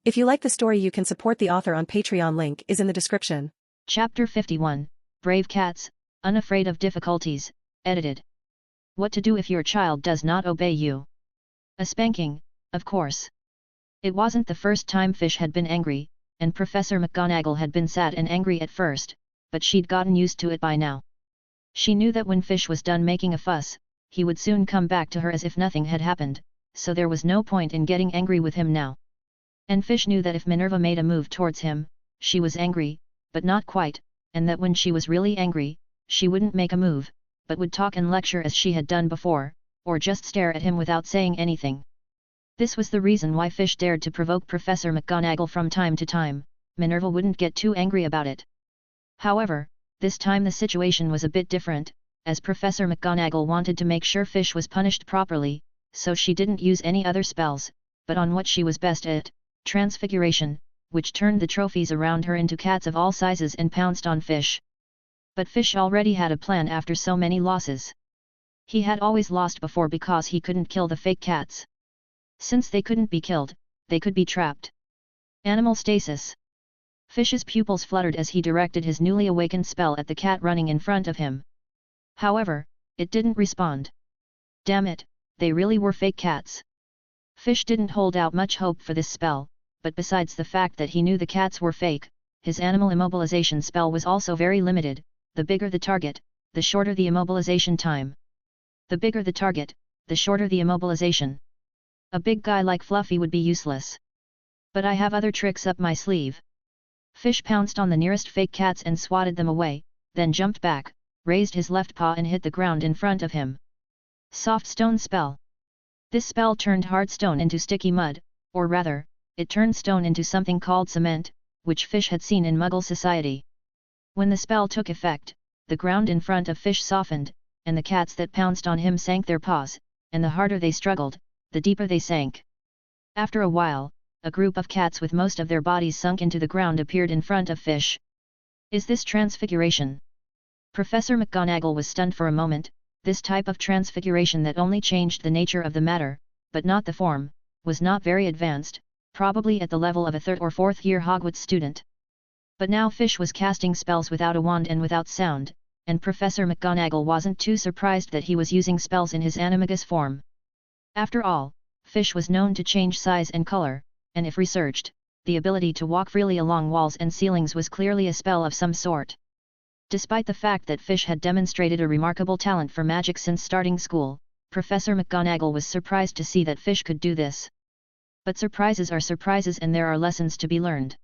If you like the story, you can support the author on Patreon. Link is in the description. Chapter 51, Brave Cats, Unafraid of Difficulties, edited. What to do if your child does not obey you? A spanking, of course. It wasn't the first time Fish had been angry, and Professor McGonagall had been sad and angry at first, but she'd gotten used to it by now. She knew that when Fish was done making a fuss, he would soon come back to her as if nothing had happened, so there was no point in getting angry with him now. And Fish knew that if Minerva made a move towards him, she was angry, but not quite, and that when she was really angry, she wouldn't make a move, but would talk and lecture as she had done before, or just stare at him without saying anything. This was the reason why Fish dared to provoke Professor McGonagall from time to time. Minerva wouldn't get too angry about it. However, this time the situation was a bit different, as Professor McGonagall wanted to make sure Fish was punished properly, so she didn't use any other spells, but on what she was best at, Transfiguration, which turned the trophies around her into cats of all sizes and pounced on Fish. But Fish already had a plan after so many losses. He had always lost before because he couldn't kill the fake cats. Since they couldn't be killed, they could be trapped. Animal stasis. Fish's pupils fluttered as he directed his newly awakened spell at the cat running in front of him. However, it didn't respond. Damn it, they really were fake cats. Fish didn't hold out much hope for this spell, but besides the fact that he knew the cats were fake, his animal immobilization spell was also very limited. The bigger the target, the shorter the immobilization time. The bigger the target, the shorter the immobilization. A big guy like Fluffy would be useless. But I have other tricks up my sleeve. Fish pounced on the nearest fake cats and swatted them away, then jumped back, raised his left paw and hit the ground in front of him. Soft Stone Spell. This spell turned hard stone into sticky mud, or rather, it turned stone into something called cement, which Fish had seen in Muggle society. When the spell took effect, the ground in front of Fish softened, and the cats that pounced on him sank their paws, and the harder they struggled, the deeper they sank. After a while, a group of cats with most of their bodies sunk into the ground appeared in front of Fish. Is this transfiguration? Professor McGonagall was stunned for a moment. This type of transfiguration that only changed the nature of the matter, but not the form, was not very advanced, probably at the level of a 3rd or 4th year Hogwarts student. But now Fish was casting spells without a wand and without sound, and Professor McGonagall wasn't too surprised that he was using spells in his animagus form. After all, Fish was known to change size and color, and if researched, the ability to walk freely along walls and ceilings was clearly a spell of some sort. Despite the fact that Fish had demonstrated a remarkable talent for magic since starting school, Professor McGonagall was surprised to see that Fish could do this. But surprises are surprises and there are lessons to be learned.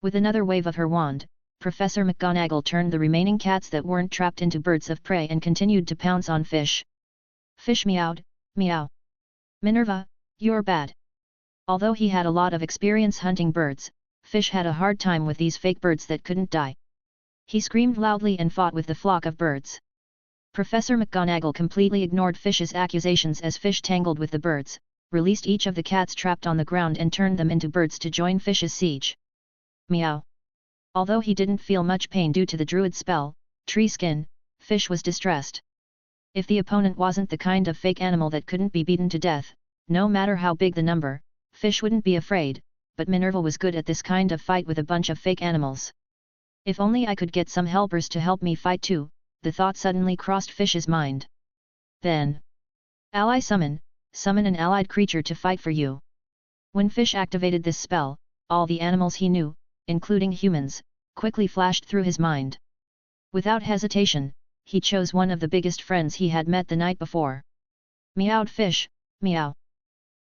With another wave of her wand, Professor McGonagall turned the remaining cats that weren't trapped into birds of prey and continued to pounce on Fish. Fish meowed, meow. Minerva, you're bad. Although he had a lot of experience hunting birds, Fish had a hard time with these fake birds that couldn't die. He screamed loudly and fought with the flock of birds. Professor McGonagall completely ignored Fish's accusations as Fish tangled with the birds, released each of the cats trapped on the ground and turned them into birds to join Fish's siege. Meow. Although he didn't feel much pain due to the Druid spell, Tree Skin, Fish was distressed. If the opponent wasn't the kind of fake animal that couldn't be beaten to death, no matter how big the number, Fish wouldn't be afraid, but Minerva was good at this kind of fight with a bunch of fake animals. If only I could get some helpers to help me fight too, the thought suddenly crossed Fish's mind. Then, ally summon an allied creature to fight for you. When Fish activated this spell, all the animals he knew, including humans, quickly flashed through his mind. Without hesitation, he chose one of the biggest friends he had met the night before. Meowed Fish, meow.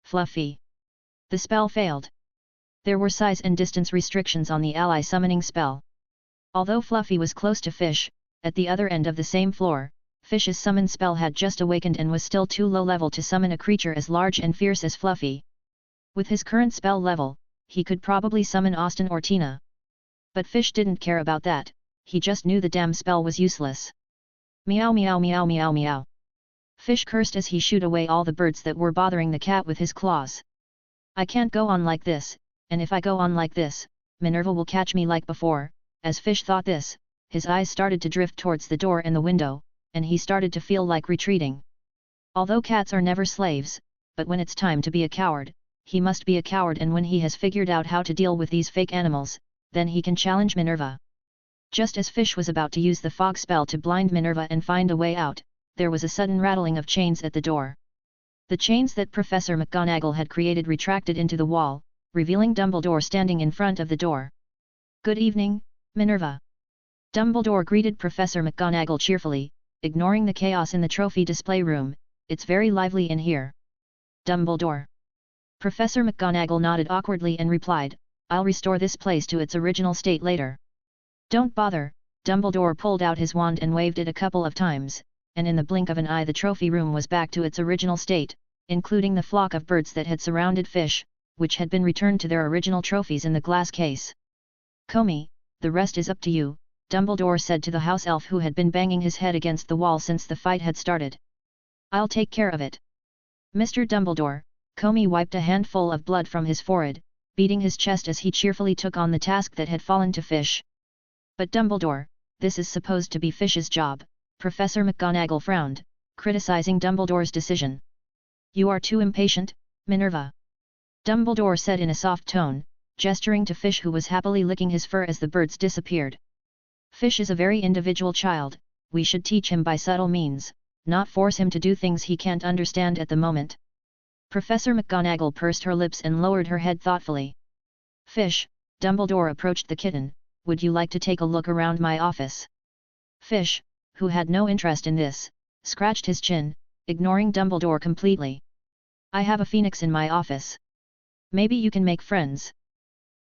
Fluffy. The spell failed. There were size and distance restrictions on the ally summoning spell. Although Fluffy was close to Fish, at the other end of the same floor, Fish's summon spell had just awakened and was still too low level to summon a creature as large and fierce as Fluffy. With his current spell level, he could probably summon Austin or Tina. But Fish didn't care about that, he just knew the damn spell was useless. Meow meow meow meow meow. Fish cursed as he shooed away all the birds that were bothering the cat with his claws. I can't go on like this, and if I go on like this, Minerva will catch me like before. As Fish thought this, his eyes started to drift towards the door and the window, and he started to feel like retreating. Although cats are never slaves, but when it's time to be a coward, he must be a coward, and when he has figured out how to deal with these fake animals, then he can challenge Minerva. Just as Fish was about to use the fog spell to blind Minerva and find a way out, there was a sudden rattling of chains at the door. The chains that Professor McGonagall had created retracted into the wall, revealing Dumbledore standing in front of the door. "Good evening, Minerva." Dumbledore greeted Professor McGonagall cheerfully, ignoring the chaos in the trophy display room. "It's very lively in here." "Dumbledore." Professor McGonagall nodded awkwardly and replied, "I'll restore this place to its original state later." "Don't bother." Dumbledore pulled out his wand and waved it a couple of times, and in the blink of an eye the trophy room was back to its original state, including the flock of birds that had surrounded Fish, which had been returned to their original trophies in the glass case. "Comey, the rest is up to you," Dumbledore said to the house elf who had been banging his head against the wall since the fight had started. "I'll take care of it." "Mr. Dumbledore." Comey wiped a handful of blood from his forehead, beating his chest as he cheerfully took on the task that had fallen to Fish. "But Dumbledore, this is supposed to be Fish's job," Professor McGonagall frowned, criticizing Dumbledore's decision. "You are too impatient, Minerva," Dumbledore said in a soft tone, gesturing to Fish who was happily licking his fur as the birds disappeared. "Fish is a very individual child, we should teach him by subtle means, not force him to do things he can't understand at the moment." Professor McGonagall pursed her lips and lowered her head thoughtfully. "Fish," Dumbledore approached the kitten, "would you like to take a look around my office?" Fish, who had no interest in this, scratched his chin, ignoring Dumbledore completely. "I have a phoenix in my office. Maybe you can make friends.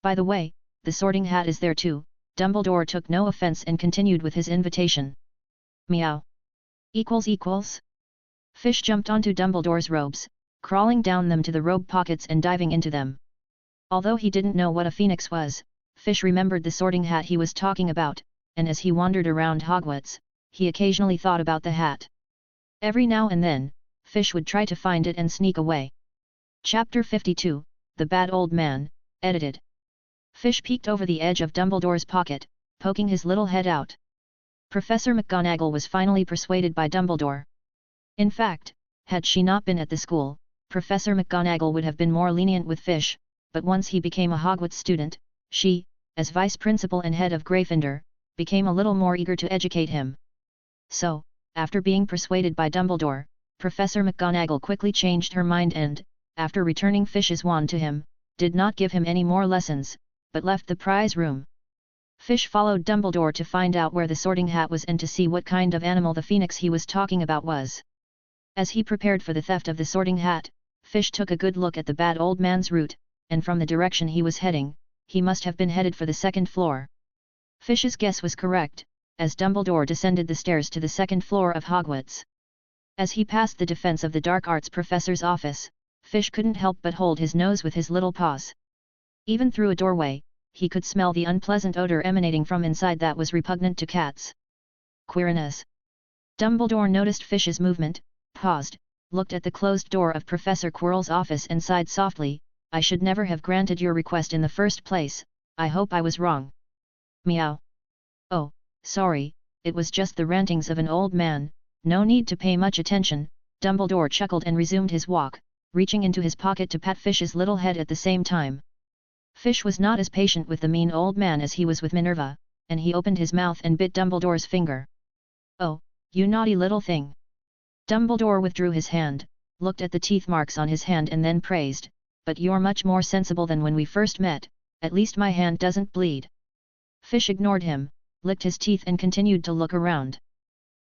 By the way, the Sorting Hat is there too." Dumbledore took no offense and continued with his invitation. "Meow. Equals. Fish jumped onto Dumbledore's robes, crawling down them to the robe pockets and diving into them. Although he didn't know what a phoenix was, Fish remembered the Sorting Hat he was talking about, and as he wandered around Hogwarts, he occasionally thought about the hat. Every now and then, Fish would try to find it and sneak away. Chapter 52, The Bad Old Man, edited. Fish peeked over the edge of Dumbledore's pocket, poking his little head out. Professor McGonagall was finally persuaded by Dumbledore. In fact, had she not been at the school, Professor McGonagall would have been more lenient with Fish, but once he became a Hogwarts student, she, as vice principal and head of Gryffindor, became a little more eager to educate him. So, after being persuaded by Dumbledore, Professor McGonagall quickly changed her mind and, after returning Fish's wand to him, did not give him any more lessons, but left the prize room. Fish followed Dumbledore to find out where the Sorting Hat was and to see what kind of animal the phoenix he was talking about was. As he prepared for the theft of the Sorting Hat, Fish took a good look at the bad old man's route, and from the direction he was heading, he must have been headed for the second floor. Fish's guess was correct, as Dumbledore descended the stairs to the second floor of Hogwarts. As he passed the Defense of the Dark Arts professor's office, Fish couldn't help but hold his nose with his little paws. Even through a doorway, he could smell the unpleasant odor emanating from inside that was repugnant to cats. "Quirrell." Dumbledore noticed Fish's movement, paused, looked at the closed door of Professor Quirrell's office and sighed softly, "I should never have granted your request in the first place, I hope I was wrong." "Meow." "Oh, sorry, it was just the rantings of an old man, no need to pay much attention." Dumbledore chuckled and resumed his walk, reaching into his pocket to pat Fish's little head at the same time. Fish was not as patient with the mean old man as he was with Minerva, and he opened his mouth and bit Dumbledore's finger. "Oh, you naughty little thing." Dumbledore withdrew his hand, looked at the teeth marks on his hand and then praised, "But you're much more sensible than when we first met, at least my hand doesn't bleed." Fish ignored him, licked his teeth and continued to look around.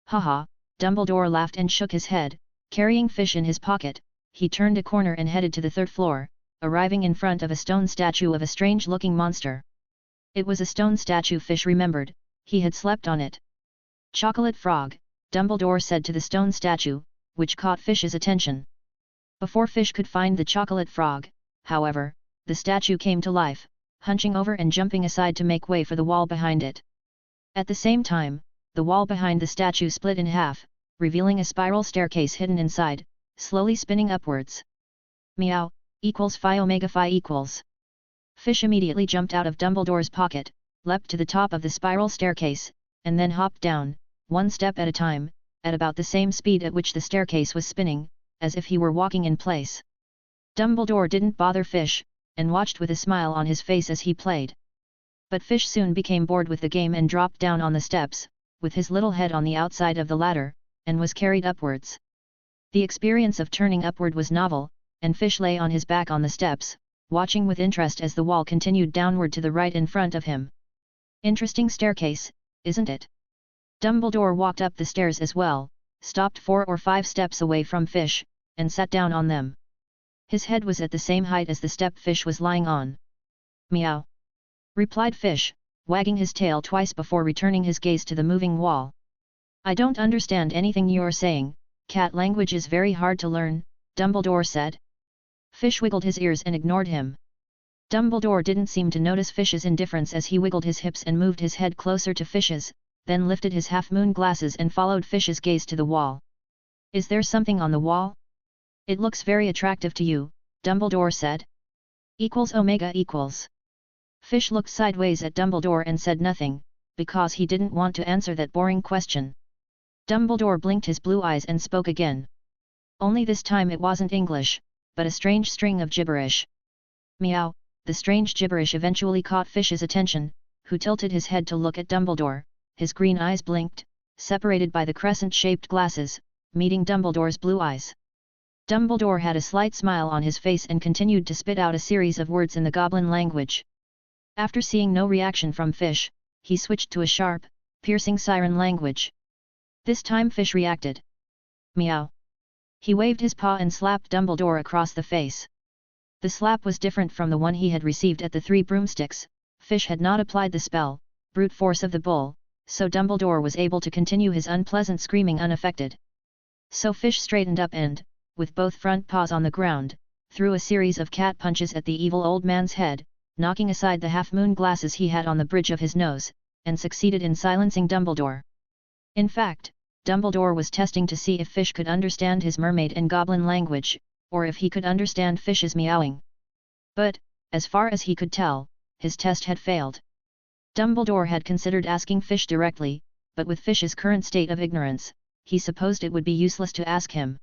"Haha," Dumbledore laughed and shook his head, carrying Fish in his pocket. He turned a corner and headed to the third floor, arriving in front of a stone statue of a strange-looking monster. It was a stone statue Fish remembered, he had slept on it. "Chocolate frog," Dumbledore said to the stone statue, which caught Fish's attention. Before Fish could find the chocolate frog, however, the statue came to life, hunching over and jumping aside to make way for the wall behind it. At the same time, the wall behind the statue split in half, revealing a spiral staircase hidden inside, slowly spinning upwards. "Meow, equals phi omega phi equals." Fish immediately jumped out of Dumbledore's pocket, leapt to the top of the spiral staircase, and then hopped down, one step at a time, at about the same speed at which the staircase was spinning, as if he were walking in place. Dumbledore didn't bother Fish, and watched with a smile on his face as he played. But Fish soon became bored with the game and dropped down on the steps, with his little head on the outside of the ladder, and was carried upwards. The experience of turning upward was novel, and Fish lay on his back on the steps, watching with interest as the wall continued downward to the right in front of him. Interesting staircase, isn't it? Dumbledore walked up the stairs as well, stopped 4 or 5 steps away from Fish, and sat down on them. His head was at the same height as the step Fish was lying on. "Meow," replied Fish, wagging his tail twice before returning his gaze to the moving wall. "I don't understand anything you're saying, cat language is very hard to learn," Dumbledore said. Fish wiggled his ears and ignored him. Dumbledore didn't seem to notice Fish's indifference as he wiggled his hips and moved his head closer to Fish's, then lifted his half-moon glasses and followed Fish's gaze to the wall. "Is there something on the wall? It looks very attractive to you," Dumbledore said. Omega equals. Fish looked sideways at Dumbledore and said nothing, because he didn't want to answer that boring question. Dumbledore blinked his blue eyes and spoke again. Only this time it wasn't English, but a strange string of gibberish. "Meow." The strange gibberish eventually caught Fish's attention, who tilted his head to look at Dumbledore. His green eyes blinked, separated by the crescent-shaped glasses, meeting Dumbledore's blue eyes. Dumbledore had a slight smile on his face and continued to spit out a series of words in the goblin language. After seeing no reaction from Fish, he switched to a sharp, piercing siren language. This time Fish reacted. "Meow." He waved his paw and slapped Dumbledore across the face. The slap was different from the one he had received at the 3 broomsticks. Fish had not applied the spell, brute force of the bull, so Dumbledore was able to continue his unpleasant screaming unaffected. So Fish straightened up and, with both front paws on the ground, threw a series of cat punches at the evil old man's head, knocking aside the half-moon glasses he had on the bridge of his nose, and succeeded in silencing Dumbledore. In fact, Dumbledore was testing to see if Fish could understand his mermaid and goblin language, or if he could understand Fish's meowing. But, as far as he could tell, his test had failed. Dumbledore had considered asking Fish directly, but with Fish's current state of ignorance, he supposed it would be useless to ask him.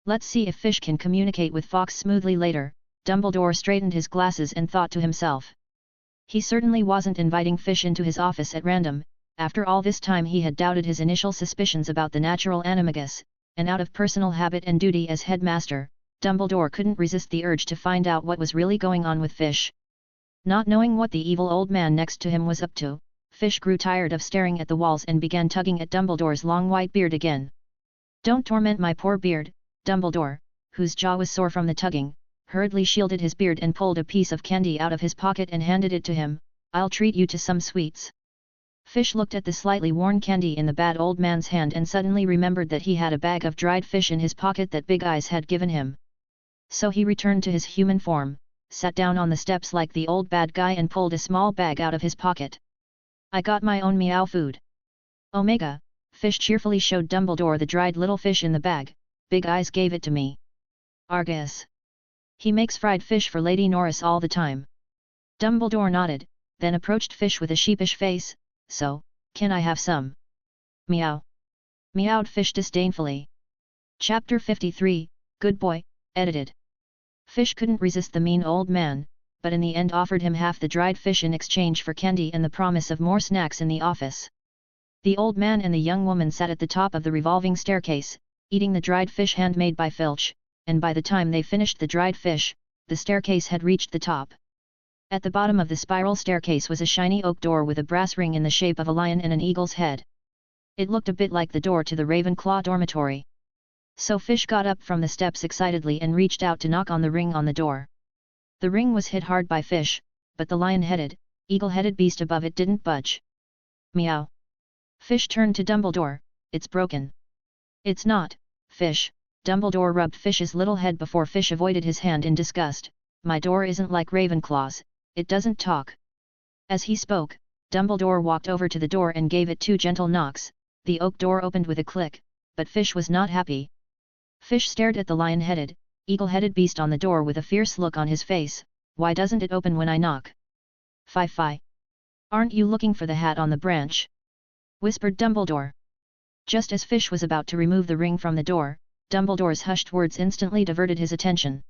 Let's see if Fish can communicate with Fawkes smoothly later. Dumbledore straightened his glasses and thought to himself. He certainly wasn't inviting Fish into his office at random. After all this time he had doubted his initial suspicions about the natural animagus, and out of personal habit and duty as headmaster, Dumbledore couldn't resist the urge to find out what was really going on with Fish. Not knowing what the evil old man next to him was up to, Fish grew tired of staring at the walls and began tugging at Dumbledore's long white beard again. "Don't torment my poor beard," Dumbledore, whose jaw was sore from the tugging, hurriedly shielded his beard and pulled a piece of candy out of his pocket and handed it to him. "I'll treat you to some sweets." Fish looked at the slightly worn candy in the bad old man's hand and suddenly remembered that he had a bag of dried fish in his pocket that Big Eyes had given him. So he returned to his human form, sat down on the steps like the old bad guy and pulled a small bag out of his pocket. "I got my own meow food." Omega, Fish cheerfully showed Dumbledore the dried little fish in the bag. "Big Eyes gave it to me." "Argus. He makes fried fish for Lady Norris all the time." Dumbledore nodded, then approached Fish with a sheepish face. "So, can I have some?" "Meow," meowed Fish disdainfully. Chapter 53, Good Boy, edited. Fish couldn't resist the mean old man, but in the end offered him half the dried fish in exchange for candy and the promise of more snacks in the office. The old man and the young woman sat at the top of the revolving staircase, eating the dried fish handmade by Filch, and by the time they finished the dried fish, the staircase had reached the top. At the bottom of the spiral staircase was a shiny oak door with a brass ring in the shape of a lion and an eagle's head. It looked a bit like the door to the Ravenclaw dormitory. So Fish got up from the steps excitedly and reached out to knock on the ring on the door. The ring was hit hard by Fish, but the lion-headed, eagle-headed beast above it didn't budge. "Meow." Fish turned to Dumbledore. "It's broken." "It's not, Fish." Dumbledore rubbed Fish's little head before Fish avoided his hand in disgust. "My door isn't like Ravenclaw's, it doesn't talk." As he spoke, Dumbledore walked over to the door and gave it 2 gentle knocks. The oak door opened with a click, but Fish was not happy. Fish stared at the lion-headed, eagle-headed beast on the door with a fierce look on his face. "Why doesn't it open when I knock?" "Fie. Aren't you looking for the hat on the branch?" whispered Dumbledore. Just as Fish was about to remove the ring from the door, Dumbledore's hushed words instantly diverted his attention.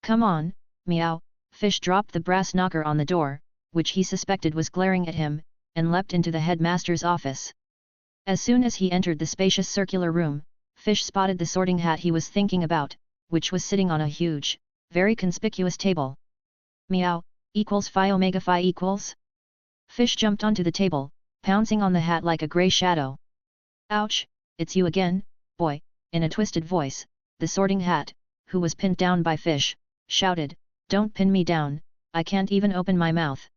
Come on, meow. Fish dropped the brass knocker on the door, which he suspected was glaring at him, and leapt into the headmaster's office. As soon as he entered the spacious circular room, Fish spotted the sorting hat he was thinking about, which was sitting on a huge, very conspicuous table. Meow, equals phi omega phi equals? Fish jumped onto the table, pouncing on the hat like a grey shadow. Ouch, it's you again, boy, in a twisted voice, the sorting hat, who was pinned down by Fish, shouted, don't pin me down, I can't even open my mouth.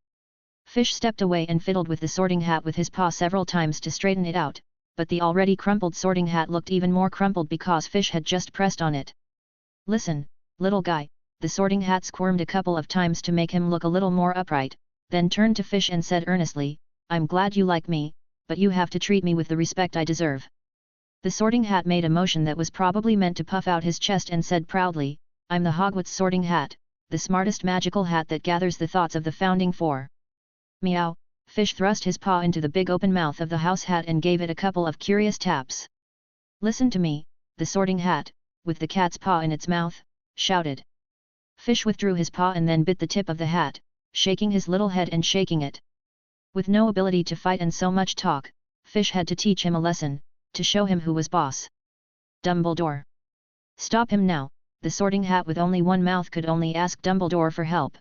Fish stepped away and fiddled with the sorting hat with his paw several times to straighten it out, but the already crumpled sorting hat looked even more crumpled because Fish had just pressed on it. Listen, little guy, the sorting hat squirmed a couple of times to make him look a little more upright, then turned to Fish and said earnestly, I'm glad you like me, but you have to treat me with the respect I deserve. The sorting hat made a motion that was probably meant to puff out his chest and said proudly, I'm the Hogwarts sorting hat, the smartest magical hat that gathers the thoughts of the Founding Four. Meow, Fish thrust his paw into the big open mouth of the house hat and gave it a couple of curious taps. Listen to me, the sorting hat, with the cat's paw in its mouth, shouted. Fish withdrew his paw and then bit the tip of the hat, shaking his little head and shaking it. With no ability to fight and so much talk, Fish had to teach him a lesson, to show him who was boss. Dumbledore. Stop him now, the sorting hat with only one mouth could only ask Dumbledore for help.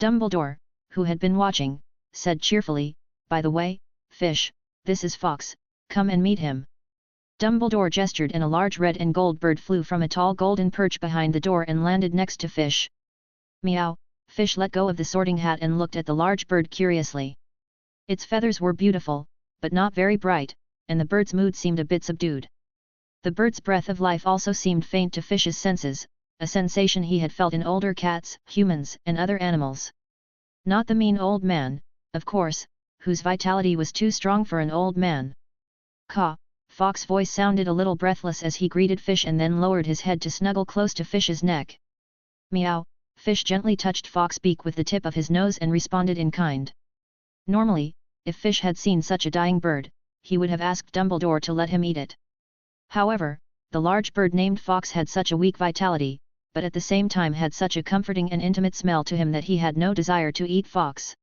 Dumbledore, who had been watching, said cheerfully, by the way, Fish, this is Fawkes, come and meet him. Dumbledore gestured and a large red and gold bird flew from a tall golden perch behind the door and landed next to Fish. Meow, Fish let go of the sorting hat and looked at the large bird curiously. Its feathers were beautiful, but not very bright, and the bird's mood seemed a bit subdued. The bird's breath of life also seemed faint to Fish's senses, a sensation he had felt in older cats, humans, and other animals. Not the mean old man, of course, whose vitality was too strong for an old man. Caw, Fawkes' voice sounded a little breathless as he greeted Fish and then lowered his head to snuggle close to Fish's neck. Meow, Fish gently touched Fawkes' beak with the tip of his nose and responded in kind. Normally, if Fish had seen such a dying bird, he would have asked Dumbledore to let him eat it. However, the large bird named Fawkes had such a weak vitality, but at the same time had such a comforting and intimate smell to him that he had no desire to eat Fawkes.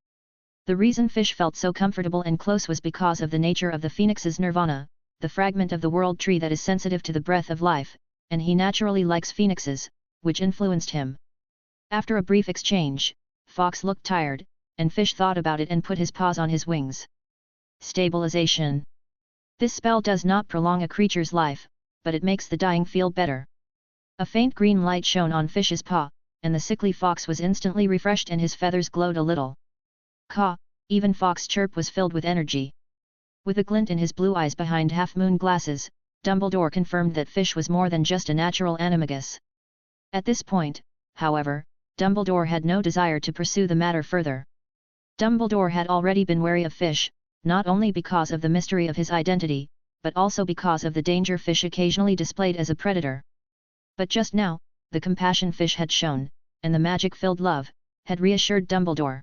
The reason Fish felt so comfortable and close was because of the nature of the phoenix's nirvana, the fragment of the world tree that is sensitive to the breath of life, and he naturally likes phoenixes, which influenced him. After a brief exchange, Fawkes looked tired, and Fish thought about it and put his paws on his wings. Stabilization. This spell does not prolong a creature's life, but it makes the dying feel better. A faint green light shone on Fish's paw, and the sickly Fawkes was instantly refreshed and his feathers glowed a little. Caw, even Fawkes' chirp was filled with energy. With a glint in his blue eyes behind half-moon glasses, Dumbledore confirmed that Fish was more than just a natural animagus. At this point, however, Dumbledore had no desire to pursue the matter further. Dumbledore had already been wary of Fish, not only because of the mystery of his identity, but also because of the danger Fish occasionally displayed as a predator. But just now, the compassion Fish had shown, and the magic-filled love, had reassured Dumbledore.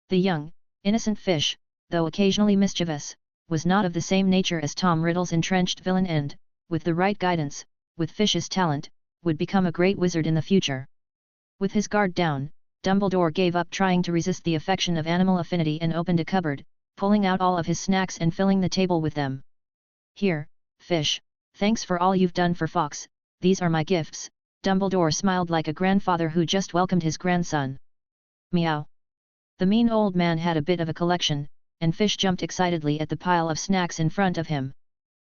The young, innocent Fish, though occasionally mischievous, was not of the same nature as Tom Riddle's entrenched villain and, with the right guidance, with Fish's talent, would become a great wizard in the future. With his guard down, Dumbledore gave up trying to resist the affection of animal affinity and opened a cupboard, pulling out all of his snacks and filling the table with them. Here, Fish, thanks for all you've done for Fawkes, these are my gifts. Dumbledore smiled like a grandfather who just welcomed his grandson. Meow. The mean old man had a bit of a collection, and Fish jumped excitedly at the pile of snacks in front of him.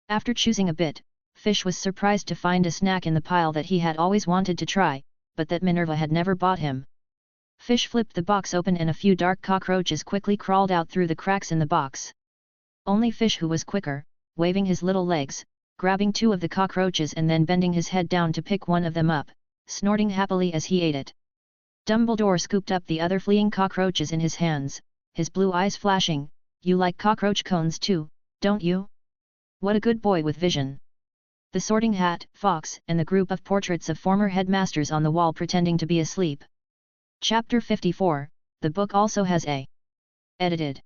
After choosing a bit, Fish was surprised to find a snack in the pile that he had always wanted to try, but that Minerva had never bought him. Fish flipped the box open and a few dark cockroaches quickly crawled out through the cracks in the box. Only Fish, who was quicker, waving his little legs, grabbing two of the cockroaches and then bending his head down to pick one of them up, snorting happily as he ate it. Dumbledore scooped up the other fleeing cockroaches in his hands, his blue eyes flashing. You like cockroach cones too, don't you? What a good boy with vision. The sorting hat, Fawkes, and the group of portraits of former headmasters on the wall pretending to be asleep. Chapter 54, the book also has a. Edited.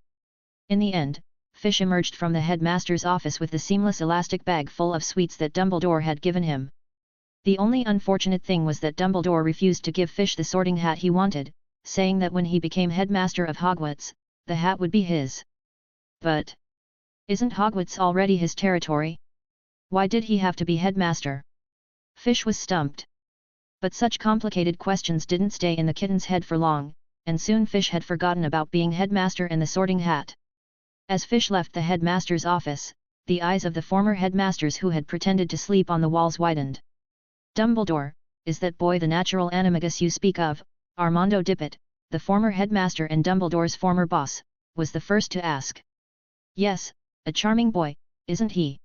In the end, Fish emerged from the headmaster's office with the seamless elastic bag full of sweets that Dumbledore had given him. The only unfortunate thing was that Dumbledore refused to give Filch the sorting hat he wanted, saying that when he became headmaster of Hogwarts, the hat would be his. But isn't Hogwarts already his territory? Why did he have to be headmaster? Filch was stumped. But such complicated questions didn't stay in the kitten's head for long, and soon Filch had forgotten about being headmaster and the sorting hat. As Filch left the headmaster's office, the eyes of the former headmasters who had pretended to sleep on the walls widened. Dumbledore, is that boy the natural animagus you speak of? Armando Dippet, the former headmaster and Dumbledore's former boss, was the first to ask. Yes, a charming boy, isn't he?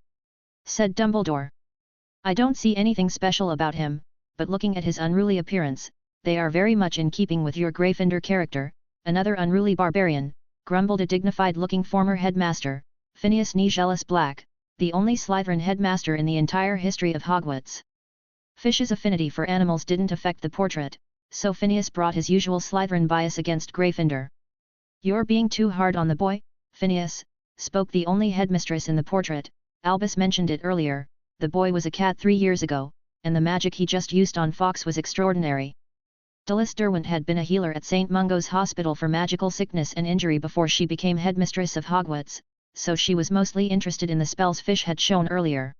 Said Dumbledore. I don't see anything special about him, but looking at his unruly appearance, they are very much in keeping with your Gryffindor character. Another unruly barbarian, grumbled a dignified-looking former headmaster, Phineas Nigellus Black, the only Slytherin headmaster in the entire history of Hogwarts. Filch's affinity for animals didn't affect the portrait, so Phineas brought his usual Slytherin bias against Gryffindor. You're being too hard on the boy, Phineas, spoke the only headmistress in the portrait. Albus mentioned it earlier, the boy was a cat 3 years ago, and the magic he just used on Fawkes was extraordinary. Delice Derwent had been a healer at St. Mungo's Hospital for magical sickness and injury before she became headmistress of Hogwarts, so she was mostly interested in the spells Filch had shown earlier.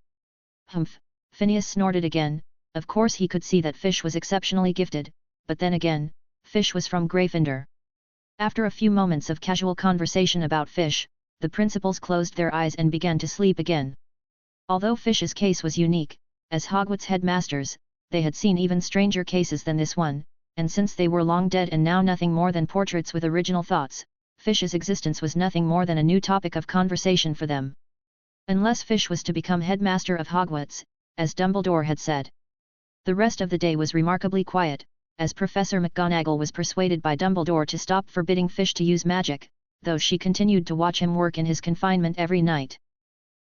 Humph, Phineas snorted again. Of course he could see that Filch was exceptionally gifted, but then again, Filch was from Gryffindor. After a few moments of casual conversation about Filch, the principals closed their eyes and began to sleep again. Although Filch's case was unique, as Hogwarts headmasters, they had seen even stranger cases than this one, and since they were long dead and now nothing more than portraits with original thoughts, Filch's existence was nothing more than a new topic of conversation for them. Unless Filch was to become headmaster of Hogwarts, as Dumbledore had said. The rest of the day was remarkably quiet, as Professor McGonagall was persuaded by Dumbledore to stop forbidding Filch to use magic, though she continued to watch him work in his confinement every night.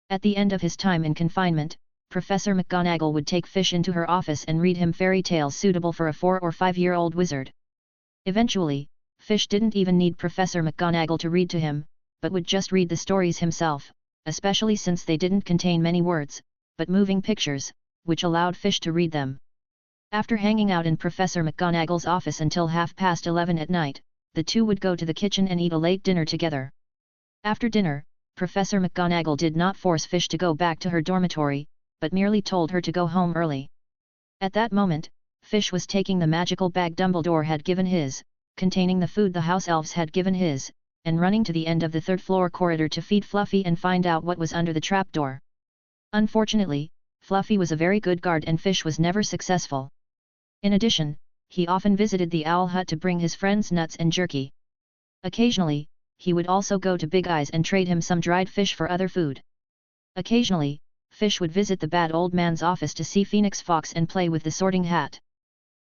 At the end of his time in confinement, Professor McGonagall would take Filch into her office and read him fairy tales suitable for a 4- or 5-year-old wizard. Eventually, Filch didn't even need Professor McGonagall to read to him, but would just read the stories himself, especially since they didn't contain many words, but moving pictures, which allowed Filch to read them. After hanging out in Professor McGonagall's office until 11:30 at night, the two would go to the kitchen and eat a late dinner together. After dinner, Professor McGonagall did not force Filch to go back to her dormitory, but merely told her to go home early. At that moment, Filch was taking the magical bag Dumbledore had given his, containing the food the house elves had given his, and running to the end of the third-floor corridor to feed Fluffy and find out what was under the trapdoor. Unfortunately, Fluffy was a very good guard and Filch was never successful. In addition, he often visited the owl hut to bring his friends nuts and jerky. Occasionally, he would also go to Big Eyes and trade him some dried fish for other food. Occasionally, Filch would visit the bad old man's office to see Phoenix Fawkes and play with the sorting hat.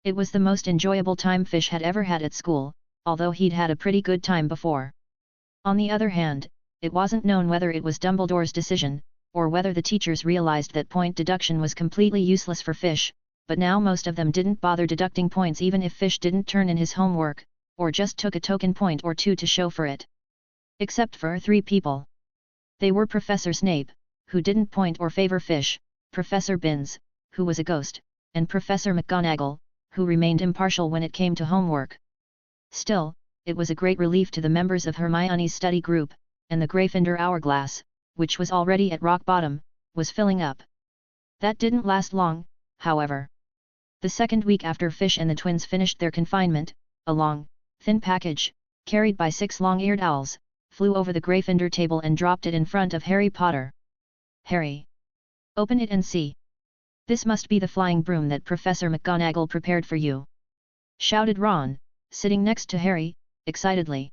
It was the most enjoyable time Filch had ever had at school, although he'd had a pretty good time before. On the other hand, it wasn't known whether it was Dumbledore's decision, or whether the teachers realized that point deduction was completely useless for Filch, but now most of them didn't bother deducting points even if Filch didn't turn in his homework, or just took a token point or two to show for it. Except for 3 people. They were Professor Snape, who didn't point or favor Filch, Professor Binns, who was a ghost, and Professor McGonagall, who remained impartial when it came to homework. Still, it was a great relief to the members of Hermione's study group, and the Gryffindor hourglass, which was already at rock bottom, was filling up. That didn't last long, however. The second week after Filch and the twins finished their confinement, a long, thin package, carried by 6 long-eared owls, flew over the Gryffindor table and dropped it in front of Harry Potter. Harry! Open it and see. This must be the flying broom that Professor McGonagall prepared for you! Shouted Ron, sitting next to Harry, excitedly.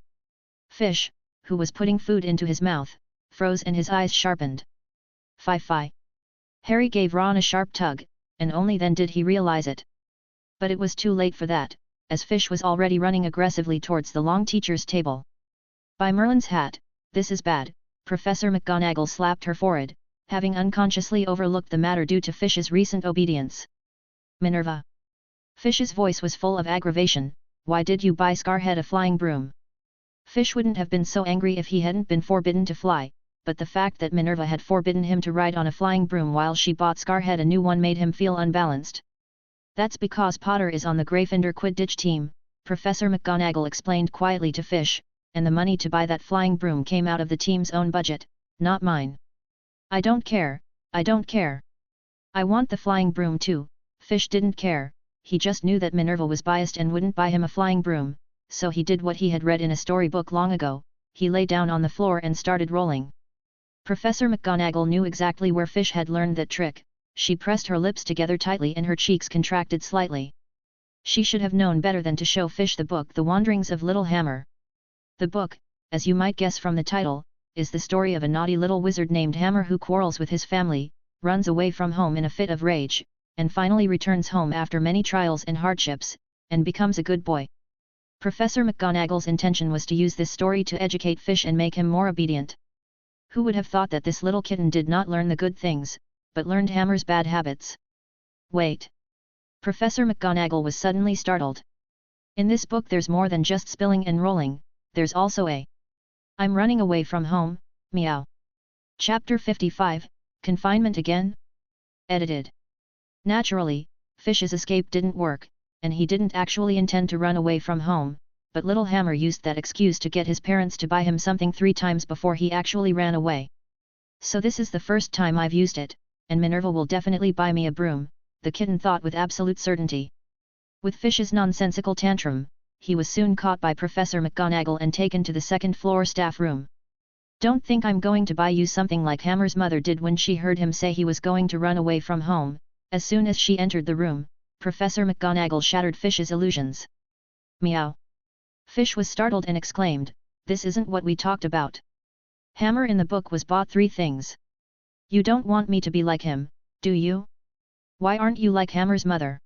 Filch, who was putting food into his mouth, froze and his eyes sharpened. Fie! Harry gave Ron a sharp tug, and only then did he realize it. But it was too late for that, as Filch was already running aggressively towards the long teacher's table. By Merlin's hat, this is bad, Professor McGonagall slapped her forehead, having unconsciously overlooked the matter due to Filch's recent obedience. Minerva! Filch's voice was full of aggravation, why did you buy Scarhead a flying broom? Filch wouldn't have been so angry if he hadn't been forbidden to fly, but the fact that Minerva had forbidden him to ride on a flying broom while she bought Scarhead a new one made him feel unbalanced. That's because Potter is on the Gryffindor Quidditch team, Professor McGonagall explained quietly to Fish, and the money to buy that flying broom came out of the team's own budget, not mine. I don't care, I don't care. I want the flying broom too. Fish didn't care, he just knew that Minerva was biased and wouldn't buy him a flying broom, so he did what he had read in a storybook long ago, he lay down on the floor and started rolling. Professor McGonagall knew exactly where Fish had learned that trick, she pressed her lips together tightly and her cheeks contracted slightly. She should have known better than to show Fish the book The Wanderings of Little Hammer. The book, as you might guess from the title, is the story of a naughty little wizard named Hammer who quarrels with his family, runs away from home in a fit of rage, and finally returns home after many trials and hardships, and becomes a good boy. Professor McGonagall's intention was to use this story to educate Fish and make him more obedient. Who would have thought that this little kitten did not learn the good things, but learned Hammer's bad habits? Wait! Professor McGonagall was suddenly startled. In this book there's more than just spilling and rolling, there's also a I'm running away from home, meow. Chapter 55, Confinement Again? Edited. Naturally, Fish's escape didn't work, and he didn't actually intend to run away from home, but little Hammer used that excuse to get his parents to buy him something 3 times before he actually ran away. So this is the first time I've used it, and Minerva will definitely buy me a broom, the kitten thought with absolute certainty. With Fish's nonsensical tantrum, he was soon caught by Professor McGonagall and taken to the second-floor staff room. Don't think I'm going to buy you something like Hammer's mother did when she heard him say he was going to run away from home. As soon as she entered the room, Professor McGonagall shattered Fish's illusions. Meow. Fish was startled and exclaimed, "This isn't what we talked about. Hammer in the book was bought 3 things. You don't want me to be like him, do you? Why aren't you like Hammer's mother?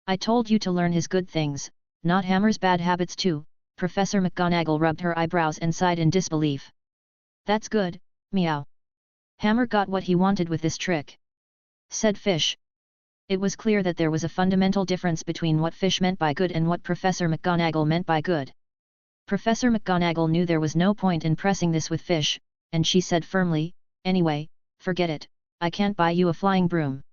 I told you to learn his good things, not Hammer's bad habits too." Professor McGonagall rubbed her eyebrows and sighed in disbelief. "That's good, meow. Hammer got what he wanted with this trick," said Fish. It was clear that there was a fundamental difference between what Fish meant by good and what Professor McGonagall meant by good. Professor McGonagall knew there was no point in pressing this with Fish, and she said firmly, "Anyway, forget it, I can't buy you a flying broom."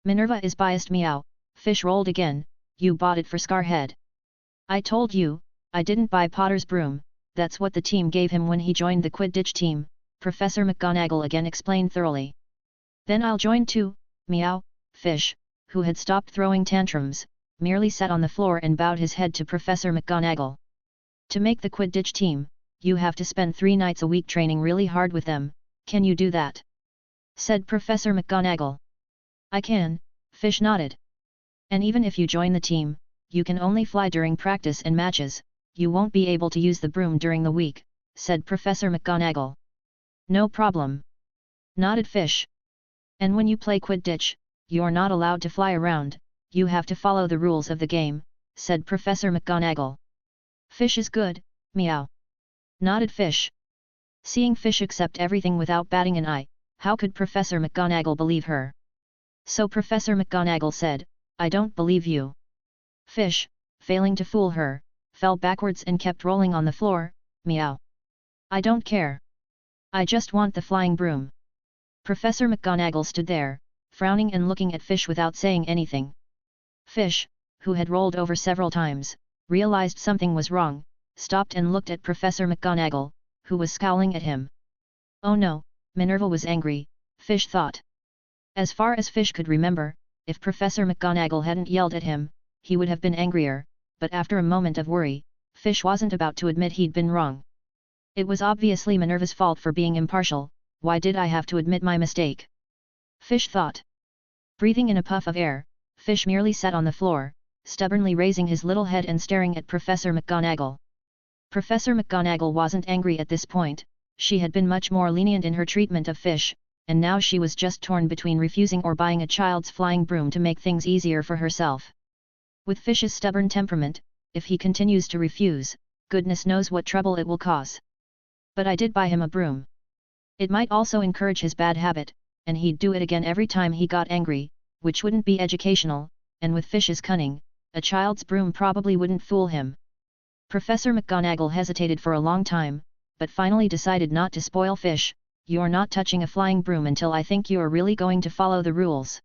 "Minerva is biased, meow." Fish rolled again, "You bought it for Scarhead." "I told you, I didn't buy Potter's broom, that's what the team gave him when he joined the Quidditch team," Professor McGonagall again explained thoroughly. "Then I'll join too, meow." Fish, who had stopped throwing tantrums, merely sat on the floor and bowed his head to Professor McGonagall. "To make the Quidditch team, you have to spend 3 nights a week training really hard with them, can you do that?" said Professor McGonagall. "I can," Fish nodded. "And even if you join the team, you can only fly during practice and matches, you won't be able to use the broom during the week," said Professor McGonagall. "No problem," nodded Fish. "And when you play Quidditch, you're not allowed to fly around, you have to follow the rules of the game," said Professor McGonagall. "Fish is good, meow," nodded Fish. Seeing Fish accept everything without batting an eye, how could Professor McGonagall believe her? So Professor McGonagall said, "I don't believe you." Fish, failing to fool her, fell backwards and kept rolling on the floor, meow. "I don't care. I just want the flying broom." Professor McGonagall stood there, frowning and looking at Fish without saying anything. Fish, who had rolled over several times, realized something was wrong, stopped and looked at Professor McGonagall, who was scowling at him. Oh no, Minerva was angry, Fish thought. As far as Fish could remember, if Professor McGonagall hadn't yelled at him, he would have been angrier, but after a moment of worry, Fish wasn't about to admit he'd been wrong. It was obviously Minerva's fault for being impartial, why did I have to admit my mistake? Fish thought. Breathing in a puff of air, Fish merely sat on the floor, stubbornly raising his little head and staring at Professor McGonagall. Professor McGonagall wasn't angry at this point, she had been much more lenient in her treatment of Fish, and now she was just torn between refusing or buying a child's flying broom to make things easier for herself. With Fish's stubborn temperament, if he continues to refuse, goodness knows what trouble it will cause. But I did buy him a broom. It might also encourage his bad habit, and he'd do it again every time he got angry, which wouldn't be educational, and with Fish's cunning, a child's broom probably wouldn't fool him. Professor McGonagall hesitated for a long time, but finally decided not to spoil Fish. "You're not touching a flying broom until I think you're really going to follow the rules."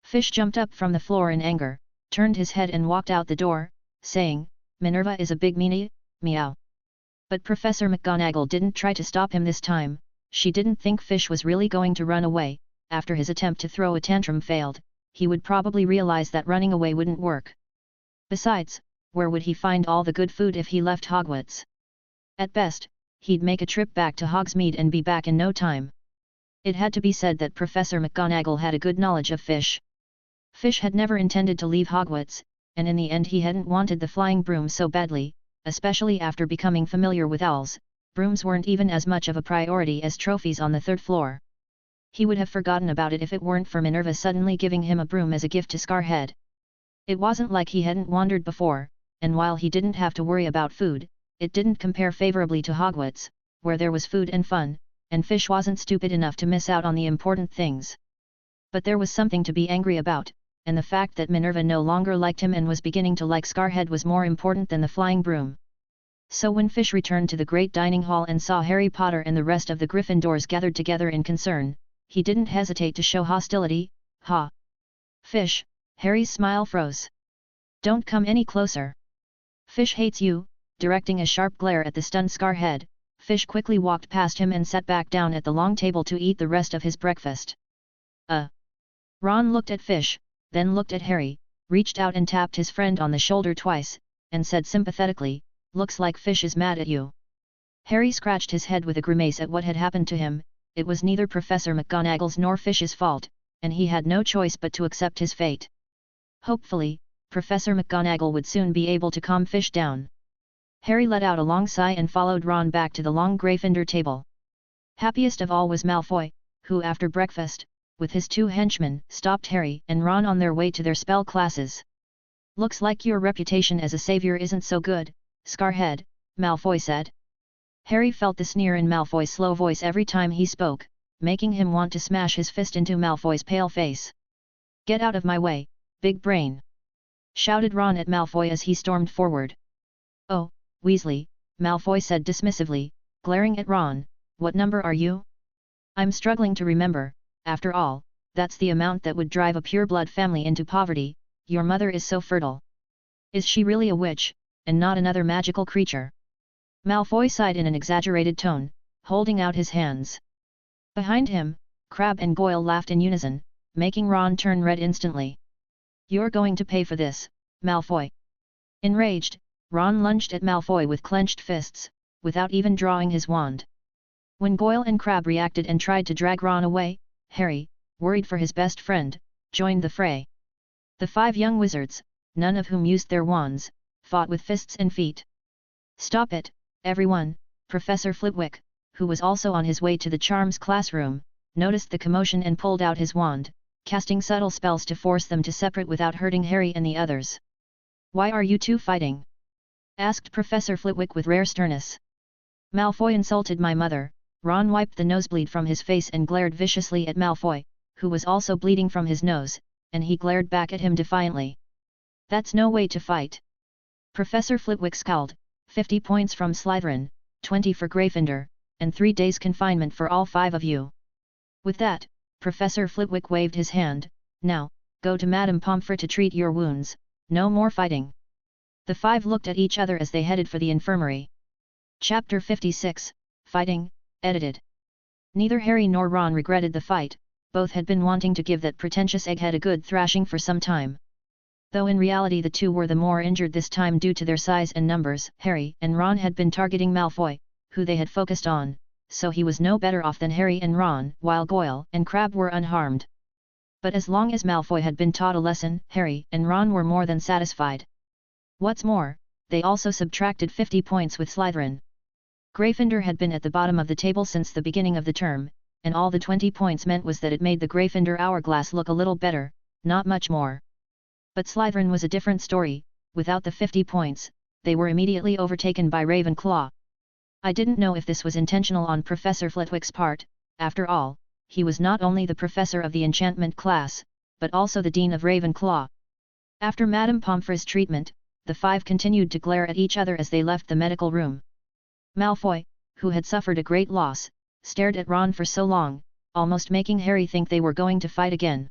Fish jumped up from the floor in anger, turned his head and walked out the door, saying, "Minerva is a big meanie, meow." But Professor McGonagall didn't try to stop him this time. She didn't think Fish was really going to run away. After his attempt to throw a tantrum failed, he would probably realize that running away wouldn't work. Besides, where would he find all the good food if he left Hogwarts? At best, he'd make a trip back to Hogsmeade and be back in no time. It had to be said that Professor McGonagall had a good knowledge of Fish. Fish had never intended to leave Hogwarts, and in the end he hadn't wanted the flying broom so badly, especially after becoming familiar with owls. Brooms weren't even as much of a priority as trophies on the third floor. He would have forgotten about it if it weren't for Minerva suddenly giving him a broom as a gift to Scarhead. It wasn't like he hadn't wandered before, and while he didn't have to worry about food, it didn't compare favorably to Hogwarts, where there was food and fun, and Fish wasn't stupid enough to miss out on the important things. But there was something to be angry about, and the fact that Minerva no longer liked him and was beginning to like Scarhead was more important than the flying broom. So when Fish returned to the great dining hall and saw Harry Potter and the rest of the Gryffindors gathered together in concern, he didn't hesitate to show hostility. "Ha! Fish!" Harry's smile froze. "Don't come any closer. Fish hates you." Directing a sharp glare at the stunned Scarhead, Fish quickly walked past him and sat back down at the long table to eat the rest of his breakfast. Ron looked at Fish, then looked at Harry, reached out and tapped his friend on the shoulder twice, and said sympathetically, "Looks like Fish is mad at you." Harry scratched his head with a grimace at what had happened to him. It was neither Professor McGonagall's nor Fish's fault, and he had no choice but to accept his fate. Hopefully, Professor McGonagall would soon be able to calm Fish down. Harry let out a long sigh and followed Ron back to the long Gryffindor table. Happiest of all was Malfoy, who after breakfast, with his two henchmen, stopped Harry and Ron on their way to their spell classes. "Looks like your reputation as a savior isn't so good, Scarhead," Malfoy said. Harry felt the sneer in Malfoy's slow voice every time he spoke, making him want to smash his fist into Malfoy's pale face. "Get out of my way, big brain!" shouted Ron at Malfoy as he stormed forward. "Oh, Weasley," Malfoy said dismissively, glaring at Ron, "what number are you?" "I'm struggling to remember. After all, that's the amount that would drive a pure-blood family into poverty. Your mother is so fertile. Is she really a witch, and not another magical creature?" Malfoy sighed in an exaggerated tone, holding out his hands. Behind him, Crabbe and Goyle laughed in unison, making Ron turn red instantly. "You're going to pay for this, Malfoy." Enraged, Ron lunged at Malfoy with clenched fists, without even drawing his wand. When Goyle and Crabbe reacted and tried to drag Ron away, Harry, worried for his best friend, joined the fray. The 5 young wizards, none of whom used their wands, fought with fists and feet. "Stop it, everyone!" Professor Flitwick, who was also on his way to the charms classroom, noticed the commotion and pulled out his wand, casting subtle spells to force them to separate without hurting Harry and the others. "Why are you two fighting?" asked Professor Flitwick with rare sternness. "Malfoy insulted my mother." Ron wiped the nosebleed from his face and glared viciously at Malfoy, who was also bleeding from his nose, and he glared back at him defiantly. "That's no way to fight." Professor Flitwick scowled. 50 points from Slytherin, 20 for Gryffindor, and 3 days confinement for all 5 of you. With that, Professor Flitwick waved his hand. "Now, go to Madame Pomfrey to treat your wounds, no more fighting." The 5 looked at each other as they headed for the infirmary. Chapter 56, Fighting, edited. Neither Harry nor Ron regretted the fight, both had been wanting to give that pretentious egghead a good thrashing for some time. Though in reality the two were the more injured this time due to their size and numbers. Harry and Ron had been targeting Malfoy, who they had focused on, so he was no better off than Harry and Ron, while Goyle and Crabbe were unharmed. But as long as Malfoy had been taught a lesson, Harry and Ron were more than satisfied. What's more, they also subtracted 50 points with Slytherin. Gryffindor had been at the bottom of the table since the beginning of the term, and all the 20 points meant was that it made the Gryffindor hourglass look a little better, not much more. But Slytherin was a different story. Without the 50 points, they were immediately overtaken by Ravenclaw. I didn't know if this was intentional on Professor Flitwick's part. After all, he was not only the professor of the enchantment class, but also the dean of Ravenclaw. After Madame Pomfrey's treatment, the 5 continued to glare at each other as they left the medical room. Malfoy, who had suffered a great loss, stared at Ron for so long, almost making Harry think they were going to fight again.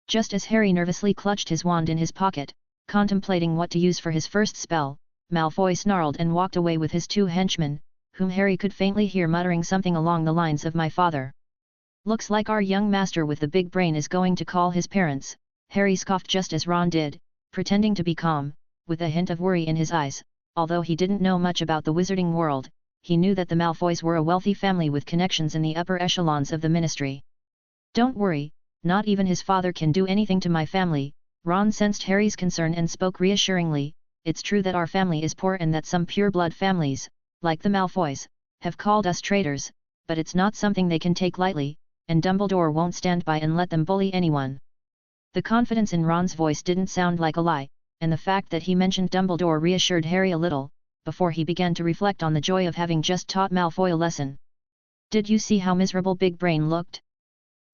Just as Harry nervously clutched his wand in his pocket, Contemplating what to use for his first spell, Malfoy snarled and walked away with his 2 henchmen, whom Harry could faintly hear muttering something along the lines of "my father." "Looks like our young master with the big brain is going to call his parents," Harry scoffed just as Ron did, pretending to be calm, with a hint of worry in his eyes. Although he didn't know much about the wizarding world, he knew that the Malfoys were a wealthy family with connections in the upper echelons of the ministry. "Don't worry, not even his father can do anything to my family." Ron sensed Harry's concern and spoke reassuringly. "It's true that our family is poor and that some pure-blood families, like the Malfoys, have called us traitors, but it's not something they can take lightly, and Dumbledore won't stand by and let them bully anyone." The confidence in Ron's voice didn't sound like a lie, and the fact that he mentioned Dumbledore reassured Harry a little, before he began to reflect on the joy of having just taught Malfoy a lesson. "Did you see how miserable Big Brain looked?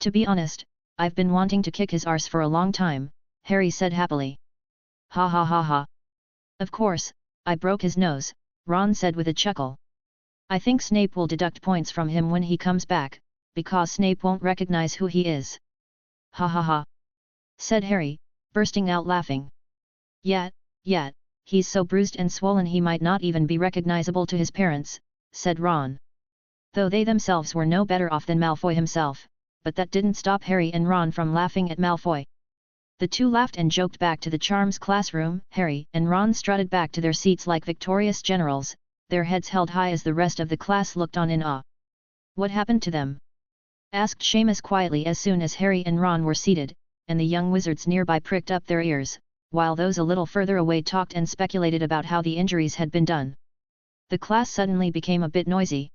To be honest, I've been wanting to kick his arse for a long time," Harry said happily. "Ha ha ha ha. Of course, I broke his nose," Ron said with a chuckle. "I think Snape will deduct points from him when he comes back, because Snape won't recognize who he is." "Ha ha ha," said Harry, bursting out laughing. Yet, he's so bruised and swollen he might not even be recognizable to his parents," said Ron. Though they themselves were no better off than Malfoy himself, but that didn't stop Harry and Ron from laughing at Malfoy. The two laughed and joked back to the Charms classroom. Harry and Ron strutted back to their seats like victorious generals, their heads held high as the rest of the class looked on in awe. "What happened to them?" asked Seamus quietly as soon as Harry and Ron were seated, and the young wizards nearby pricked up their ears, while those a little further away talked and speculated about how the injuries had been done. The class suddenly became a bit noisy.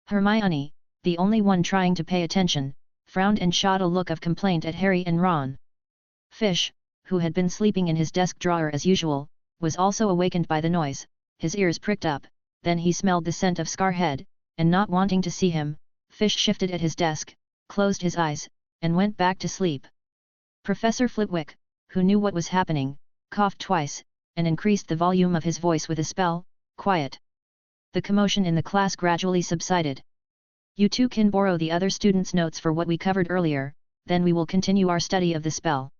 Hermione, the only one trying to pay attention, frowned and shot a look of complaint at Harry and Ron. Filch, who had been sleeping in his desk drawer as usual, was also awakened by the noise. His ears pricked up, then he smelled the scent of Scarhead, and not wanting to see him, Filch shifted at his desk, closed his eyes, and went back to sleep. Professor Flitwick, who knew what was happening, coughed twice, and increased the volume of his voice with a spell, "Quiet." The commotion in the class gradually subsided. "You two can borrow the other students' notes for what we covered earlier, then we will continue our study of the spell."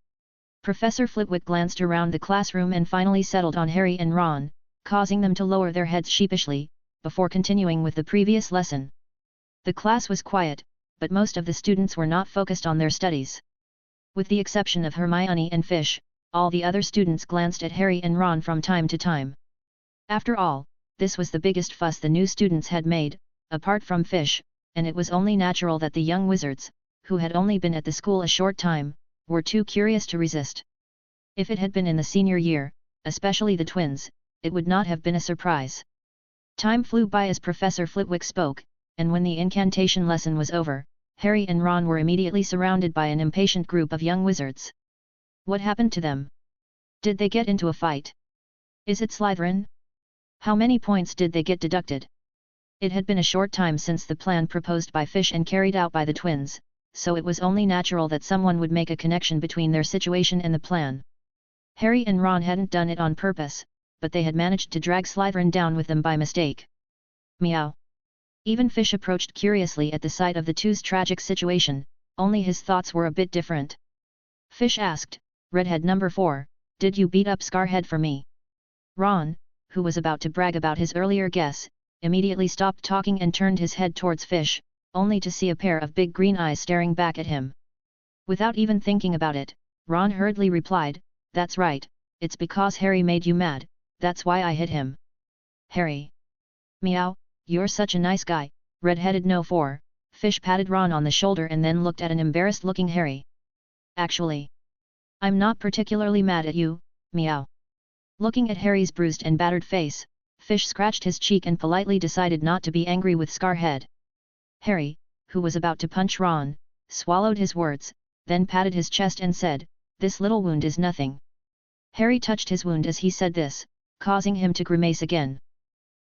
Professor Flitwick glanced around the classroom and finally settled on Harry and Ron, causing them to lower their heads sheepishly, before continuing with the previous lesson. The class was quiet, but most of the students were not focused on their studies. With the exception of Hermione and Filch, all the other students glanced at Harry and Ron from time to time. After all, this was the biggest fuss the new students had made, apart from Filch, and it was only natural that the young wizards, who had only been at the school a short time, were too curious to resist. If it had been in the senior year, especially the twins, it would not have been a surprise. Time flew by as Professor Flitwick spoke, and when the incantation lesson was over, Harry and Ron were immediately surrounded by an impatient group of young wizards. "What happened to them? Did they get into a fight? Is it Slytherin? How many points did they get deducted?" It had been a short time since the plan proposed by Filch and carried out by the twins, so it was only natural that someone would make a connection between their situation and the plan. Harry and Ron hadn't done it on purpose, but they had managed to drag Slytherin down with them by mistake. Meow. Even Filch approached curiously at the sight of the two's tragic situation, only his thoughts were a bit different. Filch asked, "Redhead number 4, did you beat up Scarhead for me?" Ron, who was about to brag about his earlier guess, immediately stopped talking and turned his head towards Filch, only to see a pair of big green eyes staring back at him. Without even thinking about it, Ron hurriedly replied, "That's right, it's because Harry made you mad, that's why I hit him." "Harry? Meow, you're such a nice guy, redheaded no 4, Filch patted Ron on the shoulder and then looked at an embarrassed-looking Harry. "Actually, I'm not particularly mad at you, meow." Looking at Harry's bruised and battered face, Filch scratched his cheek and politely decided not to be angry with Scarhead. Harry, who was about to punch Ron, swallowed his words, then patted his chest and said, "This little wound is nothing." Harry touched his wound as he said this, causing him to grimace again.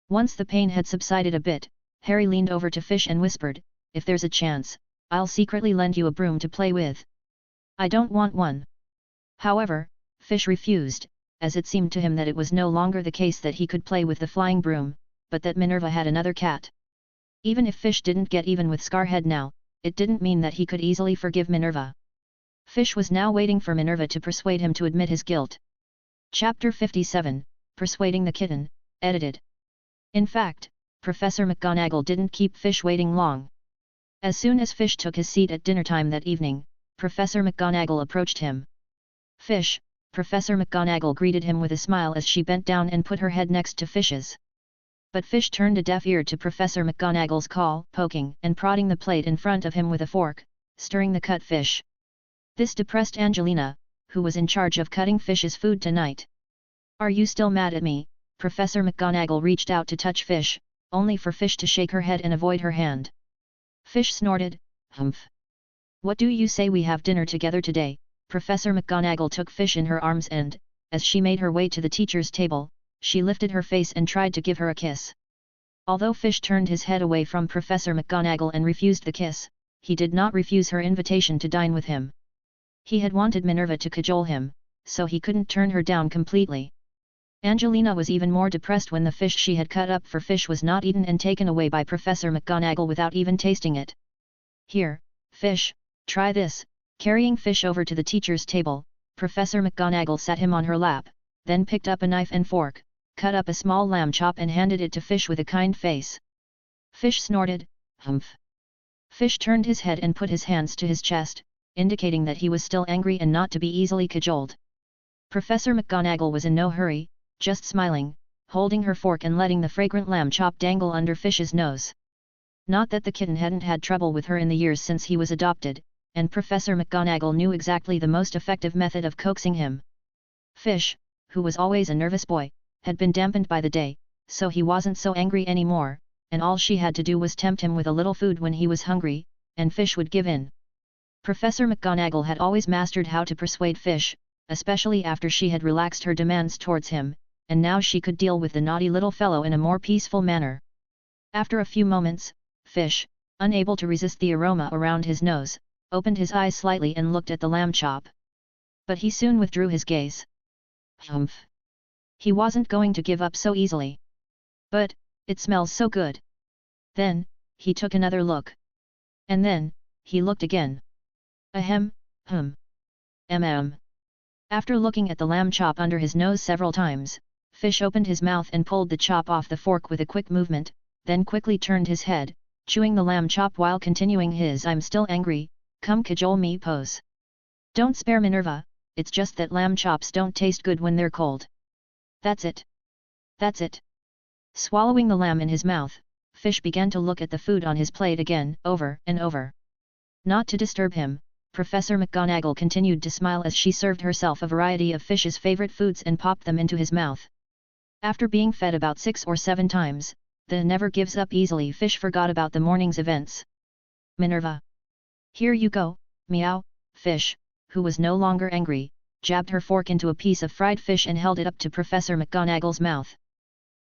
Once the pain had subsided a bit, Harry leaned over to Filch and whispered, "If there's a chance, I'll secretly lend you a broom to play with." "I don't want one." However, Filch refused, as it seemed to him that it was no longer the case that he could play with the flying broom, but that Minerva had another cat. Even if Filch didn't get even with Scarhead now, it didn't mean that he could easily forgive Minerva. Filch was now waiting for Minerva to persuade him to admit his guilt. Chapter 57, Persuading the Kitten, edited. In fact, Professor McGonagall didn't keep Fish waiting long. As soon as Fish took his seat at dinner-time that evening, Professor McGonagall approached him. Fish, Professor McGonagall greeted him with a smile as she bent down and put her head next to Fish's. But Fish turned a deaf ear to Professor McGonagall's call, poking and prodding the plate in front of him with a fork, stirring the cut fish. This depressed Angelina, who was in charge of cutting Fish's food tonight. "Are you still mad at me?" Professor McGonagall reached out to touch Fish, only for Fish to shake her head and avoid her hand. Fish snorted, "Humph. What do you say we have dinner together today?" Professor McGonagall took Fish in her arms and, as she made her way to the teacher's table, she lifted her face and tried to give her a kiss. Although Fish turned his head away from Professor McGonagall and refused the kiss, he did not refuse her invitation to dine with him. He had wanted Minerva to cajole him, so he couldn't turn her down completely. Angelina was even more depressed when the fish she had cut up for Fish was not eaten and taken away by Professor McGonagall without even tasting it. "Here, Fish, try this." Carrying Fish over to the teacher's table, Professor McGonagall sat him on her lap, then picked up a knife and fork, cut up a small lamb chop and handed it to Fish with a kind face. Fish snorted, "Humph." Fish turned his head and put his hands to his chest, indicating that he was still angry and not to be easily cajoled. Professor McGonagall was in no hurry, just smiling, holding her fork and letting the fragrant lamb chop dangle under Fish's nose. Not that the kitten hadn't had trouble with her in the years since he was adopted, and Professor McGonagall knew exactly the most effective method of coaxing him. Fish, who was always a nervous boy, had been dampened by the day, so he wasn't so angry anymore, and all she had to do was tempt him with a little food when he was hungry, and Fish would give in. Professor McGonagall had always mastered how to persuade Fish, especially after she had relaxed her demands towards him, and now she could deal with the naughty little fellow in a more peaceful manner. After a few moments, Fish, unable to resist the aroma around his nose, opened his eyes slightly and looked at the lamb chop. But he soon withdrew his gaze. Humph. He wasn't going to give up so easily. "But, it smells so good." Then, he took another look. And then, he looked again. Ahem, After looking at the lamb chop under his nose several times, Fish opened his mouth and pulled the chop off the fork with a quick movement, then quickly turned his head, chewing the lamb chop while continuing his "I'm still angry, come cajole me" pose. "Don't spare Minerva, it's just that lamb chops don't taste good when they're cold. That's it. That's it." Swallowing the lamb in his mouth, Fish began to look at the food on his plate again, over and over. Not to disturb him, Professor McGonagall continued to smile as she served herself a variety of Fish's favorite foods and popped them into his mouth. After being fed about 6 or 7 times, the never gives up easily Fish forgot about the morning's events. "Minerva. Here you go, meow." Fish, who was no longer angry, jabbed her fork into a piece of fried fish and held it up to Professor McGonagall's mouth.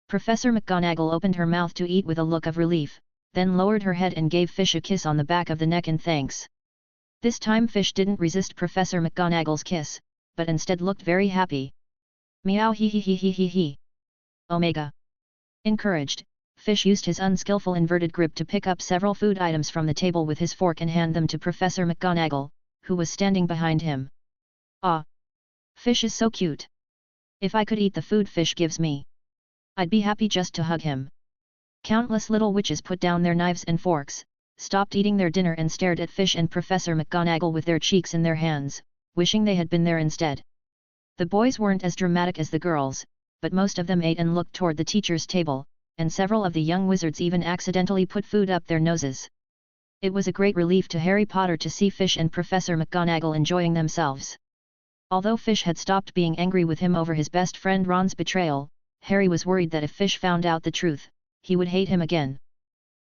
Professor McGonagall opened her mouth to eat with a look of relief, then lowered her head and gave Fish a kiss on the back of the neck in thanks. This time Fish didn't resist Professor McGonagall's kiss, but instead looked very happy. "Meow hee hee hee hee hee hee." Omega. Encouraged, Fish used his unskillful inverted grip to pick up several food items from the table with his fork and hand them to Professor McGonagall, who was standing behind him. "Ah! Fish is so cute. If I could eat the food Fish gives me, I'd be happy just to hug him." Countless little witches put down their knives and forks, stopped eating their dinner and stared at Fish and Professor McGonagall with their cheeks in their hands, wishing they had been there instead. The boys weren't as dramatic as the girls, but most of them ate and looked toward the teacher's table, and several of the young wizards even accidentally put food up their noses. It was a great relief to Harry Potter to see Fish and Professor McGonagall enjoying themselves. Although Fish had stopped being angry with him over his best friend Ron's betrayal, Harry was worried that if Fish found out the truth, he would hate him again.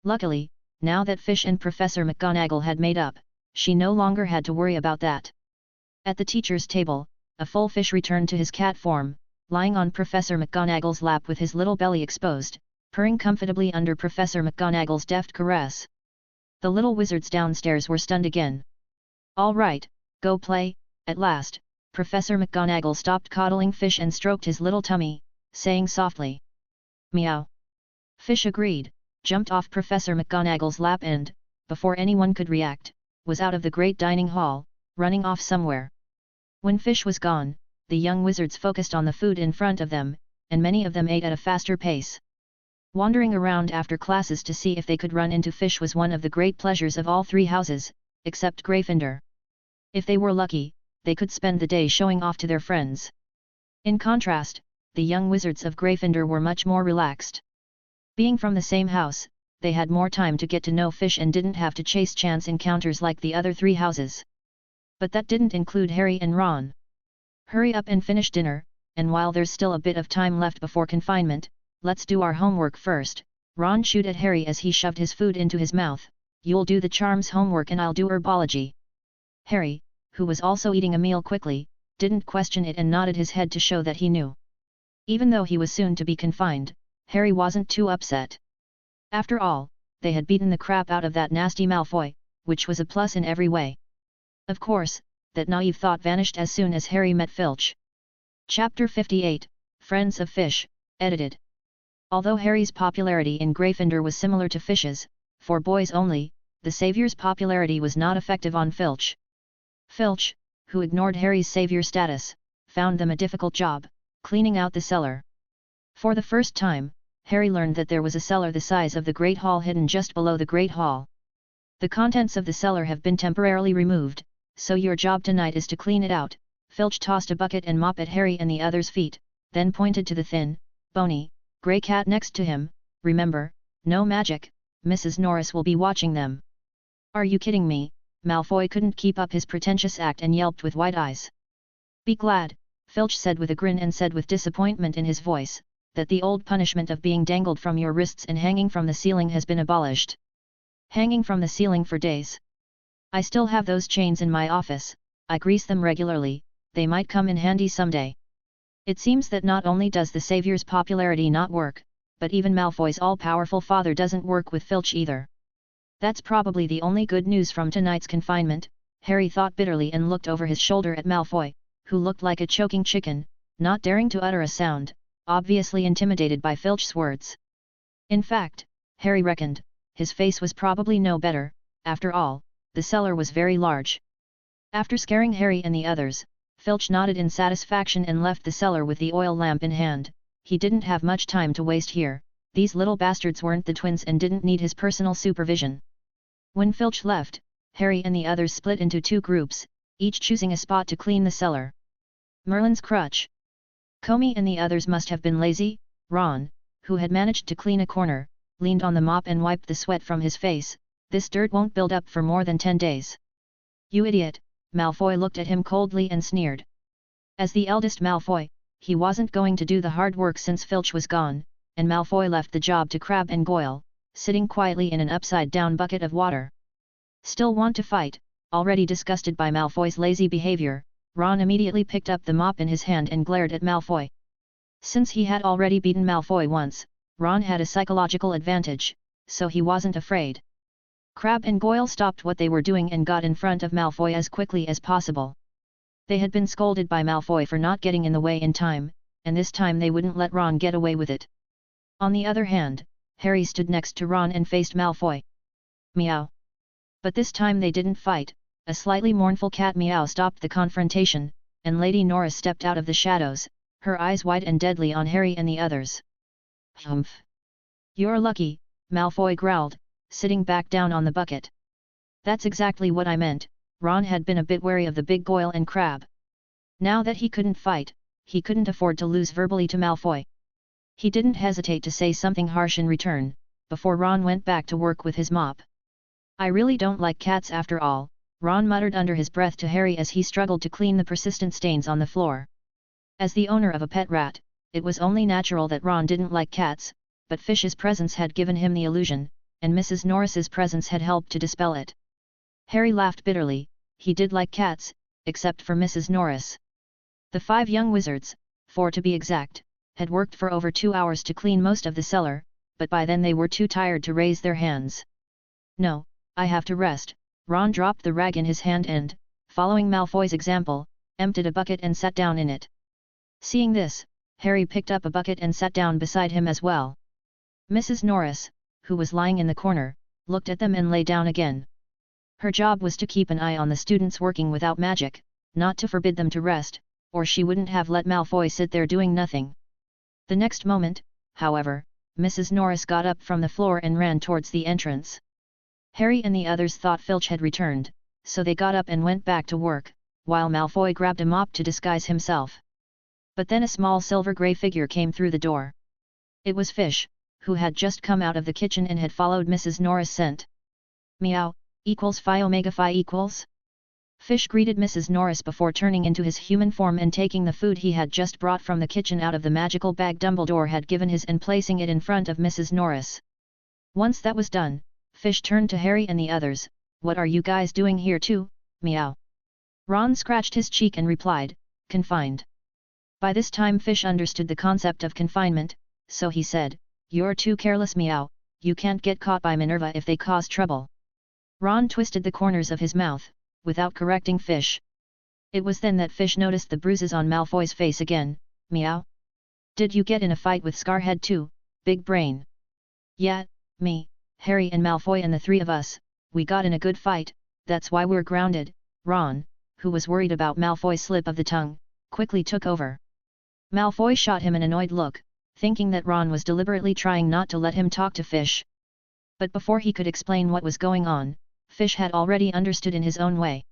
Luckily, now that Fish and Professor McGonagall had made up, she no longer had to worry about that. At the teacher's table, a full Fish returned to his cat form, lying on Professor McGonagall's lap with his little belly exposed, purring comfortably under Professor McGonagall's deft caress. The little wizards downstairs were stunned again. "All right, go play." At last, Professor McGonagall stopped coddling Fish and stroked his little tummy, saying softly, "Meow." Fish agreed, jumped off Professor McGonagall's lap and, before anyone could react, was out of the great dining hall, running off somewhere. When Fish was gone, the young wizards focused on the food in front of them, and many of them ate at a faster pace. Wandering around after classes to see if they could run into fish was one of the great pleasures of all three houses, except Gryffindor. If they were lucky, they could spend the day showing off to their friends. In contrast, the young wizards of Gryffindor were much more relaxed. Being from the same house, they had more time to get to know fish and didn't have to chase chance encounters like the other three houses. But that didn't include Harry and Ron. Hurry up and finish dinner, and while there's still a bit of time left before confinement, let's do our homework first. Ron chewed at Harry as he shoved his food into his mouth. You'll do the charms homework and I'll do herbology. Harry, who was also eating a meal quickly, didn't question it and nodded his head to show that he knew. Even though he was soon to be confined, Harry wasn't too upset. After all, they had beaten the crap out of that nasty Malfoy, which was a plus in every way. Of course, that naive thought vanished as soon as Harry met Filch. Chapter 58, Friends of Fish, edited. Although Harry's popularity in Gryffindor was similar to Fish's, for boys only, the Savior's popularity was not effective on Filch. Filch, who ignored Harry's Savior status, found them a difficult job, cleaning out the cellar. For the first time, Harry learned that there was a cellar the size of the Great Hall hidden just below the Great Hall. The contents of the cellar have been temporarily removed, so your job tonight is to clean it out. Filch tossed a bucket and mop at Harry and the others' feet, then pointed to the thin, bony, grey cat next to him. Remember, no magic, Mrs. Norris will be watching them. Are you kidding me? Malfoy couldn't keep up his pretentious act and yelped with wide eyes. Be glad, Filch said with a grin and said with disappointment in his voice, that the old punishment of being dangled from your wrists and hanging from the ceiling has been abolished. Hanging from the ceiling for days. I still have those chains in my office, I grease them regularly, they might come in handy someday. It seems that not only does the Savior's popularity not work, but even Malfoy's all-powerful father doesn't work with Filch either. That's probably the only good news from tonight's confinement, Harry thought bitterly and looked over his shoulder at Malfoy, who looked like a choking chicken, not daring to utter a sound, obviously intimidated by Filch's words. In fact, Harry reckoned, his face was probably no better. After all, the cellar was very large. After scaring Harry and the others, Filch nodded in satisfaction and left the cellar with the oil lamp in hand. He didn't have much time to waste here, these little bastards weren't the twins and didn't need his personal supervision. When Filch left, Harry and the others split into two groups, each choosing a spot to clean the cellar. Merlin's crutch. Comey and the others must have been lazy. Ron, who had managed to clean a corner, leaned on the mop and wiped the sweat from his face. This dirt won't build up for more than 10 days. You idiot, Malfoy looked at him coldly and sneered. As the eldest Malfoy, he wasn't going to do the hard work since Filch was gone, and Malfoy left the job to Crabbe and Goyle, sitting quietly in an upside-down bucket of water. Still want to fight? Already disgusted by Malfoy's lazy behavior, Ron immediately picked up the mop in his hand and glared at Malfoy. Since he had already beaten Malfoy once, Ron had a psychological advantage, so he wasn't afraid. Crabbe and Goyle stopped what they were doing and got in front of Malfoy as quickly as possible. They had been scolded by Malfoy for not getting in the way in time, and this time they wouldn't let Ron get away with it. On the other hand, Harry stood next to Ron and faced Malfoy. Meow. But this time they didn't fight. A slightly mournful cat meow stopped the confrontation, and Lady Norris stepped out of the shadows, her eyes wide and deadly on Harry and the others. Humph. You're lucky, Malfoy growled, sitting back down on the bucket. That's exactly what I meant. Ron had been a bit wary of the big Goyle and Crabbe. Now that he couldn't fight, he couldn't afford to lose verbally to Malfoy. He didn't hesitate to say something harsh in return, before Ron went back to work with his mop. I really don't like cats after all, Ron muttered under his breath to Harry as he struggled to clean the persistent stains on the floor. As the owner of a pet rat, it was only natural that Ron didn't like cats, but Fish's presence had given him the illusion, and Mrs. Norris's presence had helped to dispel it. Harry laughed bitterly. He did like cats, except for Mrs. Norris. The 5 young wizards, 4 to be exact, had worked for over 2 hours to clean most of the cellar, but by then they were too tired to raise their hands. No, I have to rest. Ron dropped the rag in his hand and, following Malfoy's example, emptied a bucket and sat down in it. Seeing this, Harry picked up a bucket and sat down beside him as well. Mrs. Norris, who was lying in the corner, looked at them and lay down again. Her job was to keep an eye on the students working without magic, not to forbid them to rest, or she wouldn't have let Malfoy sit there doing nothing. The next moment, however, Mrs. Norris got up from the floor and ran towards the entrance. Harry and the others thought Filch had returned, so they got up and went back to work, while Malfoy grabbed a mop to disguise himself. But then a small silver-grey figure came through the door. It was Fish, who had just come out of the kitchen and had followed Mrs. Norris' scent. Meow, equals phi omega phi equals? Fish greeted Mrs. Norris before turning into his human form and taking the food he had just brought from the kitchen out of the magical bag Dumbledore had given his and placing it in front of Mrs. Norris. Once that was done, Fish turned to Harry and the others. What are you guys doing here too? Meow. Ron scratched his cheek and replied, confined. By this time Fish understood the concept of confinement, so he said, you're too careless Meow, you can't get caught by Minerva if they cause trouble. Ron twisted the corners of his mouth, without correcting Fish. It was then that Fish noticed the bruises on Malfoy's face again. Meow. Did you get in a fight with Scarhead too, big brain? Yeah, me, Harry and Malfoy and the three of us, we got in a good fight, that's why we're grounded. Ron, who was worried about Malfoy's slip of the tongue, quickly took over. Malfoy shot him an annoyed look, thinking that Ron was deliberately trying not to let him talk to Fish. But before he could explain what was going on, Fish had already understood in his own way.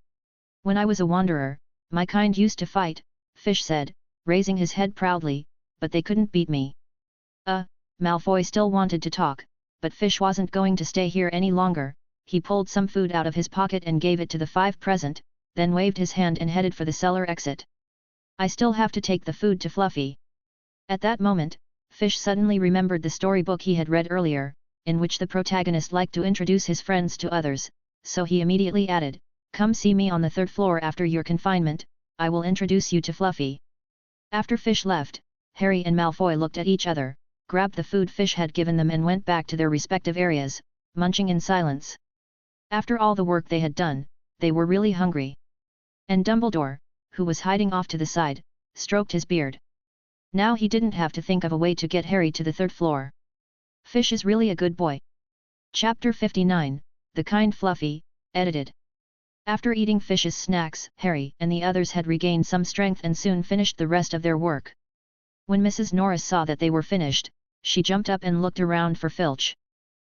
When I was a wanderer, my kind used to fight, Fish said, raising his head proudly, but they couldn't beat me. Malfoy still wanted to talk, but Fish wasn't going to stay here any longer. He pulled some food out of his pocket and gave it to the five present, then waved his hand and headed for the cellar exit. I still have to take the food to Fluffy. At that moment, Fish suddenly remembered the storybook he had read earlier, in which the protagonist liked to introduce his friends to others, so he immediately added, come see me on the third floor after your confinement, I will introduce you to Fluffy. After Fish left, Harry and Malfoy looked at each other, grabbed the food Fish had given them and went back to their respective areas, munching in silence. After all the work they had done, they were really hungry. And Dumbledore, who was hiding off to the side, stroked his beard. Now he didn't have to think of a way to get Harry to the third floor. Fish is really a good boy. Chapter 59, The Kind Fluffy, edited. After eating Fish's snacks, Harry and the others had regained some strength and soon finished the rest of their work. When Mrs. Norris saw that they were finished, she jumped up and looked around for Filch.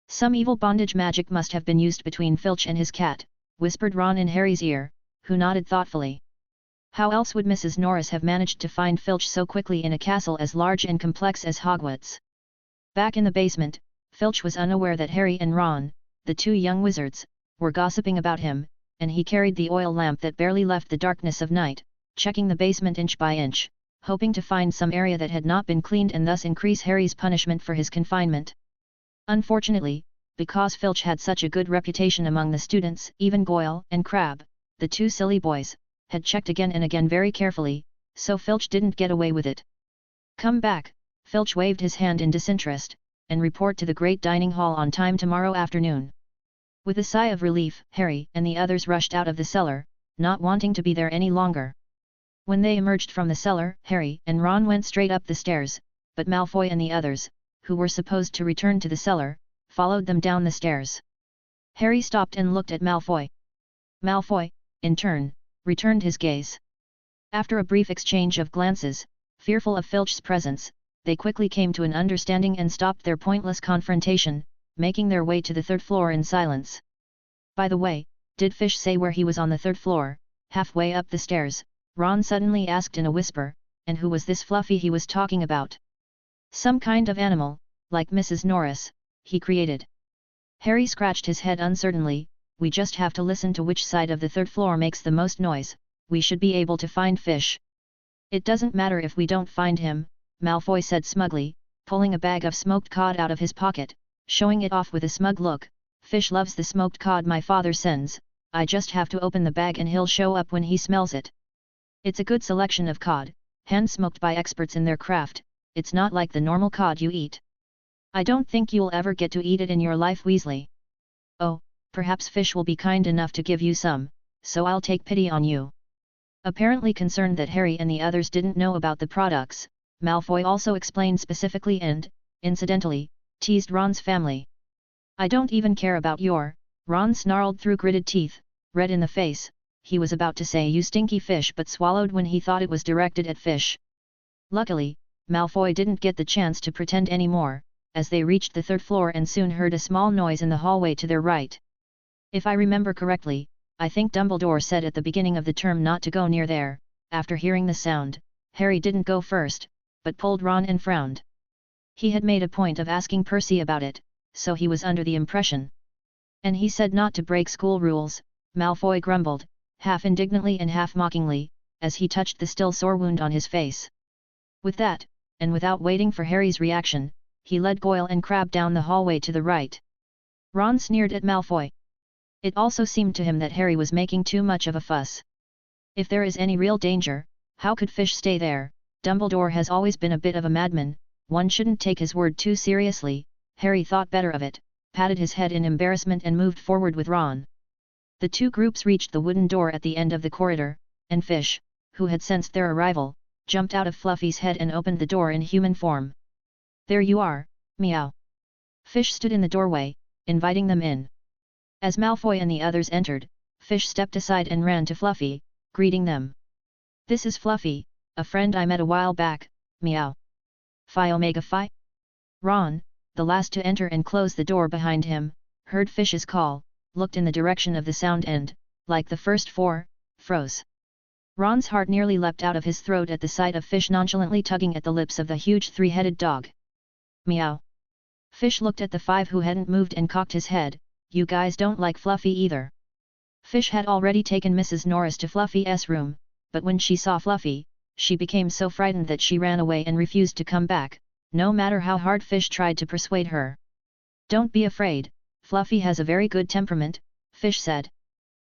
Some evil bondage magic must have been used between Filch and his cat, whispered Ron in Harry's ear, who nodded thoughtfully. How else would Mrs. Norris have managed to find Filch so quickly in a castle as large and complex as Hogwarts? Back in the basement, Filch was unaware that Harry and Ron, the two young wizards, were gossiping about him, and he carried the oil lamp that barely left the darkness of night, checking the basement inch by inch, hoping to find some area that had not been cleaned and thus increase Harry's punishment for his confinement. Unfortunately, because Filch had such a good reputation among the students, even Goyle and Crabbe, the two silly boys, had checked again and again very carefully, so Filch didn't get away with it. Come back, Filch waved his hand in disinterest, and report to the great dining hall on time tomorrow afternoon. With a sigh of relief, Harry and the others rushed out of the cellar, not wanting to be there any longer. When they emerged from the cellar, Harry and Ron went straight up the stairs, but Malfoy and the others, who were supposed to return to the cellar, followed them down the stairs. Harry stopped and looked at Malfoy. Malfoy, in turn, returned his gaze. After a brief exchange of glances, fearful of Filch's presence, they quickly came to an understanding and stopped their pointless confrontation, making their way to the third floor in silence. By the way, did Fish say where he was on the third floor? Halfway up the stairs, Ron suddenly asked in a whisper, and who was this Fluffy he was talking about? Some kind of animal, like Mrs. Norris, he created. Harry scratched his head uncertainly. We just have to listen to which side of the third floor makes the most noise, we should be able to find Fish. It doesn't matter if we don't find him, Malfoy said smugly, pulling a bag of smoked cod out of his pocket, showing it off with a smug look. Fish loves the smoked cod my father sends, I just have to open the bag and he'll show up when he smells it. It's a good selection of cod, hand-smoked by experts in their craft, it's not like the normal cod you eat. I don't think you'll ever get to eat it in your life, Weasley. Oh, perhaps Fish will be kind enough to give you some, so I'll take pity on you. Apparently concerned that Harry and the others didn't know about the products, Malfoy also explained specifically and, incidentally, teased Ron's family. I don't even care about your, Ron snarled through gritted teeth, red in the face, he was about to say "you stinky fish" but swallowed when he thought it was directed at Fish. Luckily, Malfoy didn't get the chance to pretend anymore, as they reached the 3rd floor and soon heard a small noise in the hallway to their right. If I remember correctly, I think Dumbledore said at the beginning of the term not to go near there. After hearing the sound, Harry didn't go first, but pulled Ron and frowned. He had made a point of asking Percy about it, so he was under the impression. And he said not to break school rules, Malfoy grumbled, half indignantly and half mockingly, as he touched the still sore wound on his face. With that, and without waiting for Harry's reaction, he led Goyle and Crabbe down the hallway to the right. Ron sneered at Malfoy. It also seemed to him that Harry was making too much of a fuss. If there is any real danger, how could Fish stay there? Dumbledore has always been a bit of a madman, one shouldn't take his word too seriously. Harry thought better of it, patted his head in embarrassment and moved forward with Ron. The two groups reached the wooden door at the end of the corridor, and Fish, who had sensed their arrival, jumped out of Fluffy's head and opened the door in human form. "There you are, meow." Fish stood in the doorway, inviting them in. As Malfoy and the others entered, Fish stepped aside and ran to Fluffy, greeting them. "This is Fluffy, a friend I met a while back, meow." "Phi Omega Phi?" Ron, the last to enter and close the door behind him, heard Fish's call, looked in the direction of the sound and, like the first four, froze. Ron's heart nearly leapt out of his throat at the sight of Fish nonchalantly tugging at the lips of the huge three-headed dog. "Meow." Fish looked at the five who hadn't moved and cocked his head. "You guys don't like Fluffy either." Fish had already taken Mrs. Norris to Fluffy's room, but when she saw Fluffy, she became so frightened that she ran away and refused to come back, no matter how hard Fish tried to persuade her. "Don't be afraid, Fluffy has a very good temperament," Fish said.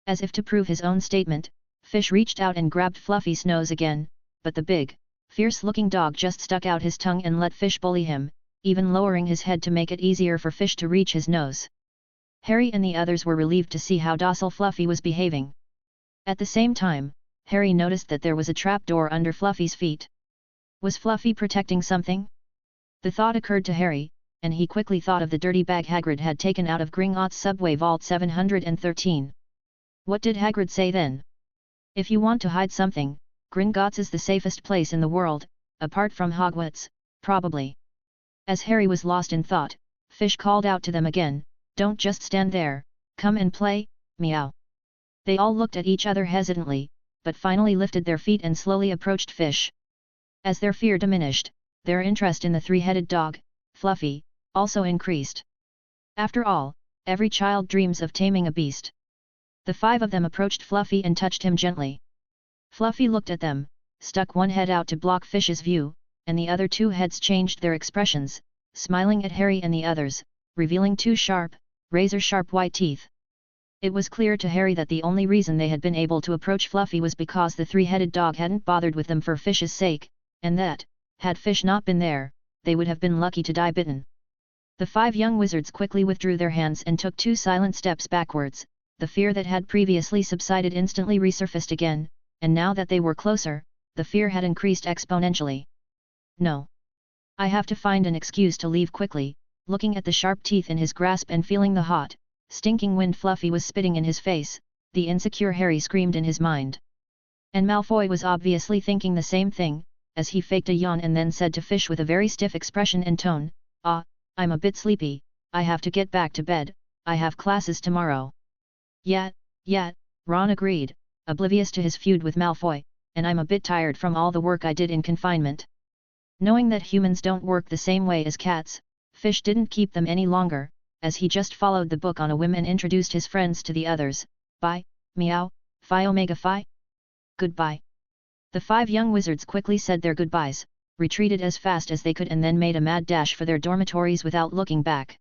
As if to prove his own statement, Fish reached out and grabbed Fluffy's nose again, but the big, fierce-looking dog just stuck out his tongue and let Fish bully him, even lowering his head to make it easier for Fish to reach his nose. Harry and the others were relieved to see how docile Fluffy was behaving. At the same time, Harry noticed that there was a trapdoor under Fluffy's feet. Was Fluffy protecting something? The thought occurred to Harry, and he quickly thought of the dirty bag Hagrid had taken out of Gringotts subway vault 713. What did Hagrid say then? If you want to hide something, Gringotts is the safest place in the world, apart from Hogwarts, probably. As Harry was lost in thought, Fish called out to them again, "Don't just stand there, come and play, meow." They all looked at each other hesitantly, but finally lifted their feet and slowly approached Fish. As their fear diminished, their interest in the three-headed dog, Fluffy, also increased. After all, every child dreams of taming a beast. The five of them approached Fluffy and touched him gently. Fluffy looked at them, stuck one head out to block Fish's view, and the other two heads changed their expressions, smiling at Harry and the others, revealing two sharp, razor-sharp white teeth. It was clear to Harry that the only reason they had been able to approach Fluffy was because the three-headed dog hadn't bothered with them for Fish's sake, and that, had Fish not been there, they would have been lucky to die bitten. The five young wizards quickly withdrew their hands and took 2 silent steps backwards. The fear that had previously subsided instantly resurfaced again, and now that they were closer, the fear had increased exponentially. "No. I have to find an excuse to leave quickly." Looking at the sharp teeth in his grasp and feeling the hot, stinking wind Fluffy was spitting in his face, the insecure Harry screamed in his mind. And Malfoy was obviously thinking the same thing, as he faked a yawn and then said to Fish with a very stiff expression and tone, "I'm a bit sleepy, I have to get back to bed, I have classes tomorrow." Yeah, Ron agreed, oblivious to his feud with Malfoy, "and I'm a bit tired from all the work I did in confinement." Knowing that humans don't work the same way as cats, Fish didn't keep them any longer, as he just followed the book on a whim and introduced his friends to the others. "Bye, meow, Phi Omega Phi. Goodbye." The 5 young wizards quickly said their goodbyes, retreated as fast as they could and then made a mad dash for their dormitories without looking back.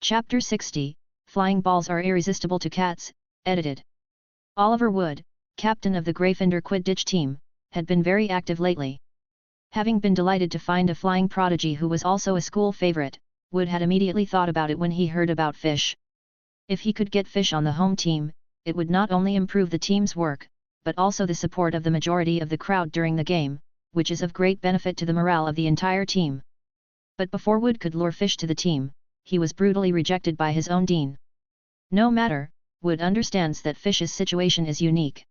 Chapter 60, Flying Balls Are Irresistible to Cats, edited. Oliver Wood, captain of the Gryffindor Quidditch team, had been very active lately. Having been delighted to find a flying prodigy who was also a school favorite, Wood had immediately thought about it when he heard about Fish. If he could get Fish on the home team, it would not only improve the team's work, but also the support of the majority of the crowd during the game, which is of great benefit to the morale of the entire team. But before Wood could lure Fish to the team, he was brutally rejected by his own dean. No matter, Wood understands that Fish's situation is unique.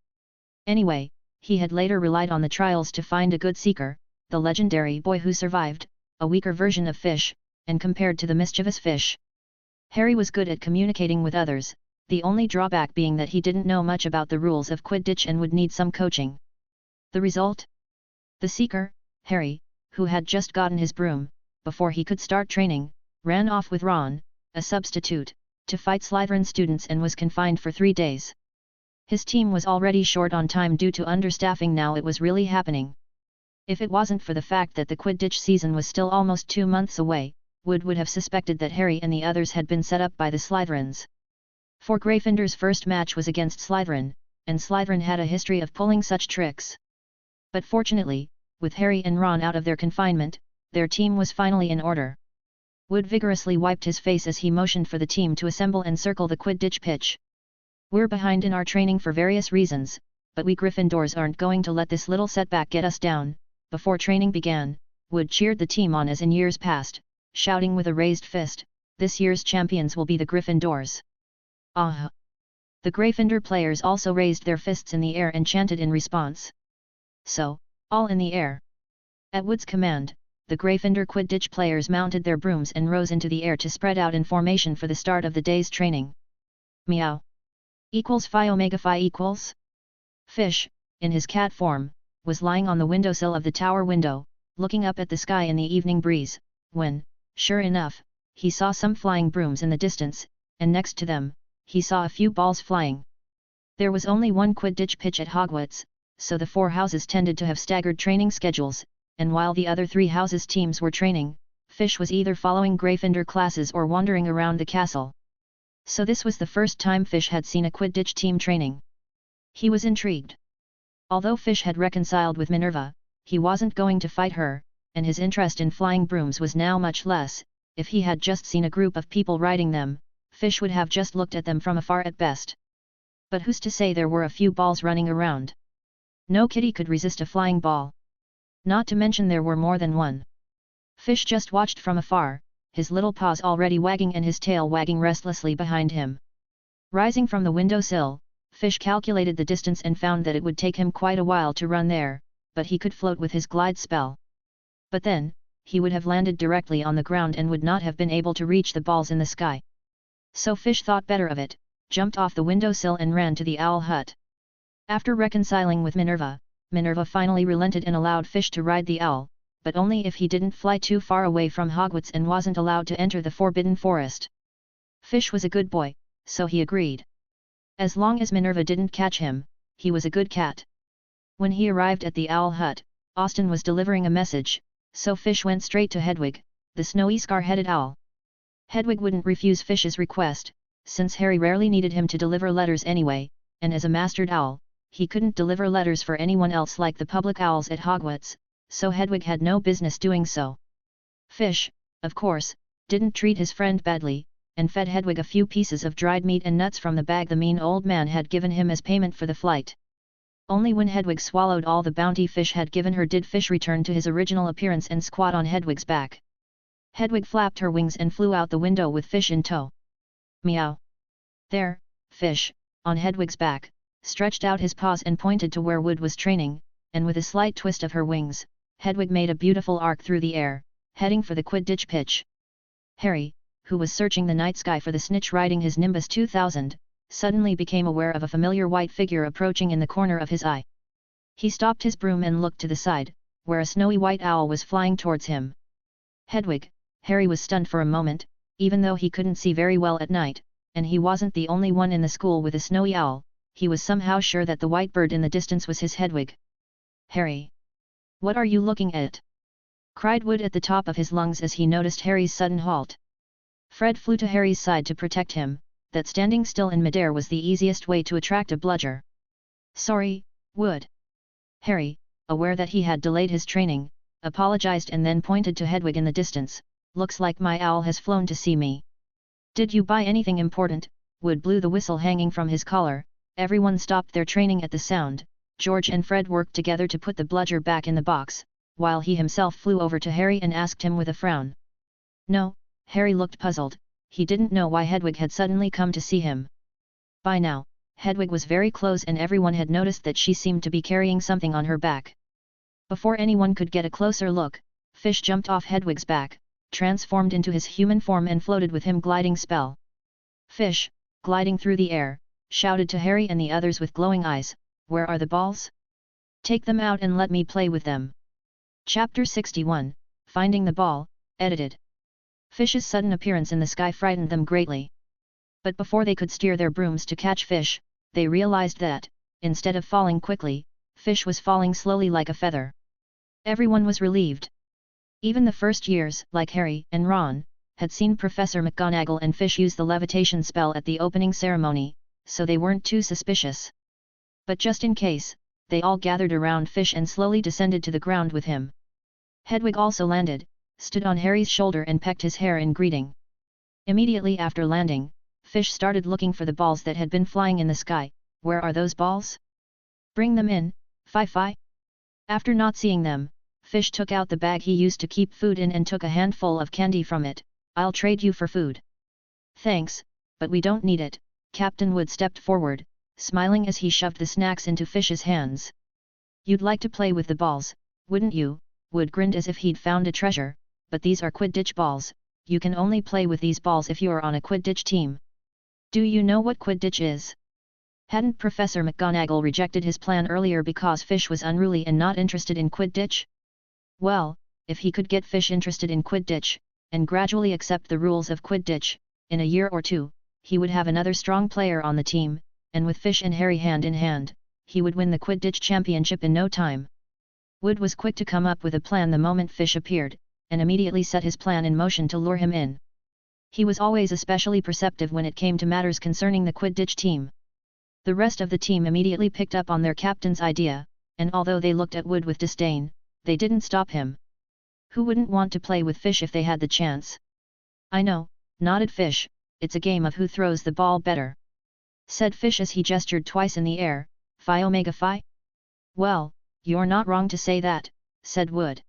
Anyway, he had later relied on the trials to find a good seeker, the legendary boy who survived, a weaker version of Fish, and compared to the mischievous Fish. Harry was good at communicating with others, the only drawback being that he didn't know much about the rules of Quidditch and would need some coaching. The result? The seeker, Harry, who had just gotten his broom, before he could start training, ran off with Ron, a substitute, to fight Slytherin students and was confined for 3 days. His team was already short on time due to understaffing. Now it was really happening. If it wasn't for the fact that the Quidditch season was still almost 2 months away, would have suspected that Harry and the others had been set up by the Slytherins. For Gryffindor's first match was against Slytherin, and Slytherin had a history of pulling such tricks. But fortunately, with Harry and Ron out of their confinement, their team was finally in order. Wood vigorously wiped his face as he motioned for the team to assemble and circle the Quidditch pitch. "We're behind in our training for various reasons, but we Gryffindors aren't going to let this little setback get us down." Before training began, Wood cheered the team on as in years past, shouting with a raised fist, "This year's champions will be the Gryffindors." Ah! The Gryffindor players also raised their fists in the air and chanted in response. So, all in the air. At Wood's command, the Gryffindor Quidditch players mounted their brooms and rose into the air to spread out in formation for the start of the day's training. Meow. Equals phi omega phi equals? Fish, in his cat form, was lying on the windowsill of the tower window, looking up at the sky in the evening breeze, when, sure enough, he saw some flying brooms in the distance, and next to them, he saw a few balls flying. There was only one Quidditch pitch at Hogwarts, so the 4 houses tended to have staggered training schedules, and while the other 3 houses' teams were training, Fish was either following Gryffindor classes or wandering around the castle. So this was the first time Fish had seen a Quidditch team training. He was intrigued. Although Fish had reconciled with Minerva, he wasn't going to fight her, and his interest in flying brooms was now much less. If he had just seen a group of people riding them, Fish would have just looked at them from afar at best. But who's to say there were a few balls running around? No kitty could resist a flying ball. Not to mention there were more than one. Fish just watched from afar, his little paws already wagging and his tail wagging restlessly behind him. Rising from the windowsill, Fish calculated the distance and found that it would take him quite a while to run there, but he could float with his glide spell. But then, he would have landed directly on the ground and would not have been able to reach the balls in the sky. So Fish thought better of it, jumped off the windowsill and ran to the owl hut. After reconciling with Minerva, Minerva finally relented and allowed Fish to ride the owl, but only if he didn't fly too far away from Hogwarts and wasn't allowed to enter the Forbidden Forest. Fish was a good boy, so he agreed. As long as Minerva didn't catch him, he was a good cat. When he arrived at the owl hut, Austin was delivering a message, so Fish went straight to Hedwig, the snowy scar-headed owl. Hedwig wouldn't refuse Fish's request, since Harry rarely needed him to deliver letters anyway, and as a mastered owl, he couldn't deliver letters for anyone else like the public owls at Hogwarts, so Hedwig had no business doing so. Fish, of course, didn't treat his friend badly, and fed Hedwig a few pieces of dried meat and nuts from the bag the mean old man had given him as payment for the flight. Only when Hedwig swallowed all the bounty Fish had given her did Fish return to his original appearance and squat on Hedwig's back. Hedwig flapped her wings and flew out the window with Fish in tow. Meow. There, Fish, on Hedwig's back, stretched out his paws and pointed to where Wood was training, and with a slight twist of her wings, Hedwig made a beautiful arc through the air, heading for the Quidditch pitch. Harry, who was searching the night sky for the Snitch riding his Nimbus 2000, suddenly became aware of a familiar white figure approaching in the corner of his eye. He stopped his broom and looked to the side, where a snowy white owl was flying towards him. Hedwig, Harry was stunned for a moment, even though he couldn't see very well at night, and he wasn't the only one in the school with a snowy owl, he was somehow sure that the white bird in the distance was his Hedwig. "Harry! What are you looking at?" cried Wood at the top of his lungs as he noticed Harry's sudden halt. Fred flew to Harry's side to protect him, that standing still in midair was the easiest way to attract a bludger. "Sorry, Wood." Harry, aware that he had delayed his training, apologized and then pointed to Hedwig in the distance. "Looks like my owl has flown to see me." "Did you buy anything important?" Wood blew the whistle hanging from his collar. Everyone stopped their training at the sound. George and Fred worked together to put the bludger back in the box, while he himself flew over to Harry and asked him with a frown. "No." Harry looked puzzled, he didn't know why Hedwig had suddenly come to see him. By now, Hedwig was very close and everyone had noticed that she seemed to be carrying something on her back. Before anyone could get a closer look, Fish jumped off Hedwig's back, transformed into his human form and floated with him gliding spell. Fish, gliding through the air, shouted to Harry and the others with glowing eyes, "Where are the balls? Take them out and let me play with them." Chapter 61, Finding the Ball, edited. Fish's sudden appearance in the sky frightened them greatly. But before they could steer their brooms to catch Fish, they realized that, instead of falling quickly, Fish was falling slowly like a feather. Everyone was relieved. Even the first years, like Harry and Ron, had seen Professor McGonagall and Fish use the levitation spell at the opening ceremony, so they weren't too suspicious. But just in case, they all gathered around Fish and slowly descended to the ground with him. Hedwig also landed, stood on Harry's shoulder and pecked his hair in greeting. Immediately after landing, Fish started looking for the balls that had been flying in the sky. "Where are those balls? Bring them in, Fi-Fi." After not seeing them, Fish took out the bag he used to keep food in and took a handful of candy from it. "I'll trade you for food." "Thanks, but we don't need it." Captain Wood stepped forward, smiling as he shoved the snacks into Fish's hands. "You'd like to play with the balls, wouldn't you?" Wood grinned as if he'd found a treasure, "but these are Quidditch balls, you can only play with these balls if you're on a Quidditch team. Do you know what Quidditch is?" Hadn't Professor McGonagall rejected his plan earlier because Fish was unruly and not interested in Quidditch? Well, if he could get Fish interested in Quidditch, and gradually accept the rules of Quidditch, in a year or two, he would have another strong player on the team, and with Fish and Harry hand in hand, he would win the Quidditch championship in no time. Wood was quick to come up with a plan the moment Fish appeared, and immediately set his plan in motion to lure him in. He was always especially perceptive when it came to matters concerning the Quidditch team. The rest of the team immediately picked up on their captain's idea, and although they looked at Wood with disdain, they didn't stop him. Who wouldn't want to play with Fish if they had the chance? "I know," nodded Fish, "it's a game of who throws the ball better," said Fish as he gestured twice in the air. "Phi Omega Phi?" "Well, you're not wrong to say that," said Wood.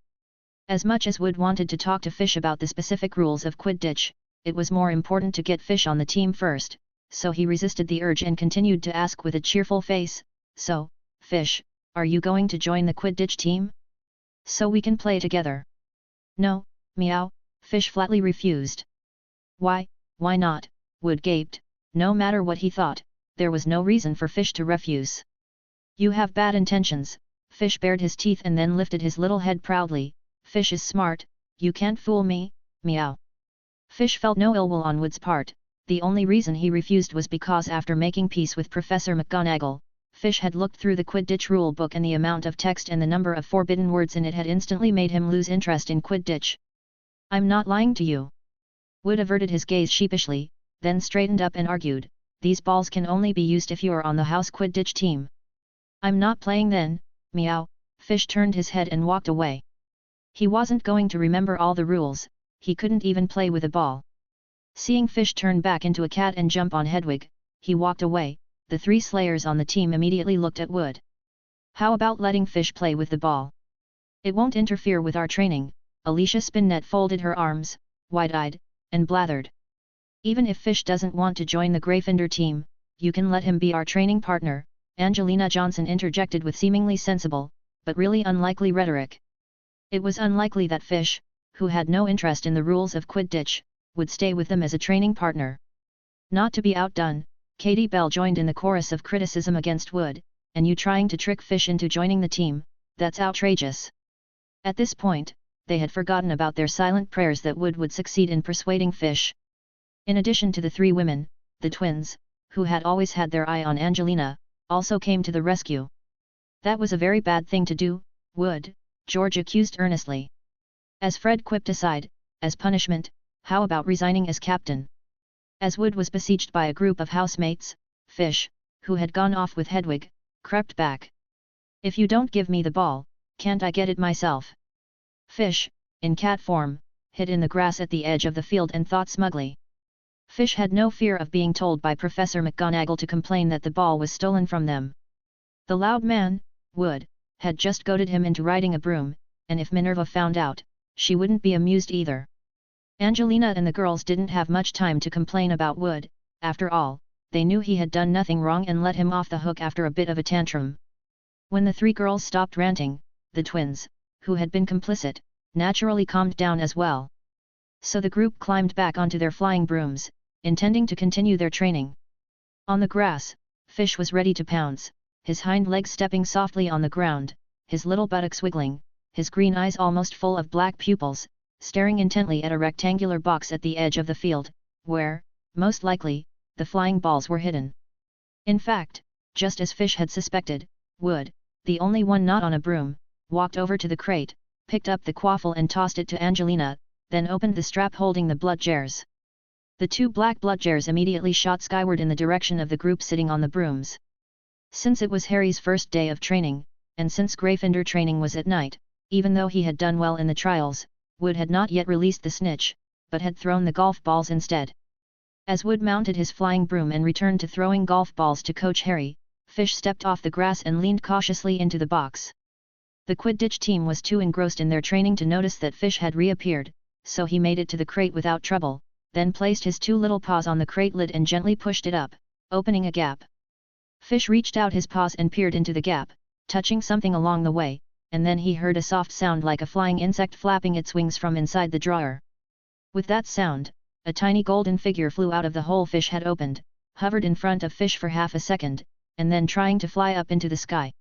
As much as Wood wanted to talk to Fish about the specific rules of Quidditch, it was more important to get Fish on the team first, so he resisted the urge and continued to ask with a cheerful face, "So, Fish, are you going to join the Quidditch team? So we can play together?" "No, meow," Fish flatly refused. Why not?" Wood gaped. No matter what he thought, there was no reason for Fish to refuse. "You have bad intentions," Fish bared his teeth and then lifted his little head proudly. "Fish is smart, you can't fool me, meow." Fish felt no ill will on Wood's part. The only reason he refused was because after making peace with Professor McGonagall, Fish had looked through the Quidditch rule book and the amount of text and the number of forbidden words in it had instantly made him lose interest in Quidditch. "I'm not lying to you." Wood averted his gaze sheepishly, then straightened up and argued, "These balls can only be used if you're on the house Quidditch team." "I'm not playing then, meow." Fish turned his head and walked away. He wasn't going to remember all the rules, he couldn't even play with a ball. Seeing Fish turn back into a cat and jump on Hedwig, he walked away. The three Slayers on the team immediately looked at Wood. "How about letting Fish play with the ball? It won't interfere with our training." Alicia Spinnet folded her arms, wide-eyed, and blathered. "Even if Fish doesn't want to join the Gryffindor team, you can let him be our training partner," Angelina Johnson interjected with seemingly sensible, but really unlikely rhetoric. It was unlikely that Fish, who had no interest in the rules of Quidditch, would stay with them as a training partner. Not to be outdone, Katie Bell joined in the chorus of criticism against Wood, "And you trying to trick Fish into joining the team, that's outrageous." At this point, they had forgotten about their silent prayers that Wood would succeed in persuading Fish. In addition to the three women, the twins, who had always had their eye on Angelina, also came to the rescue. "That was a very bad thing to do, Wood," George accused earnestly. As Fred quipped aside, "As punishment, how about resigning as captain?" As Wood was besieged by a group of housemates, Fish, who had gone off with Hedwig, crept back. "If you don't give me the ball, can't I get it myself?" Fish, in cat form, hid in the grass at the edge of the field and thought smugly. Fish had no fear of being told by Professor McGonagall to complain that the ball was stolen from them. The loud man, Wood, had just goaded him into riding a broom, and if Minerva found out, she wouldn't be amused either. Angelina and the girls didn't have much time to complain about Wood. After all, they knew he had done nothing wrong and let him off the hook after a bit of a tantrum. When the 3 girls stopped ranting, the twins, who had been complicit, naturally calmed down as well. So the group climbed back onto their flying brooms, intending to continue their training. On the grass, Fish was ready to pounce, his hind legs stepping softly on the ground, his little buttocks wiggling, his green eyes almost full of black pupils, staring intently at a rectangular box at the edge of the field, where, most likely, the flying balls were hidden. In fact, just as Fish had suspected, Wood, the only one not on a broom, walked over to the crate, picked up the quaffle and tossed it to Angelina, then opened the strap holding the blood jars. The 2 black blood jars immediately shot skyward in the direction of the group sitting on the brooms. Since it was Harry's first day of training, and since Gryffindor training was at night, even though he had done well in the trials, Wood had not yet released the snitch, but had thrown the golf balls instead. As Wood mounted his flying broom and returned to throwing golf balls to Coach Harry, Fish stepped off the grass and leaned cautiously into the box. The Quidditch team was too engrossed in their training to notice that Fish had reappeared, so he made it to the crate without trouble, then placed his 2 little paws on the crate lid and gently pushed it up, opening a gap. Fish reached out his paws and peered into the gap, touching something along the way, and then he heard a soft sound like a flying insect flapping its wings from inside the drawer. With that sound, a tiny golden figure flew out of the hole Fish had opened, hovered in front of Fish for half a second, and then trying to fly up into the sky.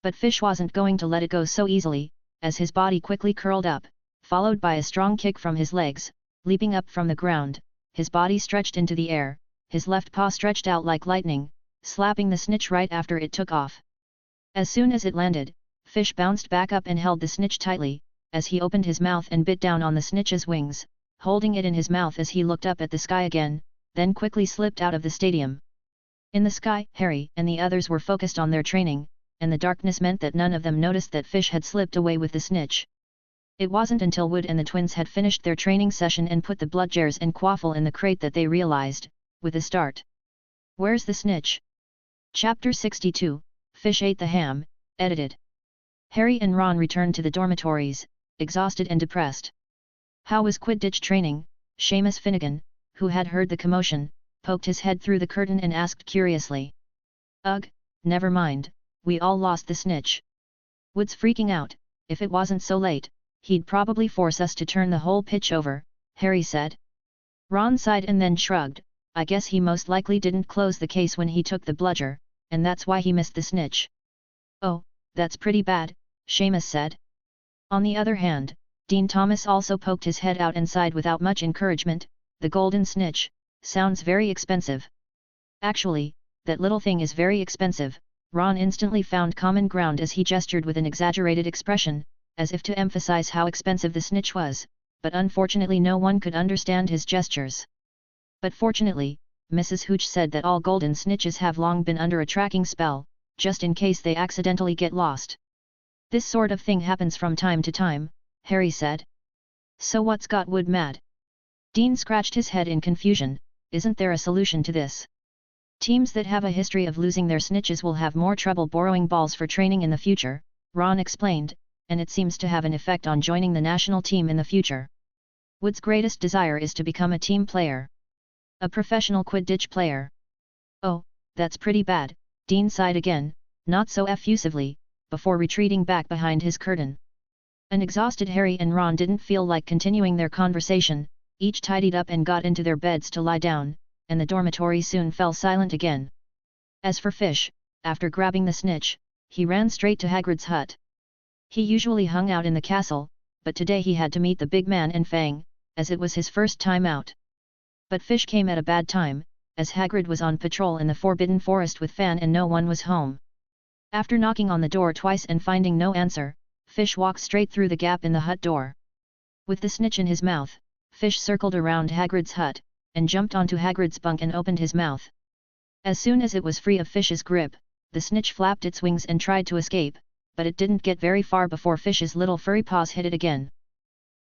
But Fish wasn't going to let it go so easily, as his body quickly curled up, followed by a strong kick from his legs. Leaping up from the ground, his body stretched into the air, his left paw stretched out like lightning, slapping the snitch right after it took off. As soon as it landed, Fish bounced back up and held the snitch tightly, as he opened his mouth and bit down on the snitch's wings, holding it in his mouth as he looked up at the sky again, then quickly slipped out of the stadium. In the sky, Harry and the others were focused on their training, and the darkness meant that none of them noticed that Fish had slipped away with the snitch. It wasn't until Wood and the twins had finished their training session and put the blood jars and quaffle in the crate that they realized, with a start. Where's the snitch? Chapter 62, Fish Ate the Ham, edited. Harry and Ron returned to the dormitories, exhausted and depressed. How was Quidditch training? Seamus Finnegan, who had heard the commotion, poked his head through the curtain and asked curiously. Ugh, never mind, we all lost the snitch. Wood's freaking out, if it wasn't so late, he'd probably force us to turn the whole pitch over, Harry said. Ron sighed and then shrugged, I guess he most likely didn't close the case when he took the bludger, and that's why he missed the snitch. Oh, that's pretty bad, Seamus said. On the other hand, Dean Thomas also poked his head out and sighed without much encouragement, the golden snitch, sounds very expensive. Actually, that little thing is very expensive, Ron instantly found common ground as he gestured with an exaggerated expression, as if to emphasize how expensive the snitch was, but unfortunately no one could understand his gestures. But fortunately, Mrs. Hooch said that all golden snitches have long been under a tracking spell, just in case they accidentally get lost. This sort of thing happens from time to time, Harry said. So what's got Wood mad? Dean scratched his head in confusion, isn't there a solution to this? Teams that have a history of losing their snitches will have more trouble borrowing balls for training in the future, Ron explained, and it seems to have an effect on joining the national team in the future. Wood's greatest desire is to become a team player. A professional Quidditch player. Oh, that's pretty bad, Dean sighed again, not so effusively, before retreating back behind his curtain. An exhausted Harry and Ron didn't feel like continuing their conversation, each tidied up and got into their beds to lie down, and the dormitory soon fell silent again. As for Fish, after grabbing the snitch, he ran straight to Hagrid's hut. He usually hung out in the castle, but today he had to meet the big man and Fang, as it was his first time out. But Fish came at a bad time, as Hagrid was on patrol in the Forbidden Forest with Fan and no one was home. After knocking on the door twice and finding no answer, Fish walked straight through the gap in the hut door. With the snitch in his mouth, Fish circled around Hagrid's hut, and jumped onto Hagrid's bunk and opened his mouth. As soon as it was free of Fish's grip, the snitch flapped its wings and tried to escape, but it didn't get very far before Fish's little furry paws hit it again.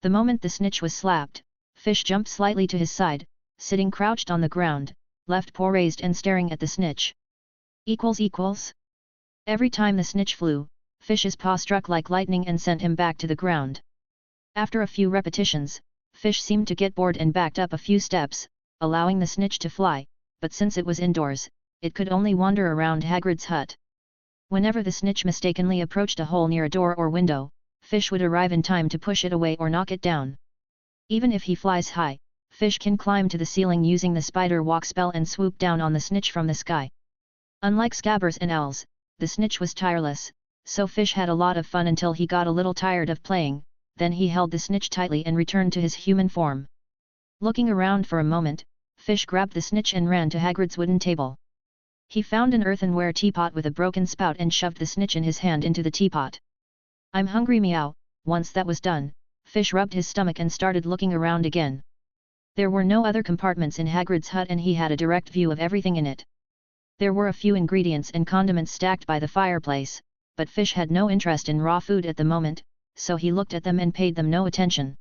The moment the snitch was slapped, Fish jumped slightly to his side, sitting crouched on the ground, left paw raised and staring at the snitch. Every time the snitch flew, Fish's paw struck like lightning and sent him back to the ground. After a few repetitions, Fish seemed to get bored and backed up a few steps, allowing the snitch to fly, but since it was indoors, it could only wander around Hagrid's hut. Whenever the Snitch mistakenly approached a hole near a door or window, Fish would arrive in time to push it away or knock it down. Even if he flies high, Fish can climb to the ceiling using the spider walk spell and swoop down on the Snitch from the sky. Unlike Scabbers and Owls, the Snitch was tireless, so Fish had a lot of fun until he got a little tired of playing, then he held the Snitch tightly and returned to his human form. Looking around for a moment, Fish grabbed the Snitch and ran to Hagrid's wooden table. He found an earthenware teapot with a broken spout and shoved the Snitch in his hand into the teapot. "I'm hungry, meow." Once that was done, Fish rubbed his stomach and started looking around again. There were no other compartments in Hagrid's hut and he had a direct view of everything in it. There were a few ingredients and condiments stacked by the fireplace, but Fish had no interest in raw food at the moment, so he looked at them and paid them no attention.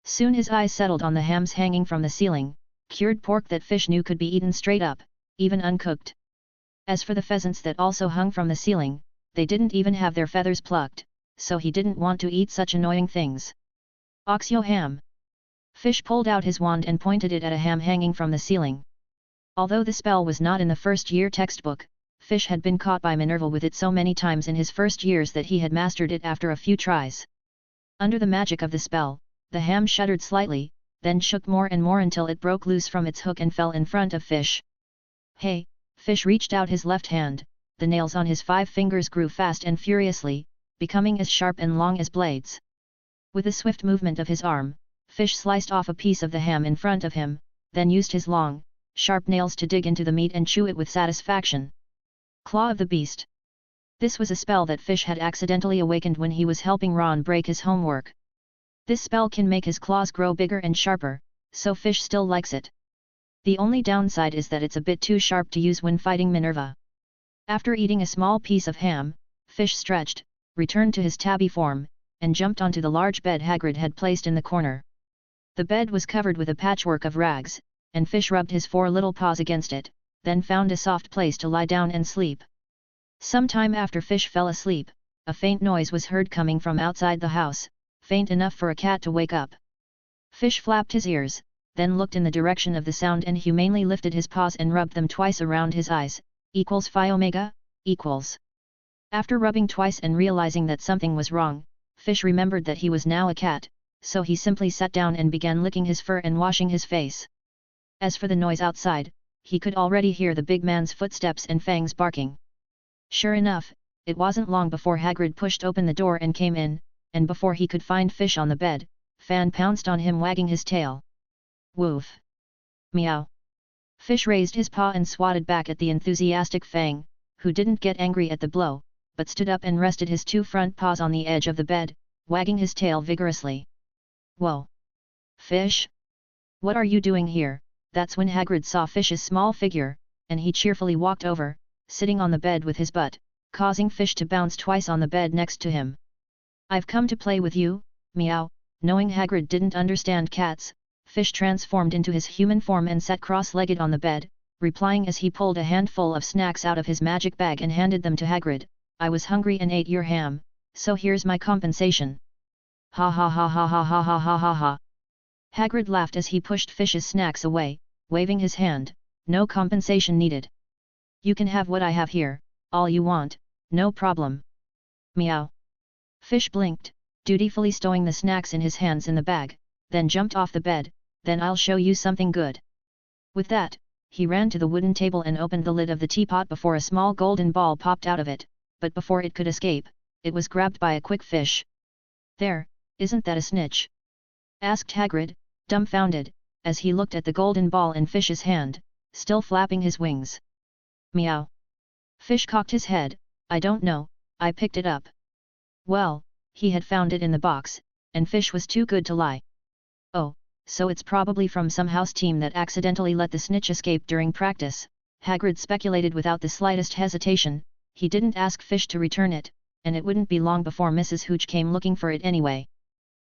Soon his eyes settled on the hams hanging from the ceiling, cured pork that Fish knew could be eaten straight up, even uncooked. As for the pheasants that also hung from the ceiling, they didn't even have their feathers plucked, so he didn't want to eat such annoying things. "Oxyo ham." Fish pulled out his wand and pointed it at a ham hanging from the ceiling. Although the spell was not in the first-year textbook, Fish had been caught by Minerva with it so many times in his first years that he had mastered it after a few tries. Under the magic of the spell, the ham shuddered slightly, then shook more and more until it broke loose from its hook and fell in front of Fish. "Hey!" Fish reached out his left hand, the nails on his 5 fingers grew fast and furiously, becoming as sharp and long as blades. With a swift movement of his arm, Fish sliced off a piece of the ham in front of him, then used his long, sharp nails to dig into the meat and chew it with satisfaction. Claw of the Beast. This was a spell that Fish had accidentally awakened when he was helping Ron break his homework. This spell can make his claws grow bigger and sharper, so Fish still likes it. The only downside is that it's a bit too sharp to use when fighting Minerva. After eating a small piece of ham, Fish stretched, returned to his tabby form, and jumped onto the large bed Hagrid had placed in the corner. The bed was covered with a patchwork of rags, and Fish rubbed his 4 little paws against it, then found a soft place to lie down and sleep. Some time after Fish fell asleep, a faint noise was heard coming from outside the house, faint enough for a cat to wake up. Fish flapped his ears, then looked in the direction of the sound and humanely lifted his paws and rubbed them twice around his eyes, equals phi omega, equals. After rubbing twice and realizing that something was wrong, Fish remembered that he was now a cat, so he simply sat down and began licking his fur and washing his face. As for the noise outside, he could already hear the big man's footsteps and fangs barking. Sure enough, it wasn't long before Hagrid pushed open the door and came in, and before he could find Fish on the bed, Fan pounced on him wagging his tail. "Woof! Meow!" Fish raised his paw and swatted back at the enthusiastic Fang, who didn't get angry at the blow, but stood up and rested his 2 front paws on the edge of the bed, wagging his tail vigorously. "Whoa! Fish? What are you doing here?" That's when Hagrid saw Fish's small figure, and he cheerfully walked over, sitting on the bed with his butt, causing Fish to bounce twice on the bed next to him. "I've come to play with you, meow." Knowing Hagrid didn't understand cats, Fish transformed into his human form and sat cross-legged on the bed, replying as he pulled a handful of snacks out of his magic bag and handed them to Hagrid. "I was hungry and ate your ham, so here's my compensation." "Ha ha ha ha ha ha ha ha ha ha." Hagrid laughed as he pushed Fish's snacks away, waving his hand. "No compensation needed. You can have what I have here, all you want, no problem." "Meow." Fish blinked, dutifully stowing the snacks in his hands in the bag, then jumped off the bed. "Then I'll show you something good." With that, he ran to the wooden table and opened the lid of the teapot before a small golden ball popped out of it, but before it could escape, it was grabbed by a quick Fish. "There, isn't that a Snitch?" asked Hagrid, dumbfounded, as he looked at the golden ball in Fish's hand, still flapping his wings. "Meow." Fish cocked his head. "I don't know, I picked it up." Well, he had found it in the box, and Fish was too good to lie. "Oh, so it's probably from some house team that accidentally let the Snitch escape during practice," Hagrid speculated without the slightest hesitation. He didn't ask Fish to return it, and it wouldn't be long before Mrs. Hooch came looking for it anyway.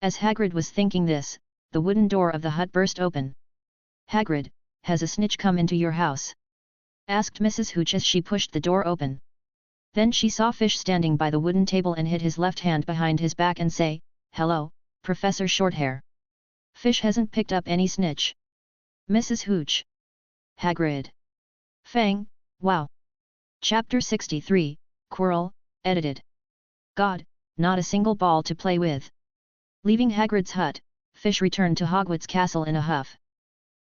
As Hagrid was thinking this, the wooden door of the hut burst open. "Hagrid, has a Snitch come into your house?" asked Mrs. Hooch as she pushed the door open. Then she saw Fish standing by the wooden table and hid his left hand behind his back and say, "Hello, Professor Shorthair. Fish hasn't picked up any Snitch." "Mrs. Hooch." "Hagrid." Fang, wow. Chapter 63, Quirrell, edited. God, not a single ball to play with. Leaving Hagrid's hut, Fish returned to Hogwarts Castle in a huff.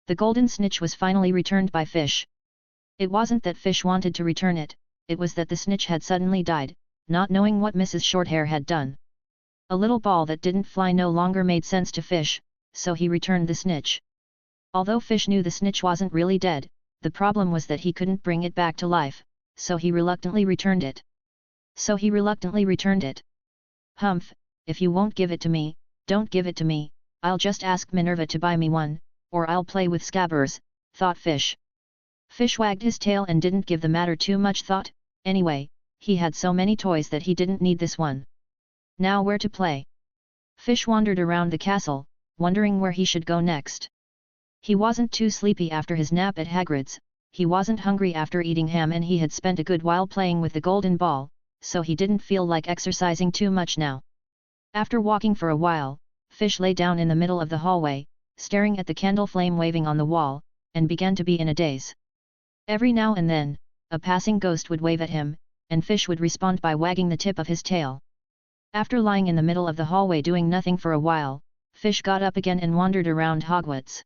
The golden snitch was finally returned by Fish. It wasn't that Fish wanted to return it, it was that the snitch had suddenly died, not knowing what Mrs. Shorthair had done. A little ball that didn't fly no longer made sense to Fish, so he returned the snitch. Although Fish knew the snitch wasn't really dead, the problem was that he couldn't bring it back to life, so he reluctantly returned it. Humph, if you won't give it to me, don't give it to me, I'll just ask Minerva to buy me one, or I'll play with Scabbers, thought Fish. Fish wagged his tail and didn't give the matter too much thought. Anyway, he had so many toys that he didn't need this one. Now where to play? Fish wandered around the castle, wondering where he should go next. He wasn't too sleepy after his nap at Hagrid's, he wasn't hungry after eating ham, and he had spent a good while playing with the golden ball, so he didn't feel like exercising too much now. After walking for a while, Fish lay down in the middle of the hallway, staring at the candle flame waving on the wall, and began to be in a daze. Every now and then, a passing ghost would wave at him, and Fish would respond by wagging the tip of his tail. After lying in the middle of the hallway doing nothing for a while, Fish got up again and wandered around Hogwarts.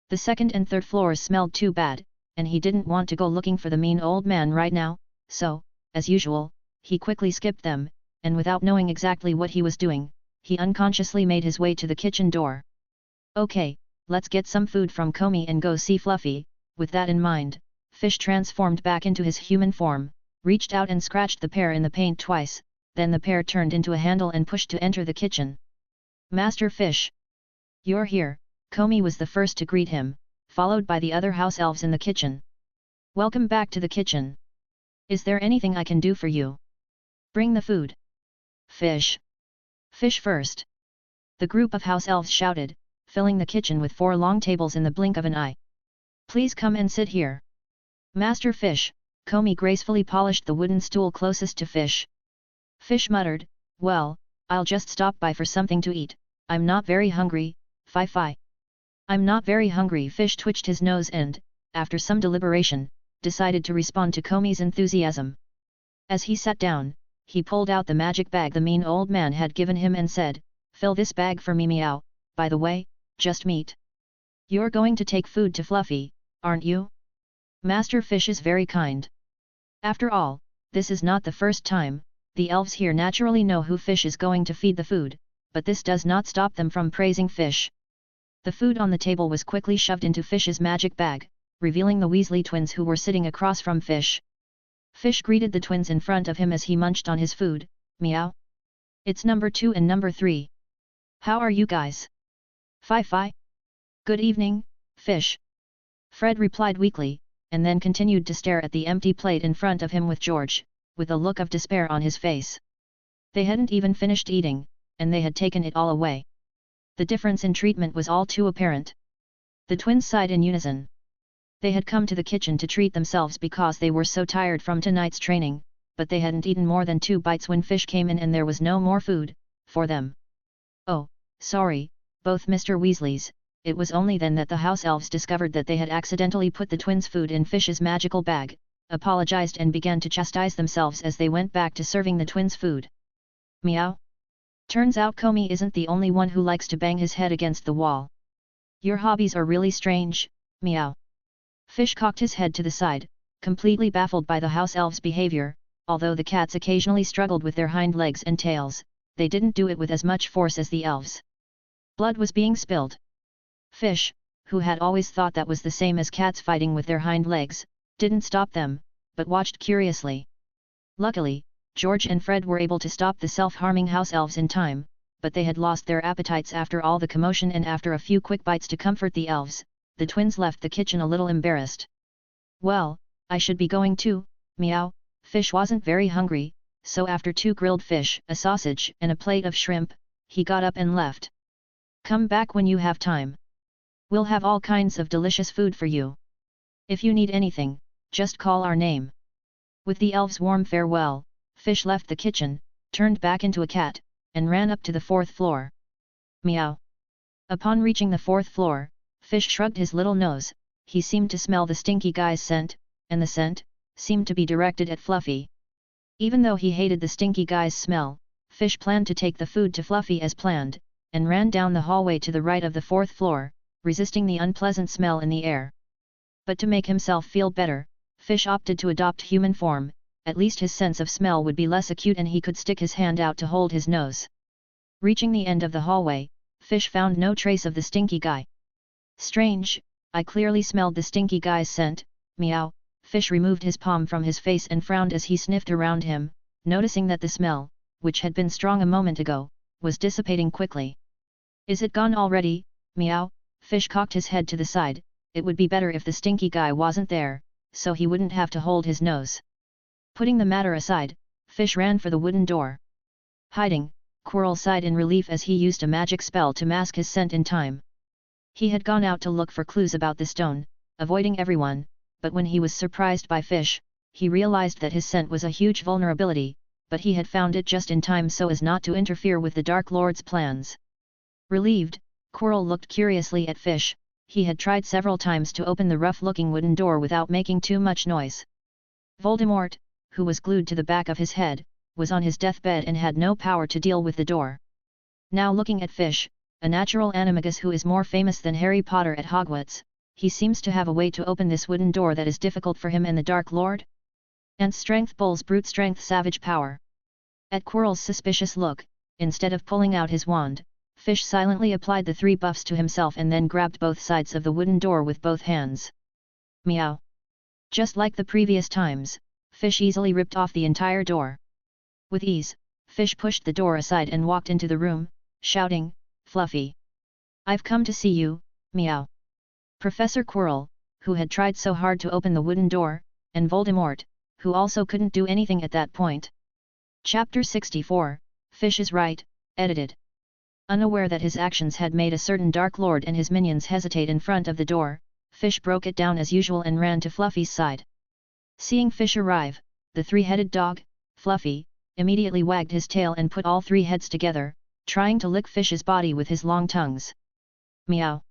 The second and third floors smelled too bad, and he didn't want to go looking for the mean old man right now, so, as usual, he quickly skipped them, and without knowing exactly what he was doing, he unconsciously made his way to the kitchen door. Okay, let's get some food from Comey and go see Fluffy. With that in mind, Fish transformed back into his human form, reached out and scratched the pear in the paint twice, then the pear turned into a handle and pushed to enter the kitchen. Master Fish! You're here, Comey was the first to greet him, followed by the other house elves in the kitchen. Welcome back to the kitchen. Is there anything I can do for you? Bring the food. Fish! Fish first! The group of house elves shouted, filling the kitchen with 4 long tables in the blink of an eye. Please come and sit here. Master Fish! Comey gracefully polished the wooden stool closest to Fish. Fish muttered, well, I'll just stop by for something to eat, I'm not very hungry, fi. I'm not very hungry. Fish twitched his nose and, after some deliberation, decided to respond to Comey's enthusiasm. As he sat down, he pulled out the magic bag the mean old man had given him and said, fill this bag for me. Meow, by the way, just meat. You're going to take food to Fluffy, aren't you? Master Fish is very kind. After all, this is not the first time, the elves here naturally know who Fish is going to feed the food, but this does not stop them from praising Fish. The food on the table was quickly shoved into Fish's magic bag, revealing the Weasley twins who were sitting across from Fish. Fish greeted the twins in front of him as he munched on his food. Meow. It's number 2 and number 3. How are you guys? Fi. Good evening, Fish. Fred replied weakly, and then continued to stare at the empty plate in front of him with George, with a look of despair on his face. They hadn't even finished eating, and they had taken it all away. The difference in treatment was all too apparent. The twins sighed in unison. They had come to the kitchen to treat themselves because they were so tired from tonight's training, but they hadn't eaten more than 2 bites when Fish came in and there was no more food for them. Oh, sorry, both Mr. Weasleys. It was only then that the house elves discovered that they had accidentally put the twins' food in Fish's magical bag, apologized and began to chastise themselves as they went back to serving the twins' food. Meow. Turns out Comey isn't the only one who likes to bang his head against the wall. Your hobbies are really strange, meow. Fish cocked his head to the side, completely baffled by the house elves' behavior. Although the cats occasionally struggled with their hind legs and tails, they didn't do it with as much force as the elves. Blood was being spilled. Fish, who had always thought that was the same as cats fighting with their hind legs, didn't stop them, but watched curiously. Luckily, George and Fred were able to stop the self-harming house elves in time, but they had lost their appetites after all the commotion, and after a few quick bites to comfort the elves, the twins left the kitchen a little embarrassed. Well, I should be going too, meow. Fish wasn't very hungry, so after 2 grilled fish, a sausage and a plate of shrimp, he got up and left. Come back when you have time. We'll have all kinds of delicious food for you. If you need anything, just call our name. With the elves' warm farewell, Fish left the kitchen, turned back into a cat, and ran up to the 4th floor. Meow. Upon reaching the 4th floor, Fish shrugged his little nose. He seemed to smell the stinky guy's scent, and the scent seemed to be directed at Fluffy. Even though he hated the stinky guy's smell, Fish planned to take the food to Fluffy as planned, and ran down the hallway to the right of the 4th floor, resisting the unpleasant smell in the air. But to make himself feel better, Fish opted to adopt human form. At least his sense of smell would be less acute and he could stick his hand out to hold his nose. Reaching the end of the hallway, Fish found no trace of the stinky guy. Strange, I clearly smelled the stinky guy's scent, meow. Fish removed his palm from his face and frowned as he sniffed around him, noticing that the smell, which had been strong a moment ago, was dissipating quickly. Is it gone already, meow? Fish cocked his head to the side. It would be better if the stinky guy wasn't there, so he wouldn't have to hold his nose. Putting the matter aside, Fish ran for the wooden door. Hiding, Quirrell sighed in relief as he used a magic spell to mask his scent in time. He had gone out to look for clues about the stone, avoiding everyone, but when he was surprised by Fish, he realized that his scent was a huge vulnerability, but he had found it just in time so as not to interfere with the Dark Lord's plans. Relieved, Quirrell looked curiously at Fish. He had tried several times to open the rough-looking wooden door without making too much noise. Voldemort, who was glued to the back of his head, was on his deathbed and had no power to deal with the door. Now looking at Fish, a natural animagus who is more famous than Harry Potter at Hogwarts, he seems to have a way to open this wooden door that is difficult for him and the Dark Lord? And strength bulls brute strength savage power. At Quirrell's suspicious look, instead of pulling out his wand, Fish silently applied the 3 buffs to himself and then grabbed both sides of the wooden door with both hands. Meow. Just like the previous times, Fish easily ripped off the entire door. With ease, Fish pushed the door aside and walked into the room, shouting, "Fluffy! I've come to see you, meow." Professor Quirrell, who had tried so hard to open the wooden door, and Voldemort, who also couldn't do anything at that point. Chapter 64, Fish is Right, edited. Unaware that his actions had made a certain Dark Lord and his minions hesitate in front of the door, Fish broke it down as usual and ran to Fluffy's side. Seeing Fish arrive, the 3-headed dog, Fluffy, immediately wagged his tail and put all 3 heads together, trying to lick Fish's body with his long tongues. Meow.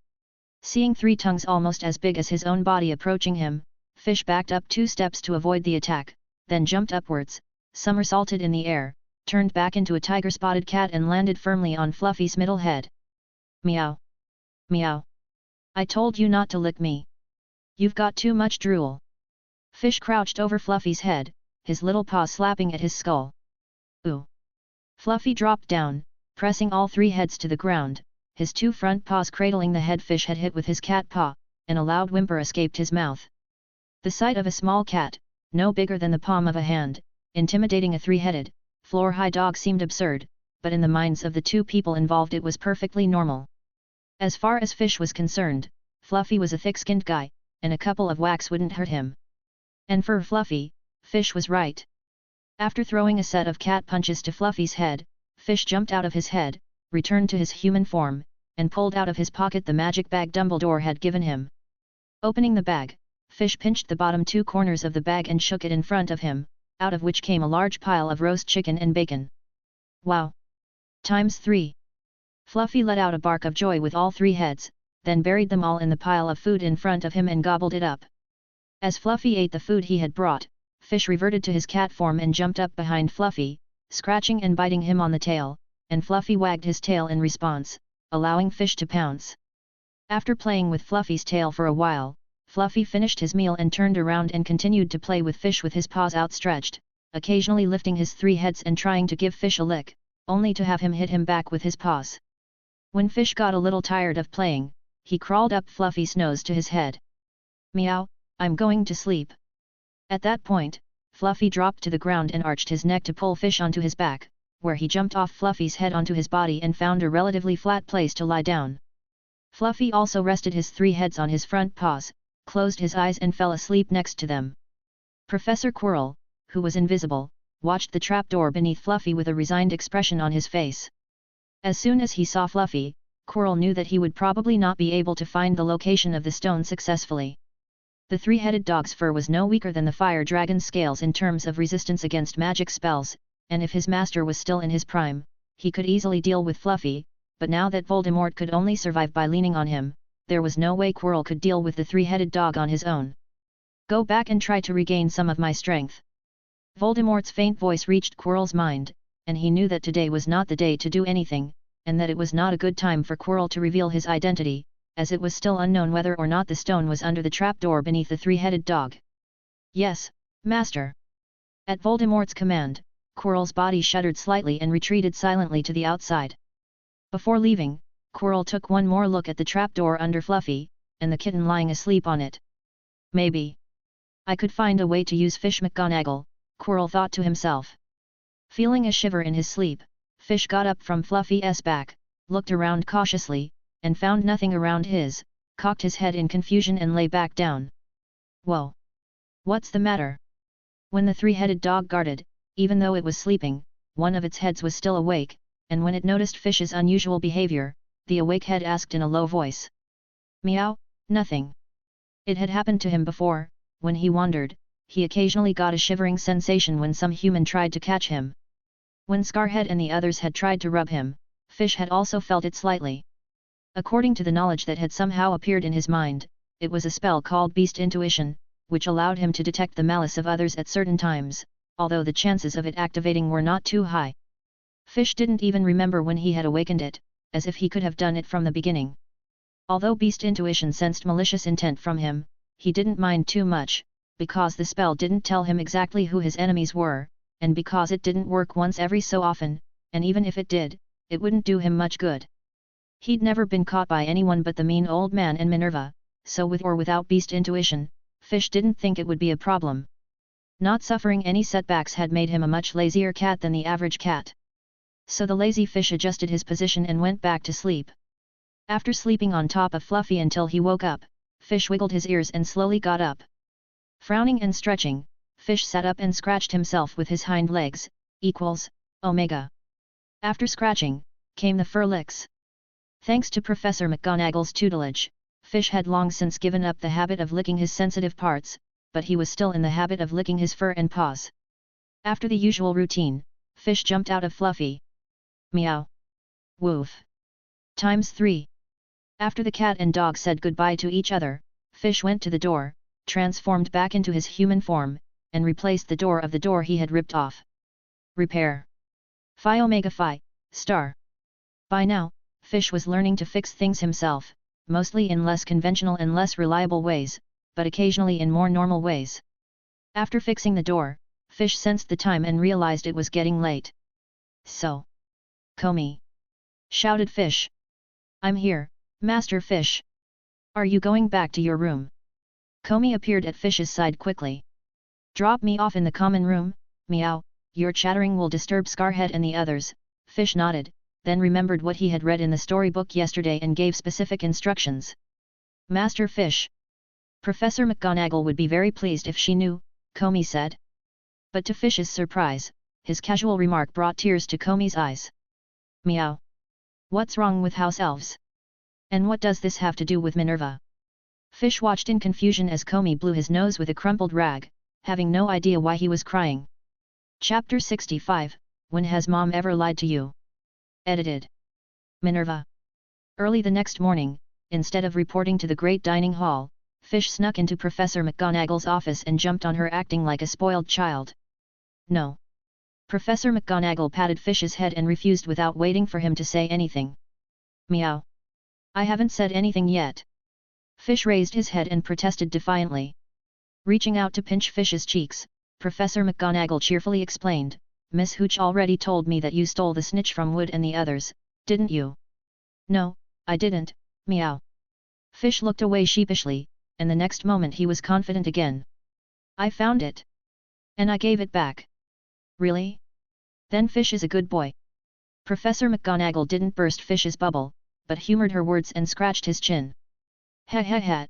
Seeing 3 tongues almost as big as his own body approaching him, Fish backed up 2 steps to avoid the attack, then jumped upwards, somersaulted in the air, turned back into a tiger-spotted cat and landed firmly on Fluffy's middle head. Meow. Meow. I told you not to lick me. You've got too much drool. Fish crouched over Fluffy's head, his little paw slapping at his skull. Ooh. Fluffy dropped down, pressing all 3 heads to the ground, his 2 front paws cradling the head Fish had hit with his cat paw, and a loud whimper escaped his mouth. The sight of a small cat, no bigger than the palm of a hand, intimidating a 3-headed, floor-high dog seemed absurd, but in the minds of the 2 people involved it was perfectly normal. As far as Fish was concerned, Fluffy was a thick-skinned guy, and a couple of whacks wouldn't hurt him. And for Fluffy, Fish was right. After throwing a set of cat punches to Fluffy's head, Fish jumped out of his head, returned to his human form, and pulled out of his pocket the magic bag Dumbledore had given him. Opening the bag, Fish pinched the bottom 2 corners of the bag and shook it in front of him, out of which came a large pile of roast chicken and bacon. Wow! Times 3! Fluffy let out a bark of joy with all 3 heads, then buried them all in the pile of food in front of him and gobbled it up. As Fluffy ate the food he had brought, Fish reverted to his cat form and jumped up behind Fluffy, scratching and biting him on the tail, and Fluffy wagged his tail in response, allowing Fish to pounce. After playing with Fluffy's tail for a while, Fluffy finished his meal and turned around and continued to play with Fish with his paws outstretched, occasionally lifting his 3 heads and trying to give Fish a lick, only to have him hit him back with his paws. When Fish got a little tired of playing, he crawled up Fluffy's nose to his head. Meow, I'm going to sleep. At that point, Fluffy dropped to the ground and arched his neck to pull Fish onto his back, where he jumped off Fluffy's head onto his body and found a relatively flat place to lie down. Fluffy also rested his 3 heads on his front paws, closed his eyes and fell asleep next to them. Professor Quirrell, who was invisible, watched the trapdoor beneath Fluffy with a resigned expression on his face. As soon as he saw Fluffy, Quirrell knew that he would probably not be able to find the location of the stone successfully. The 3-headed dog's fur was no weaker than the fire dragon's scales in terms of resistance against magic spells, and if his master was still in his prime, he could easily deal with Fluffy, but now that Voldemort could only survive by leaning on him, there was no way Quirrell could deal with the 3-headed dog on his own. Go back and try to regain some of my strength. Voldemort's faint voice reached Quirrell's mind, and he knew that today was not the day to do anything, and that it was not a good time for Quirrell to reveal his identity, as it was still unknown whether or not the stone was under the trapdoor beneath the three-headed dog. Yes, Master. At Voldemort's command, Quirrell's body shuddered slightly and retreated silently to the outside. Before leaving, Quirrell took one more look at the trapdoor under Fluffy, and the kitten lying asleep on it. Maybe I could find a way to use Fish McGonagall, Quirrell thought to himself. Feeling a shiver in his sleep, Fish got up from Fluffy's back, looked around cautiously, and found nothing around his, cocked his head in confusion and lay back down. Whoa! What's the matter? When the three-headed dog guarded, even though it was sleeping, one of its heads was still awake, and when it noticed Fish's unusual behavior, the awake head asked in a low voice. Meow, nothing. It had happened to him before, when he wandered, he occasionally got a shivering sensation when some human tried to catch him. When Scarhead and the others had tried to rub him, Fish had also felt it slightly. According to the knowledge that had somehow appeared in his mind, it was a spell called Beast Intuition, which allowed him to detect the malice of others at certain times, although the chances of it activating were not too high. Fish didn't even remember when he had awakened it, as if he could have done it from the beginning. Although Beast Intuition sensed malicious intent from him, he didn't mind too much, because the spell didn't tell him exactly who his enemies were, and because it didn't work once every so often, and even if it did, it wouldn't do him much good. He'd never been caught by anyone but the mean old man and Minerva, so with or without Beast Intuition, Fish didn't think it would be a problem. Not suffering any setbacks had made him a much lazier cat than the average cat. So the lazy Fish adjusted his position and went back to sleep. After sleeping on top of Fluffy until he woke up, Fish wiggled his ears and slowly got up. Frowning and stretching, Fish sat up and scratched himself with his hind legs, Omega. After scratching, came the fur licks. Thanks to Professor McGonagall's tutelage, Fish had long since given up the habit of licking his sensitive parts, but he was still in the habit of licking his fur and paws. After the usual routine, Fish jumped out of Fluffy. Meow. Woof. ×3. After the cat and dog said goodbye to each other, Fish went to the door, transformed back into his human form, and replaced the door of the door he had ripped off. Repair. Phi Omega Phi, star. By now, Fish was learning to fix things himself, mostly in less conventional and less reliable ways, but occasionally in more normal ways. After fixing the door, Fish sensed the time and realized it was getting late. So. Comey! Shouted Fish. I'm here, Master Fish. Are you going back to your room? Comey appeared at Fish's side quickly. Drop me off in the common room, meow, your chattering will disturb Scarhead and the others. Fish nodded, then remembered what he had read in the storybook yesterday and gave specific instructions. Master Fish. Professor McGonagall would be very pleased if she knew, Comey said. But to Fish's surprise, his casual remark brought tears to Comey's eyes. Meow. What's wrong with house elves? And what does this have to do with Minerva? Fish watched in confusion as Comey blew his nose with a crumpled rag, having no idea why he was crying. Chapter 65, When Has Mom Ever Lied to You? Edited. Minerva. Early the next morning, instead of reporting to the great dining hall, Fish snuck into Professor McGonagall's office and jumped on her acting like a spoiled child. No. Professor McGonagall patted Fish's head and refused without waiting for him to say anything. Meow. I haven't said anything yet. Fish raised his head and protested defiantly. Reaching out to pinch Fish's cheeks, Professor McGonagall cheerfully explained, Miss Hooch already told me that you stole the snitch from Wood and the others, didn't you? No, I didn't, meow. Fish looked away sheepishly, and the next moment he was confident again. I found it. And I gave it back. Really? Then Fish is a good boy. Professor McGonagall didn't burst Fish's bubble, but humoured her words and scratched his chin. Ha ha ha.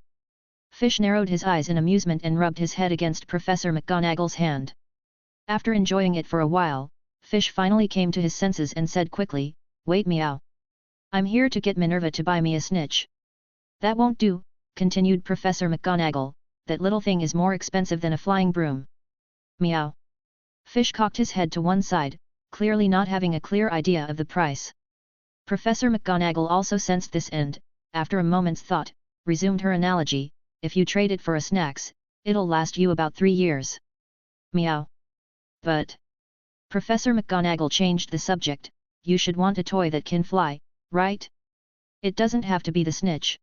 Fish narrowed his eyes in amusement and rubbed his head against Professor McGonagall's hand. After enjoying it for a while, Fish finally came to his senses and said quickly, Wait meow. I'm here to get Minerva to buy me a snitch. That won't do, continued Professor McGonagall, that little thing is more expensive than a flying broom. Meow. Fish cocked his head to one side, clearly not having a clear idea of the price. Professor McGonagall also sensed this and, after a moment's thought, resumed her analogy, if you trade it for a snacks, It'll last you about 3 years. Meow. But... Professor McGonagall changed the subject. You should want a toy that can fly, right? It doesn't have to be the Snitch.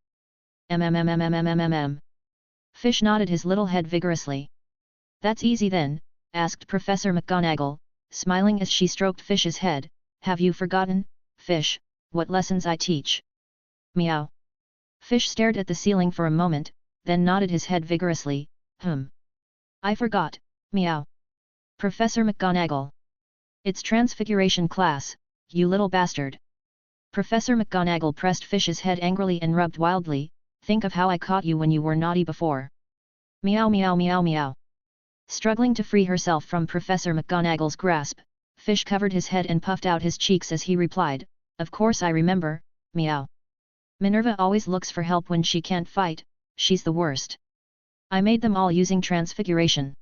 Fish nodded his little head vigorously. That's easy then, asked Professor McGonagall, smiling as she stroked Fish's head. Have you forgotten, Fish, what lessons I teach? Meow. Fish stared at the ceiling for a moment, then nodded his head vigorously. I forgot, meow. Professor McGonagall. It's Transfiguration class, you little bastard. Professor McGonagall pressed Fish's head angrily and rubbed wildly. Think of how I caught you when you were naughty before. Meow meow meow meow. Struggling to free herself from Professor McGonagall's grasp, Fish covered his head and puffed out his cheeks as he replied, Of course I remember, meow. Minerva always looks for help when she can't fight, she's the worst. I made them all using Transfiguration.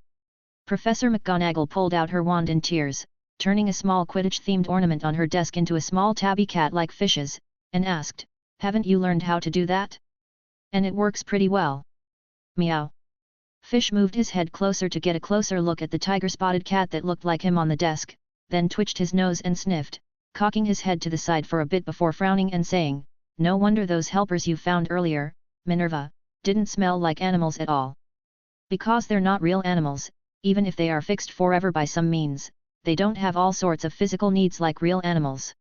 Professor McGonagall pulled out her wand in tears, turning a small Quidditch-themed ornament on her desk into a small tabby cat like Fish's, and asked, Haven't you learned how to do that? And it works pretty well. Meow. Fish moved his head closer to get a closer look at the tiger-spotted cat that looked like him on the desk, then twitched his nose and sniffed, cocking his head to the side for a bit before frowning and saying, No wonder those helpers you found earlier, Minerva, didn't smell like animals at all. Because they're not real animals, even if they are fixed forever by some means, they don't have all sorts of physical needs like real animals.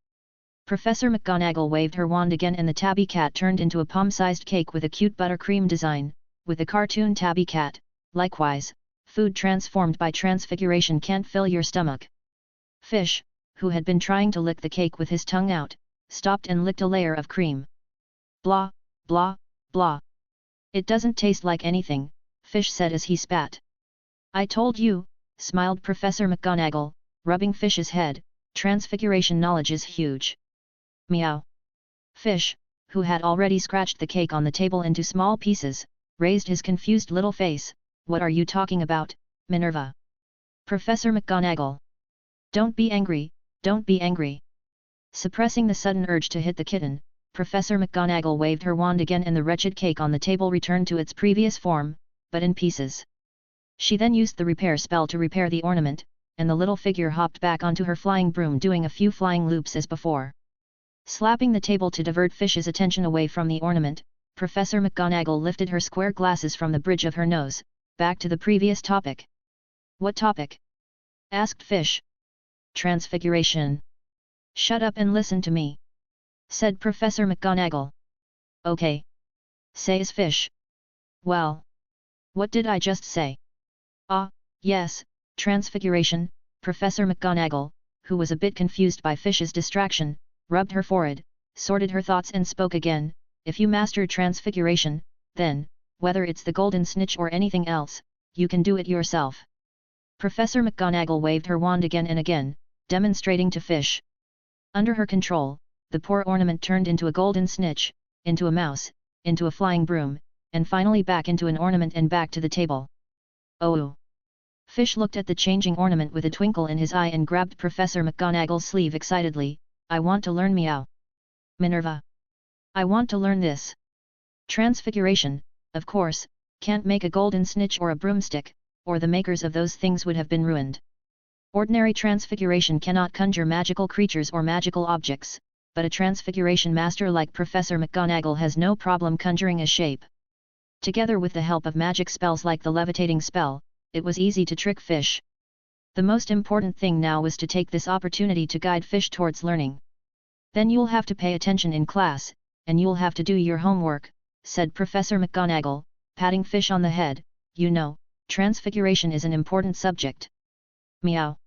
Professor McGonagall waved her wand again and the tabby cat turned into a palm-sized cake with a cute buttercream design, with a cartoon tabby cat. Likewise, food transformed by Transfiguration can't fill your stomach. Fish, who had been trying to lick the cake with his tongue out, stopped and licked a layer of cream. Blah, blah, blah. It doesn't taste like anything, Fish said as he spat. I told you, smiled Professor McGonagall, rubbing Fish's head, Transfiguration knowledge is huge. Meow. Fish, who had already scratched the cake on the table into small pieces, raised his confused little face. What are you talking about, Minerva? Professor McGonagall. Don't be angry, don't be angry. Suppressing the sudden urge to hit the kitten, Professor McGonagall waved her wand again and the wretched cake on the table returned to its previous form, but in pieces. She then used the repair spell to repair the ornament, and the little figure hopped back onto her flying broom doing a few flying loops as before. Slapping the table to divert Fish's attention away from the ornament, Professor McGonagall lifted her square glasses from the bridge of her nose. Back to the previous topic. What topic? Asked Fish. Transfiguration. Shut up and listen to me, said Professor McGonagall. Okay. Says Fish. Well. What did I just say? Ah, yes, Transfiguration. Professor McGonagall, who was a bit confused by Fish's distraction, rubbed her forehead, sorted her thoughts and spoke again. If you master Transfiguration, then, whether it's the golden snitch or anything else, you can do it yourself. Professor McGonagall waved her wand again and again, demonstrating to Fish. Under her control, the poor ornament turned into a golden snitch, into a mouse, into a flying broom, and finally back into an ornament and back to the table. Oh! Fish looked at the changing ornament with a twinkle in his eye and grabbed Professor McGonagall's sleeve excitedly. I want to learn meow. Minerva. I want to learn this. Transfiguration, of course, can't make a golden snitch or a broomstick, or the makers of those things would have been ruined. Ordinary Transfiguration cannot conjure magical creatures or magical objects, but a Transfiguration master like Professor McGonagall has no problem conjuring a shape. Together with the help of magic spells like the levitating spell, it was easy to trick Fish. The most important thing now was to take this opportunity to guide Fish towards learning. Then you'll have to pay attention in class, and you'll have to do your homework, said Professor McGonagall, patting Fish on the head. You know, Transfiguration is an important subject. Meow.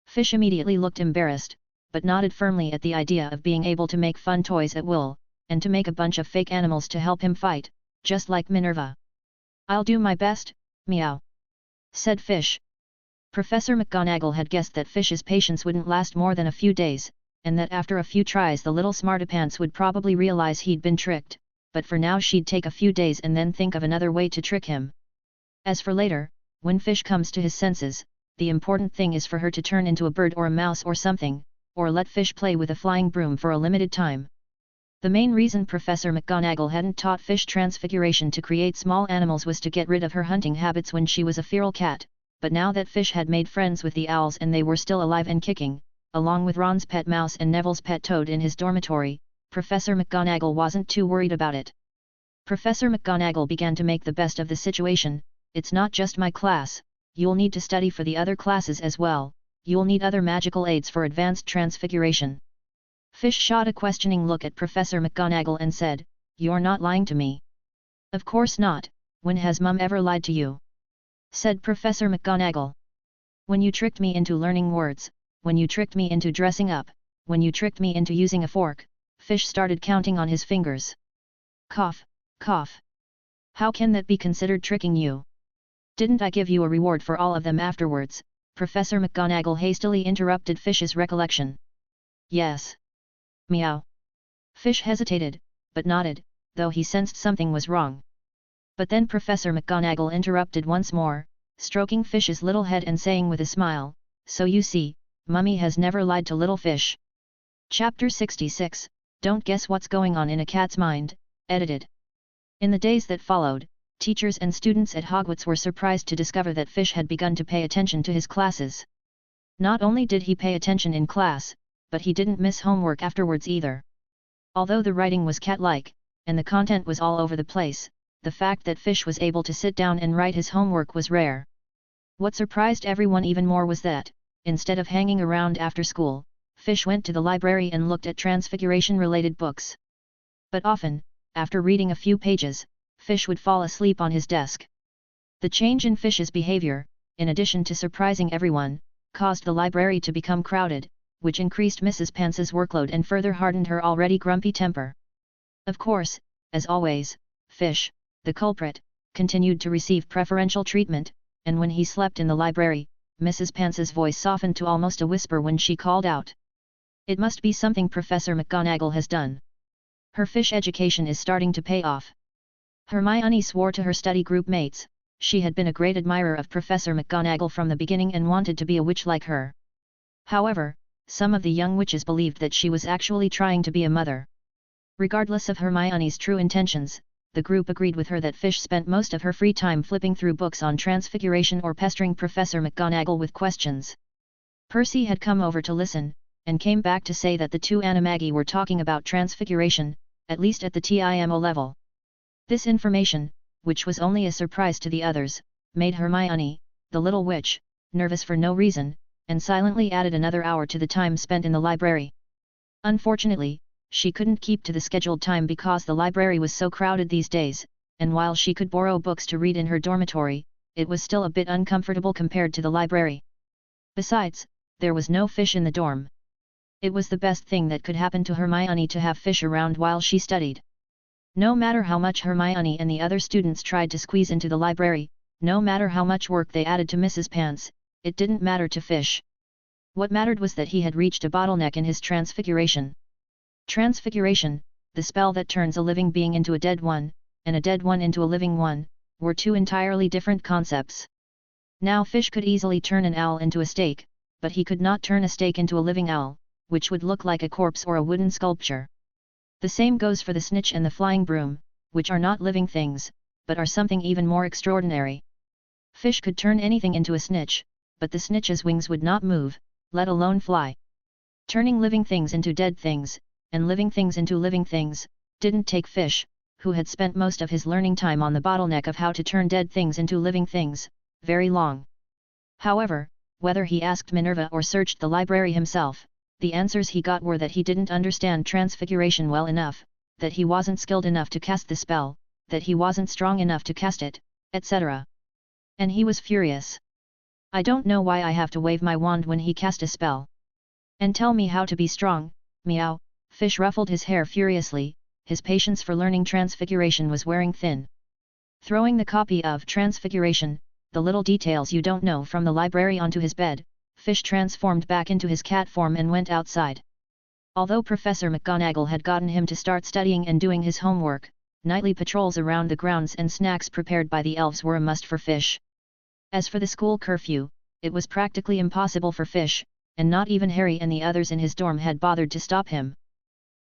Fish immediately looked embarrassed, but nodded firmly at the idea of being able to make fun toys at will, and to make a bunch of fake animals to help him fight, just like Minerva. I'll do my best, meow, said Fish. Professor McGonagall had guessed that Fish's patience wouldn't last more than a few days, and that after a few tries the little smartapants would probably realize he'd been tricked, but for now she'd take a few days and then think of another way to trick him. As for later, when Fish comes to his senses, the important thing is for her to turn into a bird or a mouse or something, or let Fish play with a flying broom for a limited time. The main reason Professor McGonagall hadn't taught Fish Transfiguration to create small animals was to get rid of her hunting habits when she was a feral cat, but now that Fish had made friends with the owls and they were still alive and kicking, along with Ron's pet mouse and Neville's pet toad in his dormitory, Professor McGonagall wasn't too worried about it. Professor McGonagall began to make the best of the situation. It's not just my class, you'll need to study for the other classes as well, you'll need other magical aids for advanced transfiguration. Fish shot a questioning look at Professor McGonagall and said, "You're not lying to me." "Of course not, when has Mum ever lied to you?" said Professor McGonagall. "When you tricked me into learning words, when you tricked me into dressing up, when you tricked me into using a fork." Fish started counting on his fingers. Cough, cough. "How can that be considered tricking you? Didn't I give you a reward for all of them afterwards?" Professor McGonagall hastily interrupted Fish's recollection. "Yes." Meow. Fish hesitated, but nodded, though he sensed something was wrong. But then Professor McGonagall interrupted once more, stroking Fish's little head and saying with a smile, "So you see, Mummy has never lied to little Fish." Chapter 66, Don't Guess What's Going On in a Cat's Mind, edited. In the days that followed, teachers and students at Hogwarts were surprised to discover that Fish had begun to pay attention to his classes. Not only did he pay attention in class, but he didn't miss homework afterwards either. Although the writing was cat-like, and the content was all over the place, the fact that Fish was able to sit down and write his homework was rare. What surprised everyone even more was that, instead of hanging around after school, Fish went to the library and looked at transfiguration-related books. But often, after reading a few pages, Fish would fall asleep on his desk. The change in Fish's behavior, in addition to surprising everyone, caused the library to become crowded, which increased Mrs. Pance's workload and further hardened her already grumpy temper. Of course, as always, Fish, the culprit, continued to receive preferential treatment, and when he slept in the library, Mrs. Pance's voice softened to almost a whisper when she called out, "It must be something Professor McGonagall has done. Her Fish education is starting to pay off." Hermione swore to her study group mates. She had been a great admirer of Professor McGonagall from the beginning and wanted to be a witch like her. However, some of the young witches believed that she was actually trying to be a mother. Regardless of Hermione's true intentions, the group agreed with her that Fish spent most of her free time flipping through books on Transfiguration or pestering Professor McGonagall with questions. Percy had come over to listen, and came back to say that the two animagi were talking about Transfiguration, at least at the TIMO level. This information, which was only a surprise to the others, made Hermione, the little witch, nervous for no reason, and silently added another hour to the time spent in the library. Unfortunately, she couldn't keep to the scheduled time because the library was so crowded these days, and while she could borrow books to read in her dormitory, it was still a bit uncomfortable compared to the library. Besides, there was no Fish in the dorm. It was the best thing that could happen to Hermione to have Fish around while she studied. No matter how much Hermione and the other students tried to squeeze into the library, no matter how much work they added to Mrs. Pants, it didn't matter to Fish. What mattered was that he had reached a bottleneck in his transfiguration. Transfiguration, the spell that turns a living being into a dead one, and a dead one into a living one, were two entirely different concepts. Now Fish could easily turn an owl into a stake, but he could not turn a stake into a living owl, which would look like a corpse or a wooden sculpture. The same goes for the Snitch and the flying broom, which are not living things, but are something even more extraordinary. Fish could turn anything into a Snitch, but the Snitch's wings would not move, let alone fly. Turning living things into dead things, and living things into living things, didn't take Fish, who had spent most of his learning time on the bottleneck of how to turn dead things into living things, very long. However, whether he asked Minerva or searched the library himself, the answers he got were that he didn't understand Transfiguration well enough, that he wasn't skilled enough to cast the spell, that he wasn't strong enough to cast it, etc. And he was furious. "I don't know why I have to wave my wand when he cast a spell. And tell me how to be strong." Meow. Fish ruffled his hair furiously, his patience for learning Transfiguration was wearing thin. Throwing the copy of Transfiguration, the little details you don't know from the library onto his bed, Fish transformed back into his cat form and went outside. Although Professor McGonagall had gotten him to start studying and doing his homework, nightly patrols around the grounds and snacks prepared by the elves were a must for Fish. As for the school curfew, it was practically impossible for Fish, and not even Harry and the others in his dorm had bothered to stop him.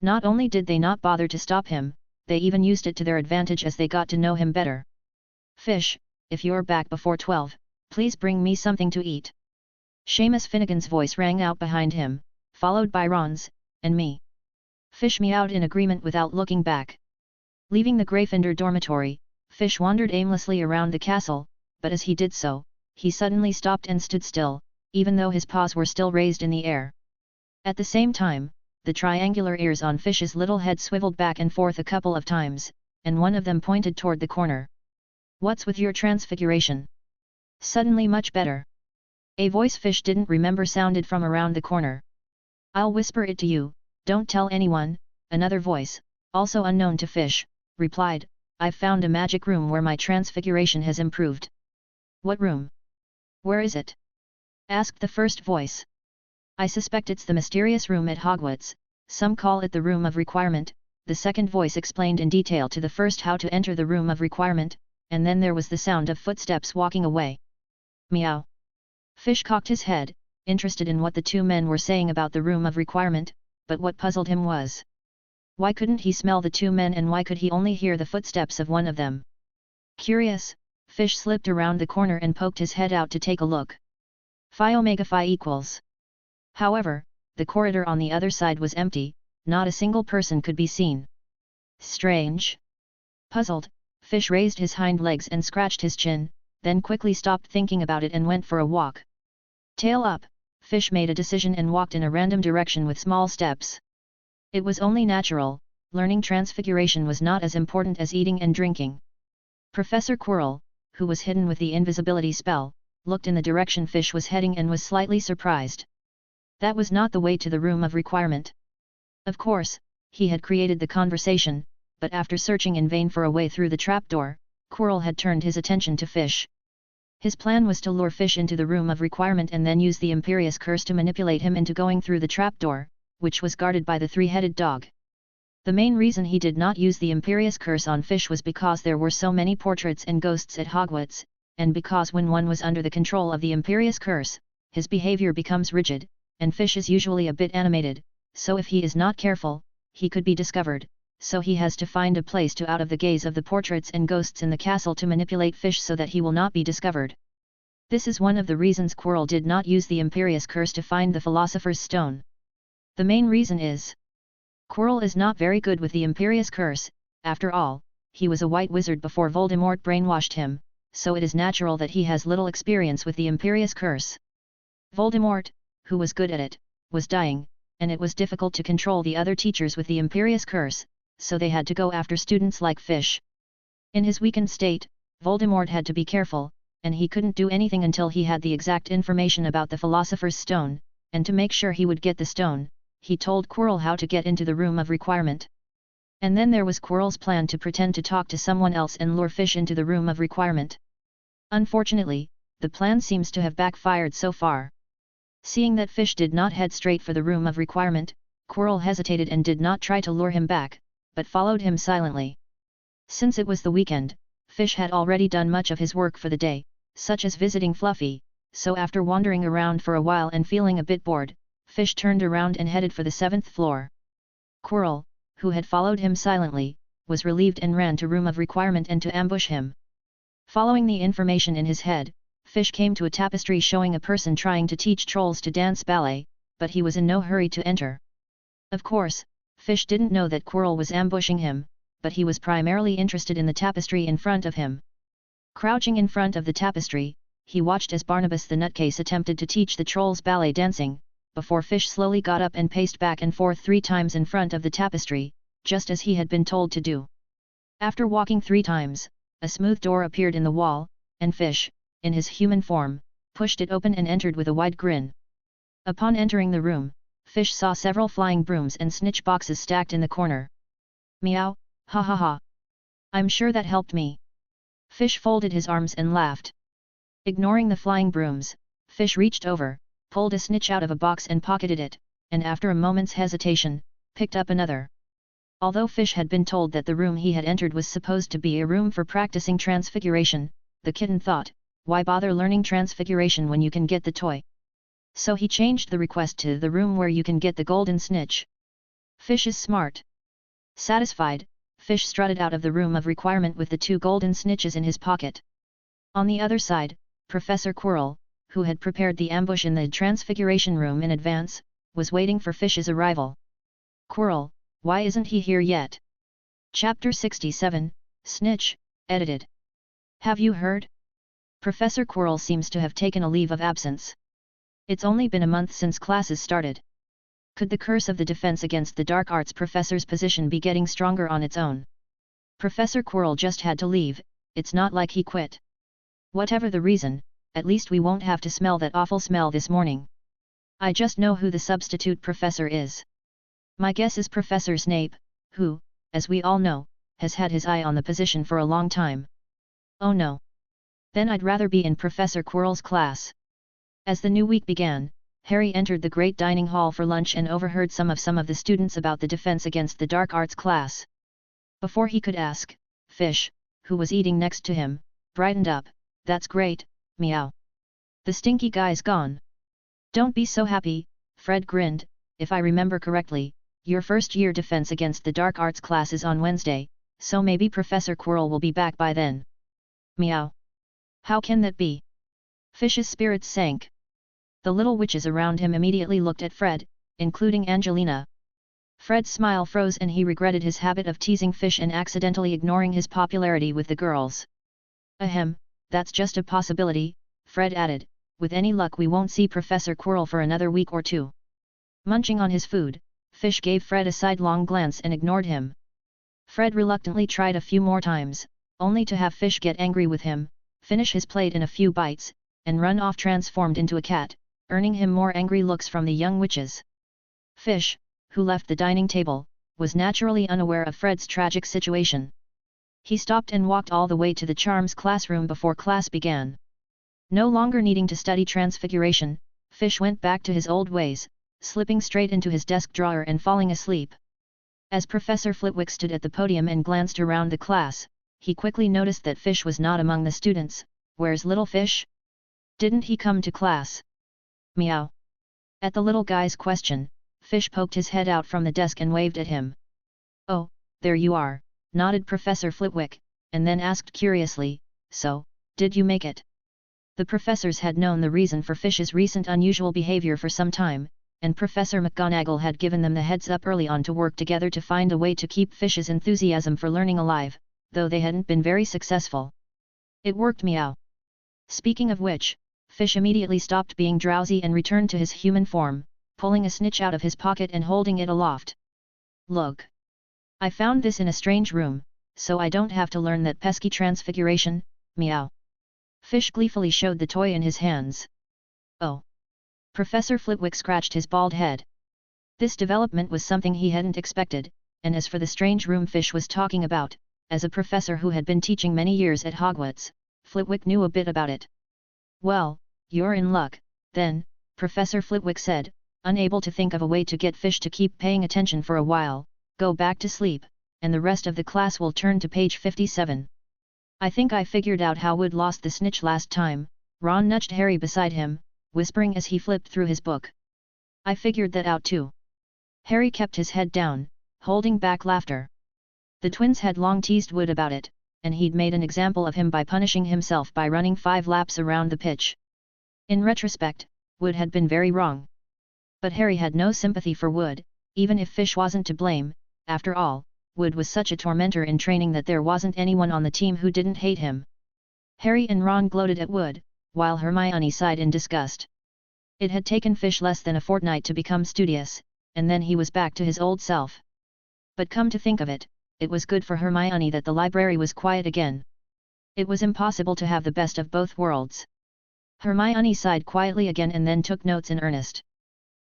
Not only did they not bother to stop him, they even used it to their advantage as they got to know him better. "Fish, if you're back before 12, please bring me something to eat." Seamus Finnegan's voice rang out behind him, followed by Ron's, and me. Fish meowed in agreement without looking back. Leaving the Gryffindor dormitory, Fish wandered aimlessly around the castle, but as he did so, he suddenly stopped and stood still, even though his paws were still raised in the air. At the same time, the triangular ears on Fish's little head swiveled back and forth a couple of times, and one of them pointed toward the corner. "What's with your transfiguration?" Suddenly much better. A voice Fish didn't remember sounded from around the corner. "I'll whisper it to you, don't tell anyone," another voice, also unknown to Fish, replied. "I've found a magic room where my transfiguration has improved." "What room? Where is it?" asked the first voice. "I suspect it's the mysterious room at Hogwarts, some call it the Room of Requirement," the second voice explained in detail to the first how to enter the Room of Requirement, and then there was the sound of footsteps walking away. "Meow." Fish cocked his head, interested in what the two men were saying about the Room of Requirement, but what puzzled him was, why couldn't he smell the two men and why could he only hear the footsteps of one of them? Curious, Fish slipped around the corner and poked his head out to take a look. Phi Omega Phi equals. However, the corridor on the other side was empty, not a single person could be seen. Strange. Puzzled, Fish raised his hind legs and scratched his chin, then quickly stopped thinking about it and went for a walk. Tail up, Fish made a decision and walked in a random direction with small steps. It was only natural, learning transfiguration was not as important as eating and drinking. Professor Quirrell, who was hidden with the invisibility spell, looked in the direction Fish was heading and was slightly surprised. That was not the way to the Room of Requirement. Of course, he had created the conversation, but after searching in vain for a way through the trapdoor, Quirrell had turned his attention to Fish. His plan was to lure Fish into the Room of Requirement and then use the Imperius Curse to manipulate him into going through the trapdoor, which was guarded by the three-headed dog. The main reason he did not use the Imperius Curse on Fish was because there were so many portraits and ghosts at Hogwarts, and because when one was under the control of the Imperius Curse, his behavior becomes rigid, and Fish is usually a bit animated, so if he is not careful, he could be discovered, so he has to find a place to out of the gaze of the portraits and ghosts in the castle to manipulate Fish so that he will not be discovered. This is one of the reasons Quirrell did not use the Imperius Curse to find the Philosopher's Stone. The main reason is, Quirrell is not very good with the Imperius Curse. After all, he was a white wizard before Voldemort brainwashed him, so it is natural that he has little experience with the Imperius Curse. Voldemort, who was good at it, was dying, and it was difficult to control the other teachers with the Imperius Curse, so they had to go after students like Fish. In his weakened state, Voldemort had to be careful, and he couldn't do anything until he had the exact information about the Philosopher's Stone, and to make sure he would get the stone, he told Quirrell how to get into the Room of Requirement. And then there was Quirrell's plan to pretend to talk to someone else and lure Fish into the Room of Requirement. Unfortunately, the plan seems to have backfired so far. Seeing that Fish did not head straight for the Room of Requirement, Quirrell hesitated and did not try to lure him back, but followed him silently. Since it was the weekend, Fish had already done much of his work for the day, such as visiting Fluffy, so after wandering around for a while and feeling a bit bored, Fish turned around and headed for the 7th floor. Quirrell, who had followed him silently, was relieved and ran to Room of Requirement and to ambush him. Following the information in his head, Fish came to a tapestry showing a person trying to teach trolls to dance ballet, but he was in no hurry to enter. Of course, Fish didn't know that Quirrell was ambushing him, but he was primarily interested in the tapestry in front of him. Crouching in front of the tapestry, he watched as Barnabas the nutcase attempted to teach the trolls ballet dancing, before Fish slowly got up and paced back and forth 3 times in front of the tapestry, just as he had been told to do. After walking 3 times, a smooth door appeared in the wall, and Fish, in his human form, pushed it open and entered with a wide grin. Upon entering the room, Fish saw several flying brooms and snitch boxes stacked in the corner. Meow, ha ha ha. I'm sure that helped me. Fish folded his arms and laughed. Ignoring the flying brooms, Fish reached over, pulled a snitch out of a box and pocketed it, and after a moment's hesitation, picked up another. Although Fish had been told that the room he had entered was supposed to be a room for practicing transfiguration, the kitten thought, why bother learning transfiguration when you can get the toy? So he changed the request to the room where you can get the golden snitch. Fish is smart. Satisfied, Fish strutted out of the room of requirement with the 2 golden snitches in his pocket. On the other side, Professor Quirrell, who had prepared the ambush in the Transfiguration room in advance, was waiting for Fish's arrival. Quirrell, why isn't he here yet? Chapter 67, Snitch, edited. Have you heard? Professor Quirrell seems to have taken a leave of absence. It's only been a month since classes started. Could the curse of the defense against the dark arts professor's position be getting stronger on its own? Professor Quirrell just had to leave, it's not like he quit. Whatever the reason, at least we won't have to smell that awful smell this morning. I just know who the substitute professor is. My guess is Professor Snape, who, as we all know, has had his eye on the position for a long time. Oh no. Then I'd rather be in Professor Quirrell's class. As the new week began, Harry entered the great dining hall for lunch and overheard some of the students about the defense against the dark arts class. Before he could ask, Fish, who was eating next to him, brightened up. That's great, meow. The stinky guy's gone. Don't be so happy, Fred grinned. If I remember correctly, your first-year defense against the dark arts class is on Wednesday, so maybe Professor Quirrell will be back by then. Meow. How can that be? Fish's spirits sank. The little witches around him immediately looked at Fred, including Angelina. Fred's smile froze and he regretted his habit of teasing Fish and accidentally ignoring his popularity with the girls. Ahem, that's just a possibility, Fred added. With any luck we won't see Professor Quirrell for another week or 2. Munching on his food, Fish gave Fred a sidelong glance and ignored him. Fred reluctantly tried a few more times, only to have Fish get angry with him, finish his plate in a few bites, and run off transformed into a cat, earning him more angry looks from the young witches. Fish, who left the dining table, was naturally unaware of Fred's tragic situation. He stopped and walked all the way to the charms classroom before class began. No longer needing to study Transfiguration, Fish went back to his old ways, slipping straight into his desk drawer and falling asleep. As Professor Flitwick stood at the podium and glanced around the class, he quickly noticed that Fish was not among the students. Where's little Fish? Didn't he come to class? Meow. At the little guy's question, Fish poked his head out from the desk and waved at him. Oh, there you are, nodded Professor Flitwick, and then asked curiously, so, did you make it? The professors had known the reason for Fish's recent unusual behavior for some time, and Professor McGonagall had given them the heads up early on to work together to find a way to keep Fish's enthusiasm for learning alive, though they hadn't been very successful. It worked, meow. Speaking of which, Fish immediately stopped being drowsy and returned to his human form, pulling a snitch out of his pocket and holding it aloft. Look. I found this in a strange room, so I don't have to learn that pesky transfiguration, meow. Fish gleefully showed the toy in his hands. Oh. Professor Flitwick scratched his bald head. This development was something he hadn't expected, and as for the strange room Fish was talking about, as a professor who had been teaching many years at Hogwarts, Flitwick knew a bit about it. Well, you're in luck, then, Professor Flitwick said, unable to think of a way to get Fish to keep paying attention for a while. Go back to sleep, and the rest of the class will turn to page 57. I think I figured out how Wood lost the snitch last time. Ron nudged Harry beside him, whispering as he flipped through his book. I figured that out too. Harry kept his head down, holding back laughter. The twins had long teased Wood about it, and he'd made an example of him by punishing himself by running 5 laps around the pitch. In retrospect, Wood had been very wrong. But Harry had no sympathy for Wood, even if Fish wasn't to blame. After all, Wood was such a tormentor in training that there wasn't anyone on the team who didn't hate him. Harry and Ron gloated at Wood, while Hermione sighed in disgust. It had taken Fish less than a fortnight to become studious, and then he was back to his old self. But come to think of it, it was good for Hermione that the library was quiet again. It was impossible to have the best of both worlds. Hermione sighed quietly again and then took notes in earnest.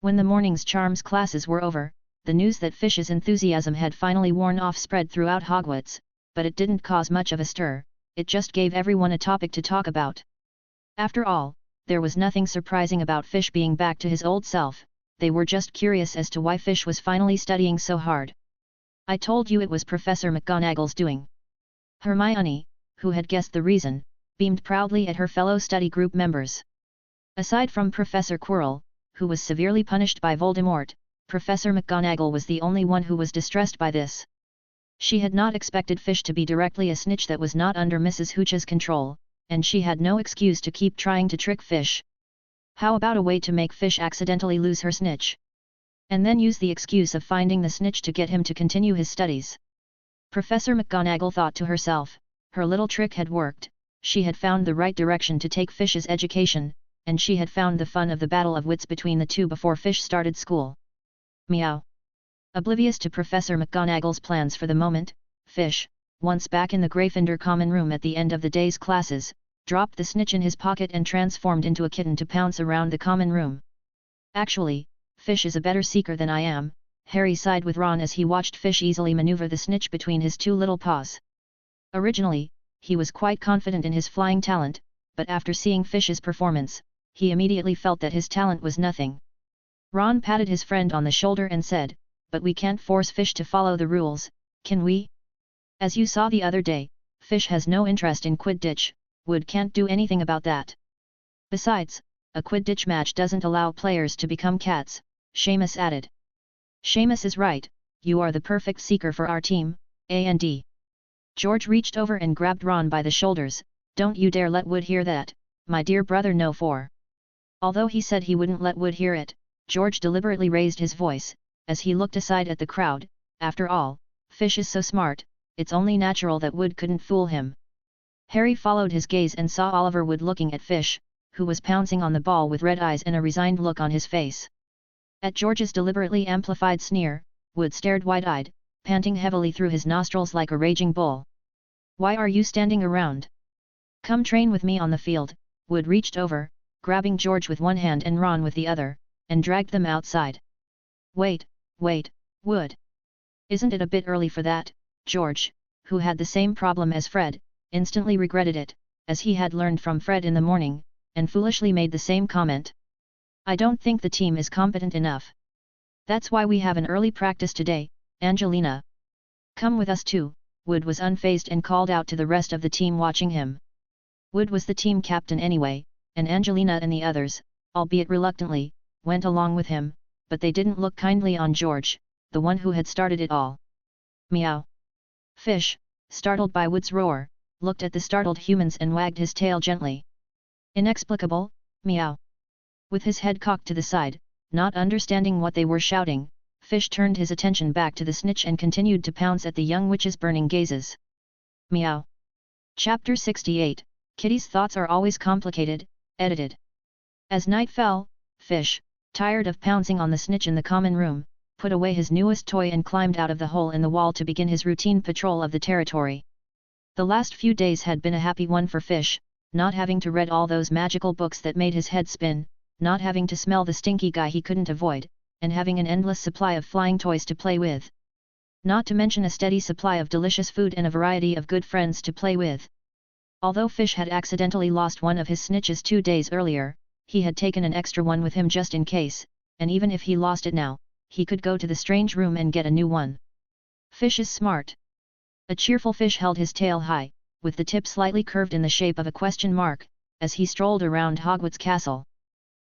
When the morning's charms classes were over, the news that Fish's enthusiasm had finally worn off spread throughout Hogwarts, but it didn't cause much of a stir, it just gave everyone a topic to talk about. After all, there was nothing surprising about Fish being back to his old self, they were just curious as to why Fish was finally studying so hard. I told you it was Professor McGonagall's doing. Hermione, who had guessed the reason, beamed proudly at her fellow study group members. Aside from Professor Quirrell, who was severely punished by Voldemort, Professor McGonagall was the only one who was distressed by this. She had not expected Fish to be directly a snitch that was not under Mrs. Hooch's control, and she had no excuse to keep trying to trick Fish. How about a way to make Fish accidentally lose her snitch? And then use the excuse of finding the snitch to get him to continue his studies. Professor McGonagall thought to herself, her little trick had worked, she had found the right direction to take Fish's education, and she had found the fun of the battle of wits between the two before Fish started school. Meow. Oblivious to Professor McGonagall's plans for the moment, Fish, once back in the Gryffindor common room at the end of the day's classes, dropped the snitch in his pocket and transformed into a kitten to pounce around the common room. Actually, Fish is a better seeker than I am, Harry sighed with Ron as he watched Fish easily maneuver the snitch between his two little paws. Originally, he was quite confident in his flying talent, but after seeing Fish's performance, he immediately felt that his talent was nothing. Ron patted his friend on the shoulder and said, "But we can't force Fish to follow the rules, can we? As you saw the other day, Fish has no interest in Quidditch, Wood can't do anything about that. Besides, a Quidditch match doesn't allow players to become cats," Seamus added. "Seamus is right, you are the perfect seeker for our team, A&D. George reached over and grabbed Ron by the shoulders. "Don't you dare let Wood hear that, my dear brother, no for." Although he said he wouldn't let Wood hear it, George deliberately raised his voice, as he looked aside at the crowd. After all, Fish is so smart, it's only natural that Wood couldn't fool him. Harry followed his gaze and saw Oliver Wood looking at Fish, who was pouncing on the ball with red eyes and a resigned look on his face. At George's deliberately amplified sneer, Wood stared wide-eyed, panting heavily through his nostrils like a raging bull. "Why are you standing around? Come train with me on the field." Wood reached over, grabbing George with one hand and Ron with the other, and dragged them outside. Wait, Wood. Isn't it a bit early for that?" George, who had the same problem as Fred, instantly regretted it, as he had learned from Fred in the morning, and foolishly made the same comment. "I don't think the team is competent enough. That's why we have an early practice today, Angelina. Come with us too." Wood was unfazed and called out to the rest of the team watching him. Wood was the team captain anyway, and Angelina and the others, albeit reluctantly, went along with him, but they didn't look kindly on George, the one who had started it all. Meow. Fish, startled by Wood's roar, looked at the startled humans and wagged his tail gently. Inexplicable, meow. With his head cocked to the side, not understanding what they were shouting, Fish turned his attention back to the snitch and continued to pounce at the young witch's burning gazes. Meow. Chapter 68, Kitty's Thoughts Are Always Complicated, edited. As night fell, Fish, tired of pouncing on the snitch in the common room, put away his newest toy and climbed out of the hole in the wall to begin his routine patrol of the territory. The last few days had been a happy one for Fish, not having to read all those magical books that made his head spin, not having to smell the stinky guy he couldn't avoid, and having an endless supply of flying toys to play with. Not to mention a steady supply of delicious food and a variety of good friends to play with. Although Fish had accidentally lost one of his snitches 2 days earlier, he had taken an extra one with him just in case, and even if he lost it now, he could go to the strange room and get a new one. Fish is smart. A cheerful Fish held his tail high, with the tip slightly curved in the shape of a question mark, as he strolled around Hogwarts Castle.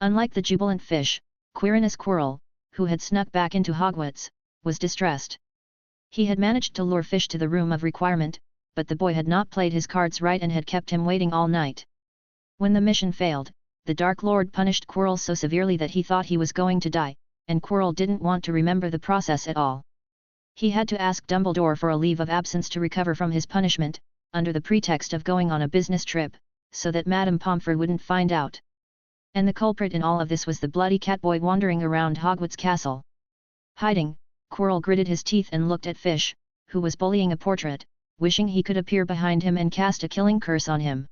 Unlike the jubilant Fish, Quirrell, who had snuck back into Hogwarts, was distressed. He had managed to lure Fish to the room of requirement, but the boy had not played his cards right and had kept him waiting all night. When the mission failed, the Dark Lord punished Quirrell so severely that he thought he was going to die, and Quirrell didn't want to remember the process at all. He had to ask Dumbledore for a leave of absence to recover from his punishment, under the pretext of going on a business trip, so that Madame Pomfrey wouldn't find out. And the culprit in all of this was the bloody catboy wandering around Hogwarts Castle. Hiding, Quirrell gritted his teeth and looked at Fish, who was bullying a portrait, wishing he could appear behind him and cast a killing curse on him.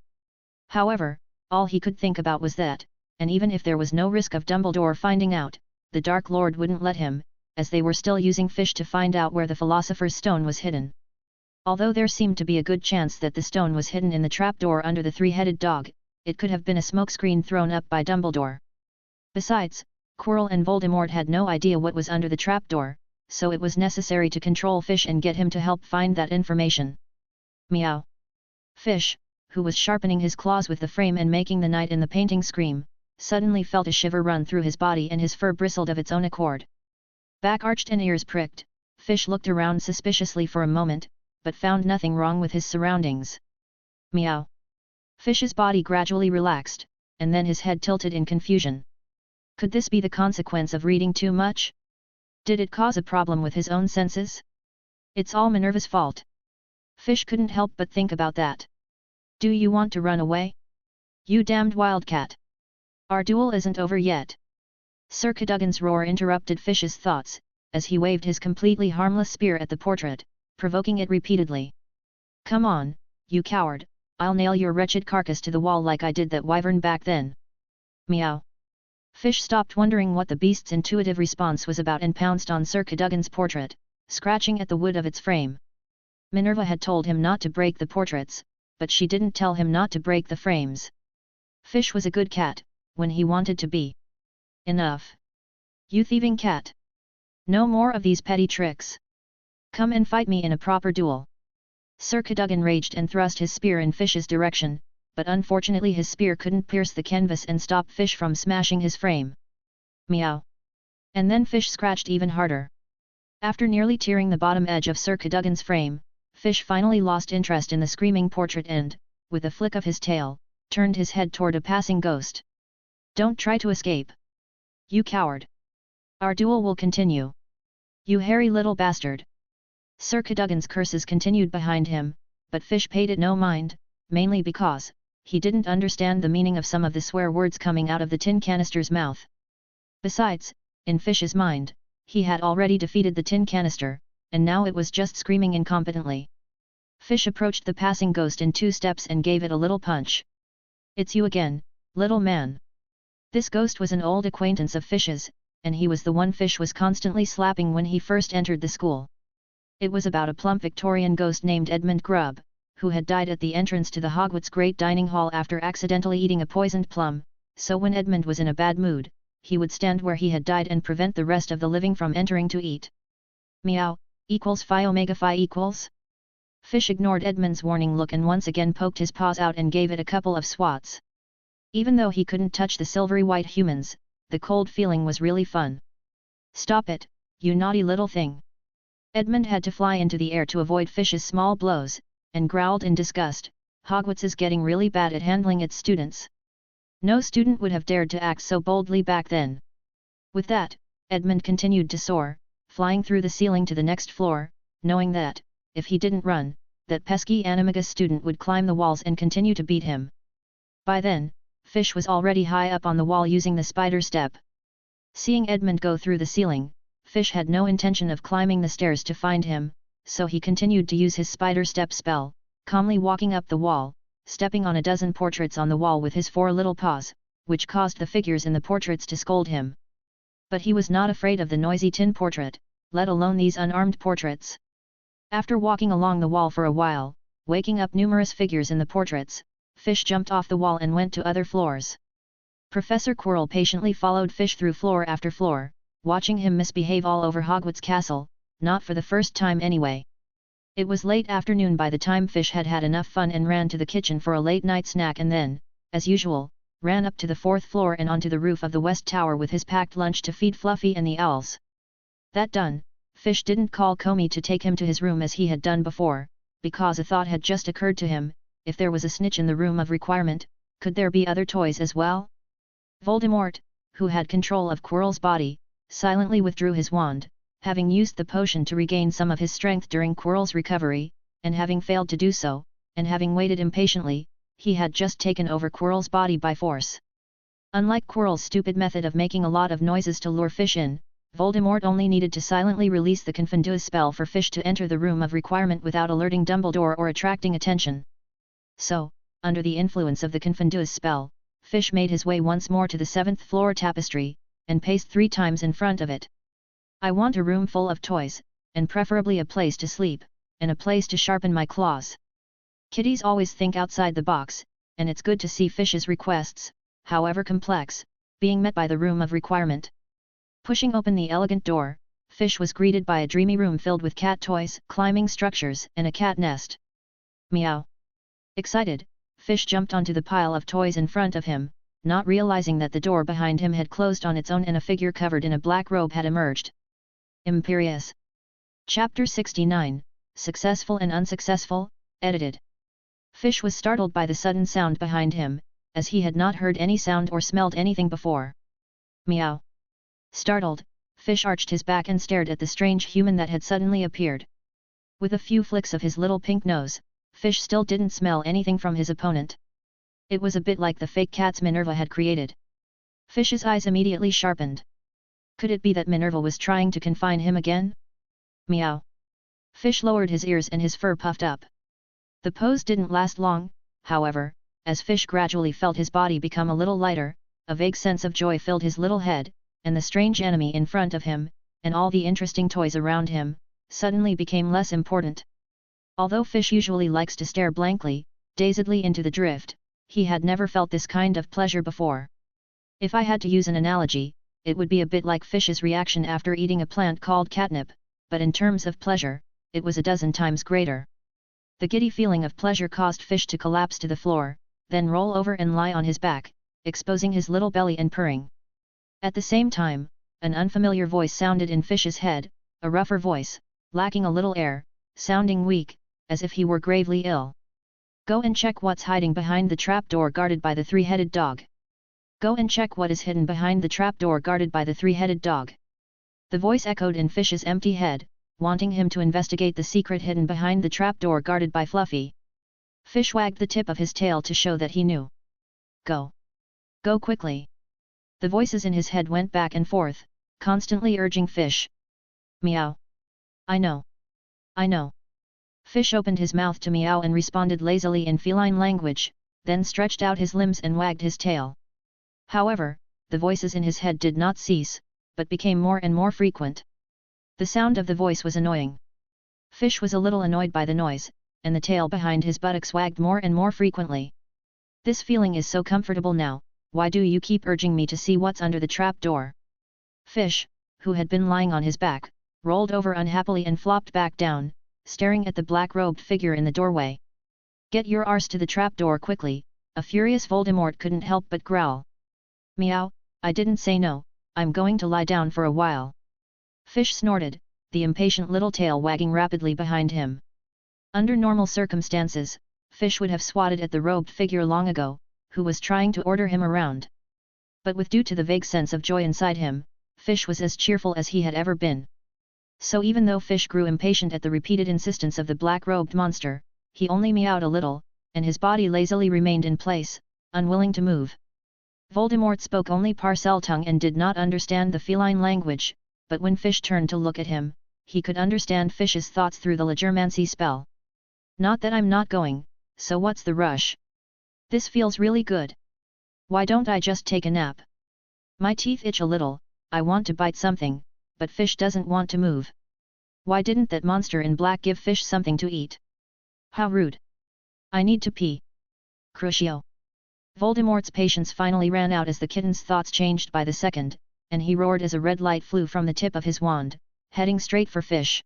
However, all he could think about was that, and even if there was no risk of Dumbledore finding out, the Dark Lord wouldn't let him, as they were still using Fish to find out where the Philosopher's Stone was hidden. Although there seemed to be a good chance that the stone was hidden in the trapdoor under the three-headed dog, it could have been a smokescreen thrown up by Dumbledore. Besides, Quirrell and Voldemort had no idea what was under the trapdoor, so it was necessary to control Fish and get him to help find that information. Meow. Fish, who was sharpening his claws with the frame and making the knight in the painting scream, suddenly felt a shiver run through his body and his fur bristled of its own accord. Back arched and ears pricked, Fish looked around suspiciously for a moment, but found nothing wrong with his surroundings. Meow. Fish's body gradually relaxed, and then his head tilted in confusion. Could this be the consequence of reading too much? Did it cause a problem with his own senses? It's all Minerva's fault. Fish couldn't help but think about that. Do you want to run away? You damned wildcat! Our duel isn't over yet. Sir Cadogan's roar interrupted Fish's thoughts, as he waved his completely harmless spear at the portrait, provoking it repeatedly. Come on, you coward, I'll nail your wretched carcass to the wall like I did that wyvern back then. Meow. Fish stopped wondering what the beast's intuitive response was about and pounced on Sir Cadogan's portrait, scratching at the wood of its frame. Minerva had told him not to break the portraits, but she didn't tell him not to break the frames. Fish was a good cat, when he wanted to be. Enough. You thieving cat! No more of these petty tricks. Come and fight me in a proper duel. Sir Cadogan raged and thrust his spear in Fish's direction, but unfortunately his spear couldn't pierce the canvas and stop Fish from smashing his frame. Meow. And then Fish scratched even harder. After nearly tearing the bottom edge of Sir Cadogan's frame, Fish finally lost interest in the screaming portrait and, with a flick of his tail, turned his head toward a passing ghost. Don't try to escape. You coward. Our duel will continue. You hairy little bastard. Sir Cadogan's curses continued behind him, but Fish paid it no mind, mainly because he didn't understand the meaning of some of the swear words coming out of the tin canister's mouth. Besides, in Fish's mind, he had already defeated the tin canister, and now it was just screaming incompetently. Fish approached the passing ghost in 2 steps and gave it a little punch. It's you again, little man. This ghost was an old acquaintance of Fish's, and he was the one Fish was constantly slapping when he first entered the school. It was about a plump Victorian ghost named Edmund Grubb, who had died at the entrance to the Hogwarts Great Dining Hall after accidentally eating a poisoned plum, so when Edmund was in a bad mood, he would stand where he had died and prevent the rest of the living from entering to eat. Meow, equals phi omega phi equals? Fish ignored Edmund's warning look and once again poked his paws out and gave it a couple of swats. Even though he couldn't touch the silvery white humans, the cold feeling was really fun. Stop it, you naughty little thing! Edmund had to fly into the air to avoid Fish's small blows, and growled in disgust, Hogwarts is getting really bad at handling its students. No student would have dared to act so boldly back then. With that, Edmund continued to soar, flying through the ceiling to the next floor, knowing that, if he didn't run, that pesky animagus student would climb the walls and continue to beat him. By then, Fish was already high up on the wall using the spider step. Seeing Edmund go through the ceiling, Fish had no intention of climbing the stairs to find him, so he continued to use his spider step spell, calmly walking up the wall, stepping on a dozen portraits on the wall with his 4 little paws, which caused the figures in the portraits to scold him. But he was not afraid of the noisy tin portrait, let alone these unarmed portraits. After walking along the wall for a while, waking up numerous figures in the portraits, Fish jumped off the wall and went to other floors. Professor Quirrell patiently followed Fish through floor after floor, watching him misbehave all over Hogwarts Castle, not for the first time anyway. It was late afternoon by the time Fish had had enough fun and ran to the kitchen for a late-night snack and then, as usual, ran up to the 4th floor and onto the roof of the West Tower with his packed lunch to feed Fluffy and the owls. That done, Fish didn't call Comey to take him to his room as he had done before, because a thought had just occurred to him, if there was a snitch in the room of requirement, could there be other toys as well? Voldemort, who had control of Quirrell's body, silently withdrew his wand, having used the potion to regain some of his strength during Quirrell's recovery, and having failed to do so, and having waited impatiently, he had just taken over Quirrell's body by force. Unlike Quirrell's stupid method of making a lot of noises to lure Fish in, Voldemort only needed to silently release the confundus spell for Fish to enter the room of requirement without alerting Dumbledore or attracting attention. So, under the influence of the confundus spell, Fish made his way once more to the 7th floor tapestry, and paced 3 times in front of it. I want a room full of toys, and preferably a place to sleep, and a place to sharpen my claws. Kitties always think outside the box, and it's good to see Fish's requests, however complex, being met by the room of requirement. Pushing open the elegant door, Fish was greeted by a dreamy room filled with cat toys, climbing structures, and a cat nest. Meow. Excited, Fish jumped onto the pile of toys in front of him, not realizing that the door behind him had closed on its own and a figure covered in a black robe had emerged. Imperius. Chapter 69, Successful and Unsuccessful, edited. Fish was startled by the sudden sound behind him, as he had not heard any sound or smelled anything before. Meow. Startled, Fish arched his back and stared at the strange human that had suddenly appeared. With a few flicks of his little pink nose, Fish still didn't smell anything from his opponent. It was a bit like the fake cats Minerva had created. Fish's eyes immediately sharpened. Could it be that Minerva was trying to confine him again? Meow. Fish lowered his ears and his fur puffed up. The pose didn't last long, however, as Fish gradually felt his body become a little lighter, a vague sense of joy filled his little head, and the strange enemy in front of him, and all the interesting toys around him, suddenly became less important. Although Fish usually likes to stare blankly, dazedly into the drift, he had never felt this kind of pleasure before. If I had to use an analogy, it would be a bit like Fish's reaction after eating a plant called catnip, but in terms of pleasure, it was a dozen times greater. The giddy feeling of pleasure caused Fish to collapse to the floor, then roll over and lie on his back, exposing his little belly and purring. At the same time, an unfamiliar voice sounded in Fish's head, a rougher voice, lacking a little air, sounding weak, as if he were gravely ill. Go and check what's hiding behind the trapdoor guarded by the three-headed dog. Go and check what is hidden behind the trapdoor guarded by the three-headed dog. The voice echoed in Fish's empty head, wanting him to investigate the secret hidden behind the trapdoor guarded by Fluffy. Fish wagged the tip of his tail to show that he knew. Go. Go quickly. The voices in his head went back and forth, constantly urging Fish. Meow. I know. I know. Fish opened his mouth to meow and responded lazily in feline language, then stretched out his limbs and wagged his tail. However, the voices in his head did not cease, but became more and more frequent. The sound of the voice was annoying. Fish was a little annoyed by the noise, and the tail behind his buttocks wagged more and more frequently. This feeling is so comfortable now, why do you keep urging me to see what's under the trapdoor? Fish, who had been lying on his back, rolled over unhappily and flopped back down, staring at the black-robed figure in the doorway. Get your arse to the trapdoor quickly, a furious Voldemort couldn't help but growl. Meow, I didn't say no, I'm going to lie down for a while. Fish snorted, the impatient little tail wagging rapidly behind him. Under normal circumstances, Fish would have swatted at the robed figure long ago, who was trying to order him around. But due to the vague sense of joy inside him, Fish was as cheerful as he had ever been. So even though Fish grew impatient at the repeated insistence of the black-robed monster, he only meowed a little, and his body lazily remained in place, unwilling to move. Voldemort spoke only Parseltongue and did not understand the feline language, but when Fish turned to look at him, he could understand Fish's thoughts through the Legermancy spell. Not that I'm not going, so what's the rush? This feels really good. Why don't I just take a nap? My teeth itch a little, I want to bite something, but Fish doesn't want to move. Why didn't that monster in black give Fish something to eat? How rude. I need to pee. Crucio. Voldemort's patience finally ran out as the kitten's thoughts changed by the second, and he roared as a red light flew from the tip of his wand, heading straight for Fish.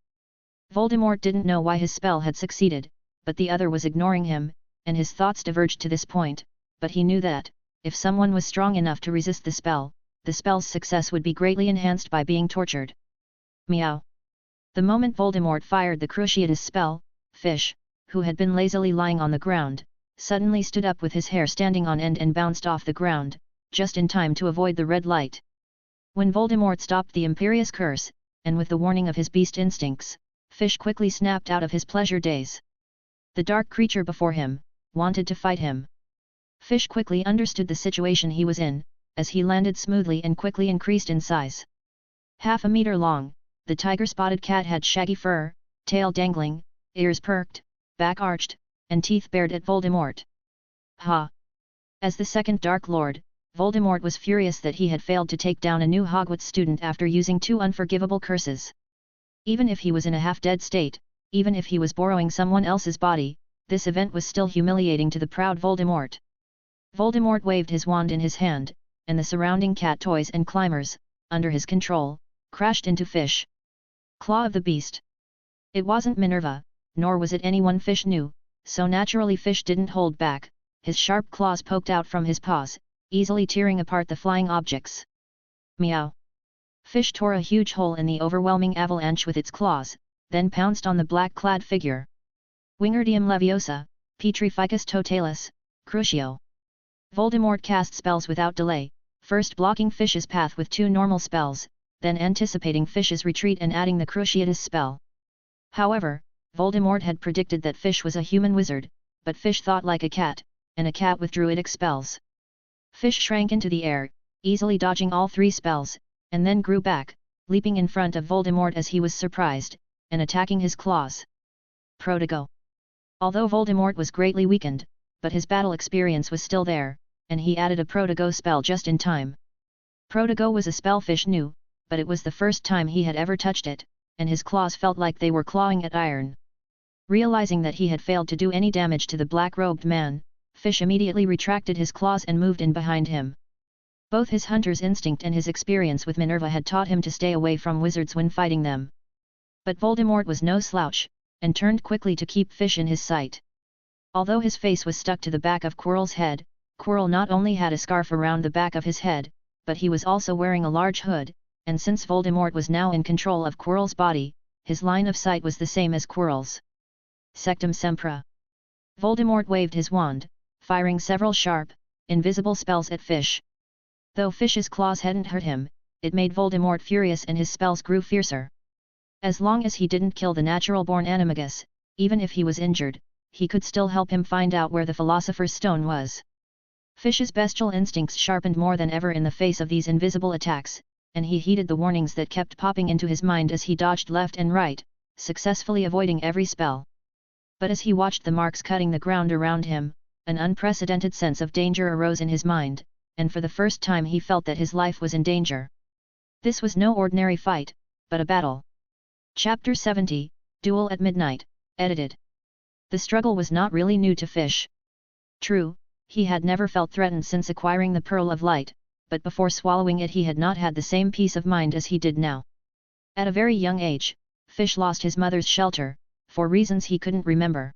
Voldemort didn't know why his spell had succeeded, but the other was ignoring him, and his thoughts diverged to this point, but he knew that, if someone was strong enough to resist the spell's success would be greatly enhanced by being tortured. Meow. The moment Voldemort fired the Cruciatus spell, Fish, who had been lazily lying on the ground, suddenly stood up with his hair standing on end and bounced off the ground, just in time to avoid the red light. When Voldemort stopped the Imperius Curse, and with the warning of his beast instincts, Fish quickly snapped out of his pleasure daze. The dark creature before him wanted to fight him. Fish quickly understood the situation he was in, as he landed smoothly and quickly increased in size. Half a meter long, the tiger-spotted cat had shaggy fur, tail dangling, ears perked, back arched, and teeth bared at Voldemort. Ha! As the second Dark Lord, Voldemort was furious that he had failed to take down a new Hogwarts student after using 2 unforgivable curses. Even if he was in a half-dead state, even if he was borrowing someone else's body, this event was still humiliating to the proud Voldemort. Voldemort waved his wand in his hand, and the surrounding cat toys and climbers, under his control, crashed into Fish. Claw of the Beast. It wasn't Minerva, nor was it anyone Fish knew, so naturally Fish didn't hold back, his sharp claws poked out from his paws, easily tearing apart the flying objects. Meow. Fish tore a huge hole in the overwhelming avalanche with its claws, then pounced on the black-clad figure. Wingardium Leviosa, Petrificus Totalis, Crucio. Voldemort cast spells without delay, first blocking Fish's path with 2 normal spells, then anticipating Fish's retreat and adding the Cruciatus spell. However, Voldemort had predicted that Fish was a human wizard, but Fish thought like a cat, and a cat with druidic spells. Fish shrank into the air, easily dodging all 3 spells, and then grew back, leaping in front of Voldemort as he was surprised, and attacking his claws. Protego. Although Voldemort was greatly weakened, but his battle experience was still there, and he added a Protego spell just in time. Protego was a spell Fish knew, but it was the first time he had ever touched it, and his claws felt like they were clawing at iron. Realizing that he had failed to do any damage to the black-robed man, Fish immediately retracted his claws and moved in behind him. Both his hunter's instinct and his experience with Minerva had taught him to stay away from wizards when fighting them. But Voldemort was no slouch, and turned quickly to keep Fish in his sight. Although his face was stuck to the back of Quirrell's head, Quirrell not only had a scarf around the back of his head, but he was also wearing a large hood, and since Voldemort was now in control of Quirrell's body, his line of sight was the same as Quirrell's. Sectum Sempra. Voldemort waved his wand, firing several sharp, invisible spells at Fish. Though Fish's claws hadn't hurt him, it made Voldemort furious and his spells grew fiercer. As long as he didn't kill the natural-born animagus, even if he was injured, he could still help him find out where the Philosopher's Stone was. Fish's bestial instincts sharpened more than ever in the face of these invisible attacks, and he heeded the warnings that kept popping into his mind as he dodged left and right, successfully avoiding every spell. But as he watched the marks cutting the ground around him, an unprecedented sense of danger arose in his mind, and for the first time he felt that his life was in danger. This was no ordinary fight, but a battle. Chapter 70, Duel at Midnight, edited. The struggle was not really new to Fish. True, he had never felt threatened since acquiring the Pearl of Light, but before swallowing it he had not had the same peace of mind as he did now. At a very young age, Fish lost his mother's shelter, for reasons he couldn't remember.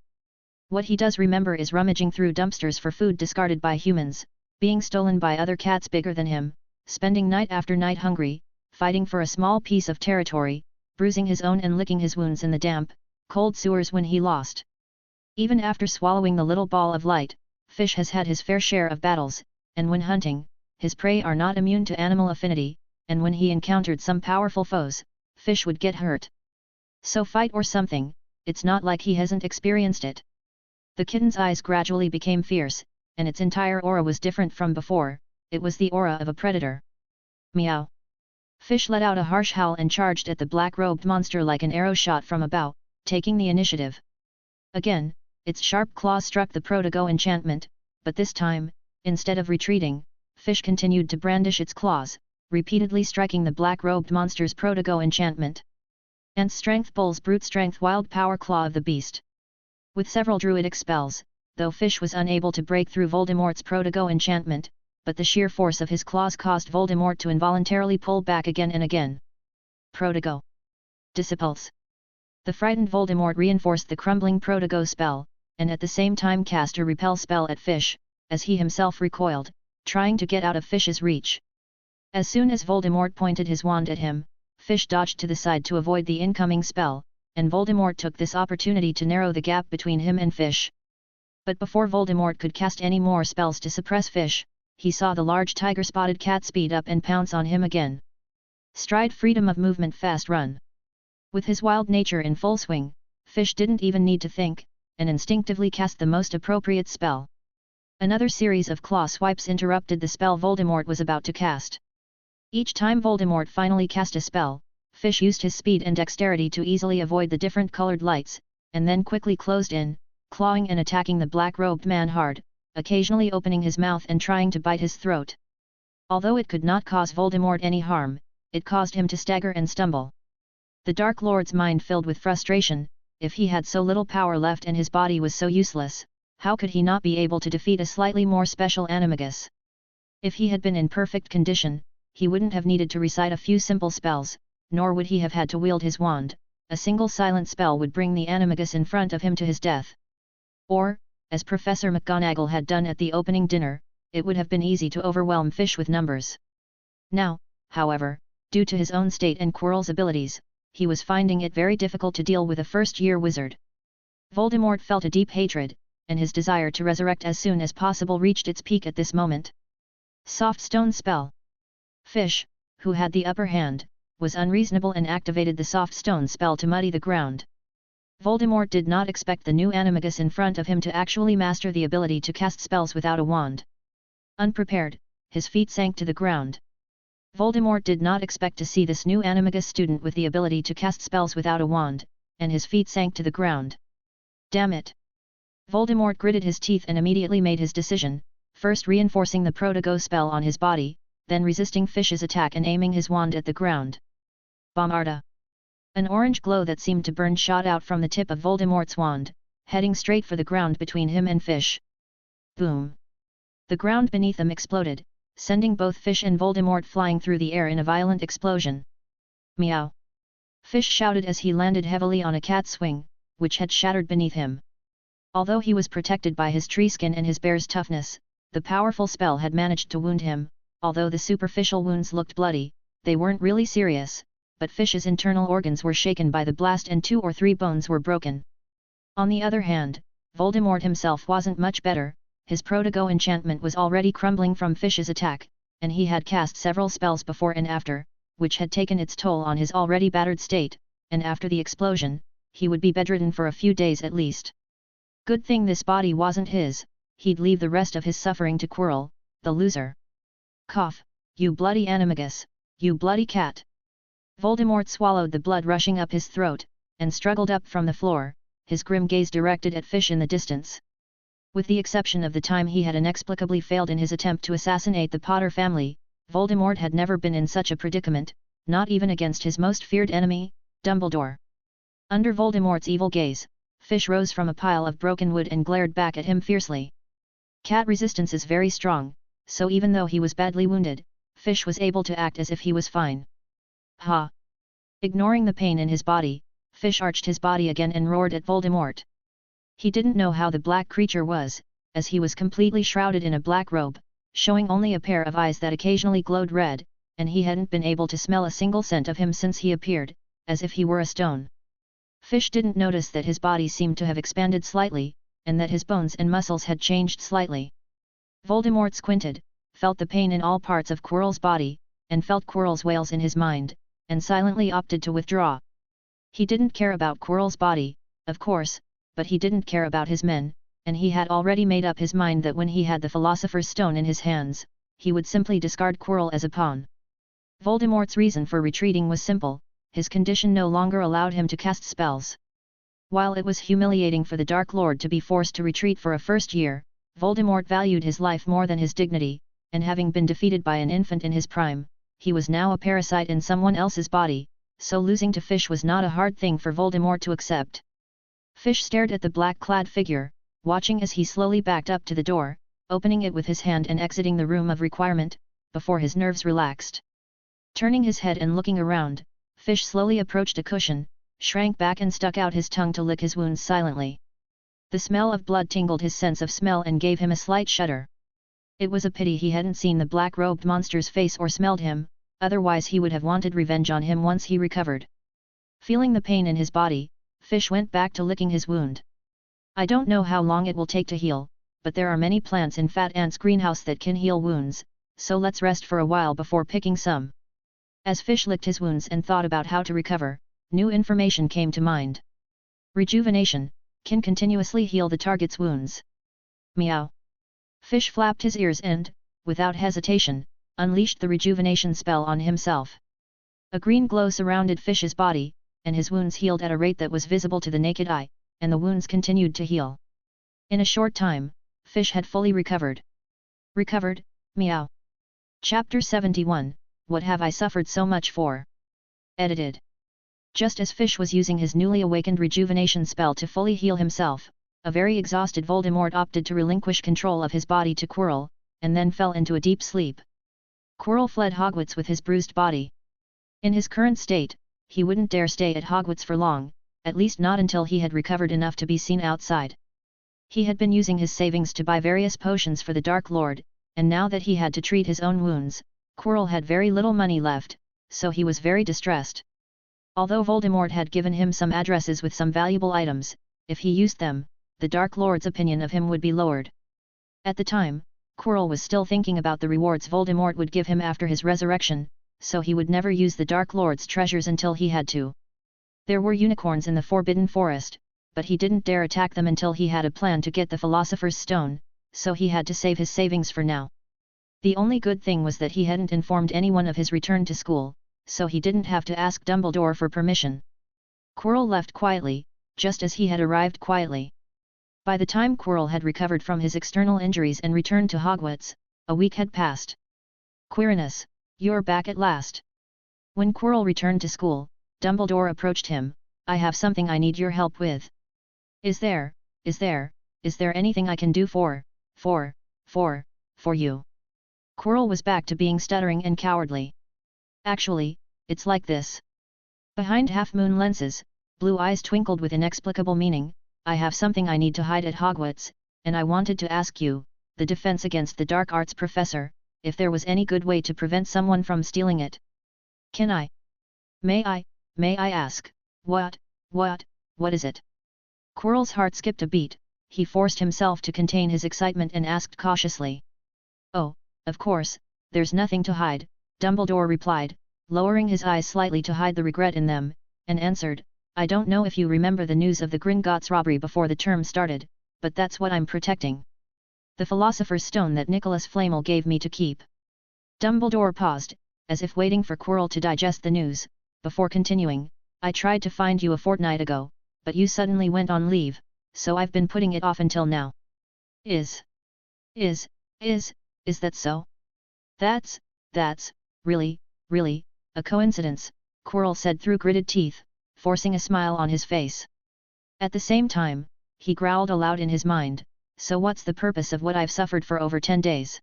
What he does remember is rummaging through dumpsters for food discarded by humans, being stolen by other cats bigger than him, spending night after night hungry, fighting for a small piece of territory, bruising his own and licking his wounds in the damp, cold sewers when he lost. Even after swallowing the little ball of light, Fish has had his fair share of battles, and when hunting, his prey are not immune to animal affinity, and when he encountered some powerful foes, Fish would get hurt. So fight or something, it's not like he hasn't experienced it. The kitten's eyes gradually became fierce, and its entire aura was different from before, it was the aura of a predator. Meow. Fish let out a harsh howl and charged at the black-robed monster like an arrow shot from a bow, taking the initiative. Again, its sharp claws struck the Protego enchantment, but this time, instead of retreating, Fish continued to brandish its claws, repeatedly striking the black-robed monster's Protego enchantment. And Strength Bull's brute strength wild power claw of the beast. With several druidic spells, though Fish was unable to break through Voldemort's Protego enchantment, but the sheer force of his claws caused Voldemort to involuntarily pull back again and again. Protego. Dissipulse. The frightened Voldemort reinforced the crumbling Protego spell, and at the same time cast a repel spell at Fish, as he himself recoiled, trying to get out of Fish's reach. As soon as Voldemort pointed his wand at him, Fish dodged to the side to avoid the incoming spell, and Voldemort took this opportunity to narrow the gap between him and Fish. But before Voldemort could cast any more spells to suppress Fish, he saw the large tiger-spotted cat speed up and pounce on him again. Stride freedom of movement fast run. With his wild nature in full swing, Fish didn't even need to think, and instinctively cast the most appropriate spell. Another series of claw swipes interrupted the spell Voldemort was about to cast. Each time Voldemort finally cast a spell, Fish used his speed and dexterity to easily avoid the different colored lights, and then quickly closed in, clawing and attacking the black-robed man hard, occasionally opening his mouth and trying to bite his throat. Although it could not cause Voldemort any harm, it caused him to stagger and stumble. The Dark Lord's mind filled with frustration. If he had so little power left and his body was so useless, how could he not be able to defeat a slightly more special animagus? If he had been in perfect condition, he wouldn't have needed to recite a few simple spells, nor would he have had to wield his wand. A single silent spell would bring the animagus in front of him to his death. Or, as Professor McGonagall had done at the opening dinner, it would have been easy to overwhelm Fish with numbers. Now, however, Due to his own state and Quirrell's abilities, he was finding it very difficult to deal with a first-year wizard. Voldemort felt a deep hatred, and his desire to resurrect as soon as possible reached its peak at this moment. Soft Stone Spell. Fish, who had the upper hand, was unreasonable and activated the Soft Stone spell to muddy the ground. Voldemort did not expect the new animagus in front of him to actually master the ability to cast spells without a wand. Unprepared, his feet sank to the ground. Voldemort did not expect to see this new animagus student with the ability to cast spells without a wand, and his feet sank to the ground. Damn it! Voldemort gritted his teeth and immediately made his decision, first reinforcing the Protego spell on his body, then resisting Fish's attack and aiming his wand at the ground. Bombarda! An orange glow that seemed to burn shot out from the tip of Voldemort's wand, heading straight for the ground between him and Fish. Boom! The ground beneath them exploded, sending both Fish and Voldemort flying through the air in a violent explosion. Meow! Fish shouted as he landed heavily on a cat's wing, which had shattered beneath him. Although he was protected by his tree skin and his bear's toughness, the powerful spell had managed to wound him. Although the superficial wounds looked bloody, they weren't really serious, but Fish's internal organs were shaken by the blast and 2 or 3 bones were broken. On the other hand, Voldemort himself wasn't much better. His Protego enchantment was already crumbling from Fish's attack, and he had cast several spells before and after, which had taken its toll on his already battered state, and after the explosion, he would be bedridden for a few days at least. Good thing this body wasn't his, he'd leave the rest of his suffering to Quirrell, the loser. Cough, you bloody animagus, you bloody cat! Voldemort swallowed the blood rushing up his throat, and struggled up from the floor, his grim gaze directed at Fish in the distance. With the exception of the time he had inexplicably failed in his attempt to assassinate the Potter family, Voldemort had never been in such a predicament, not even against his most feared enemy, Dumbledore. Under Voldemort's evil gaze, Fish rose from a pile of broken wood and glared back at him fiercely. Cat resistance is very strong, so even though he was badly wounded, Fish was able to act as if he was fine. Ha! Ignoring the pain in his body, Fish arched his body again and roared at Voldemort. He didn't know how the black creature was, as he was completely shrouded in a black robe, showing only a pair of eyes that occasionally glowed red, and he hadn't been able to smell a single scent of him since he appeared, as if he were a stone. Fish didn't notice that his body seemed to have expanded slightly, and that his bones and muscles had changed slightly. Voldemort squinted, felt the pain in all parts of Quirrell's body, and felt Quirrell's wails in his mind, and silently opted to withdraw. He didn't care about Quirrell's body, of course, but he didn't care about his men, and he had already made up his mind that when he had the Philosopher's Stone in his hands, he would simply discard Quirrell as a pawn. Voldemort's reason for retreating was simple: his condition no longer allowed him to cast spells. While it was humiliating for the Dark Lord to be forced to retreat for a first year, Voldemort valued his life more than his dignity, and having been defeated by an infant in his prime, he was now a parasite in someone else's body, so losing to Fish was not a hard thing for Voldemort to accept. Fish stared at the black-clad figure, watching as he slowly backed up to the door, opening it with his hand and exiting the room of requirement, before his nerves relaxed. Turning his head and looking around, Fish slowly approached a cushion, shrank back and stuck out his tongue to lick his wounds silently. The smell of blood tingled his sense of smell and gave him a slight shudder. It was a pity he hadn't seen the black-robed monster's face or smelled him, otherwise he would have wanted revenge on him once he recovered. Feeling the pain in his body, Fish went back to licking his wound. I don't know how long it will take to heal, but there are many plants in Fat Ant's greenhouse that can heal wounds, so let's rest for a while before picking some. As Fish licked his wounds and thought about how to recover, new information came to mind. Rejuvenation can continuously heal the target's wounds. Meow. Fish flapped his ears and, without hesitation, unleashed the rejuvenation spell on himself. A green glow surrounded Fish's body, and his wounds healed at a rate that was visible to the naked eye, and the wounds continued to heal. In a short time, Fish had fully recovered. Recovered, meow. Chapter 71, What Have I Suffered So Much For? Edited. Just as Fish was using his newly awakened rejuvenation spell to fully heal himself, a very exhausted Voldemort opted to relinquish control of his body to Quirrell, and then fell into a deep sleep. Quirrell fled Hogwarts with his bruised body. In his current state, he wouldn't dare stay at Hogwarts for long, at least not until he had recovered enough to be seen outside. He had been using his savings to buy various potions for the Dark Lord, and now that he had to treat his own wounds, Quirrell had very little money left, so he was very distressed. Although Voldemort had given him some addresses with some valuable items, if he used them, the Dark Lord's opinion of him would be lowered. At the time, Quirrell was still thinking about the rewards Voldemort would give him after his resurrection, so he would never use the Dark Lord's treasures until he had to. There were unicorns in the Forbidden Forest, but he didn't dare attack them until he had a plan to get the Philosopher's Stone, so he had to save his savings for now. The only good thing was that he hadn't informed anyone of his return to school, so he didn't have to ask Dumbledore for permission. Quirrell left quietly, just as he had arrived quietly. By the time Quirrell had recovered from his external injuries and returned to Hogwarts, a week had passed. Quirinus, you're back at last. When Quirrell returned to school, Dumbledore approached him. I have something I need your help with. Is there anything I can do for you? Quirrell was back to being stuttering and cowardly. Actually, it's like this. Behind half-moon lenses, blue eyes twinkled with inexplicable meaning. I have something I need to hide at Hogwarts, and I wanted to ask you, the Defense Against the Dark Arts professor, if there was any good way to prevent someone from stealing it. Can I? May I ask, what is it? Quirrell's heart skipped a beat. He forced himself to contain his excitement and asked cautiously. Oh, of course, there's nothing to hide, Dumbledore replied, lowering his eyes slightly to hide the regret in them, and answered, I don't know if you remember the news of the Gringotts robbery before the term started, but that's what I'm protecting. The Philosopher's Stone that Nicholas Flamel gave me to keep. Dumbledore paused, as if waiting for Quirrell to digest the news, before continuing, I tried to find you a fortnight ago, but you suddenly went on leave, so I've been putting it off until now. Is that so? That's really, a coincidence, Quirrell said through gritted teeth, forcing a smile on his face. At the same time, he growled aloud in his mind, so what's the purpose of what I've suffered for over 10 days?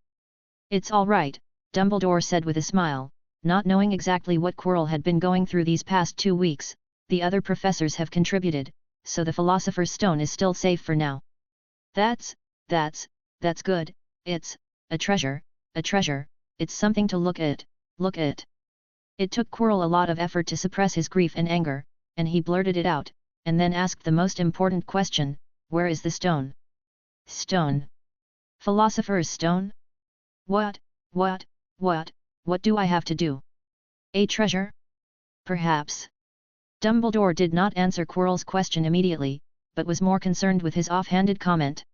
It's all right, Dumbledore said with a smile, not knowing exactly what Quirrell had been going through these past 2 weeks. The other professors have contributed, so the Philosopher's Stone is still safe for now. That's good. It's a treasure, it's something to look at. It took Quirrell a lot of effort to suppress his grief and anger, and he blurted it out, and then asked the most important question, where is the stone? Stone? Philosopher's Stone? What do I have to do? A treasure? Perhaps. Dumbledore did not answer Quirrell's question immediately, but was more concerned with his offhanded comment.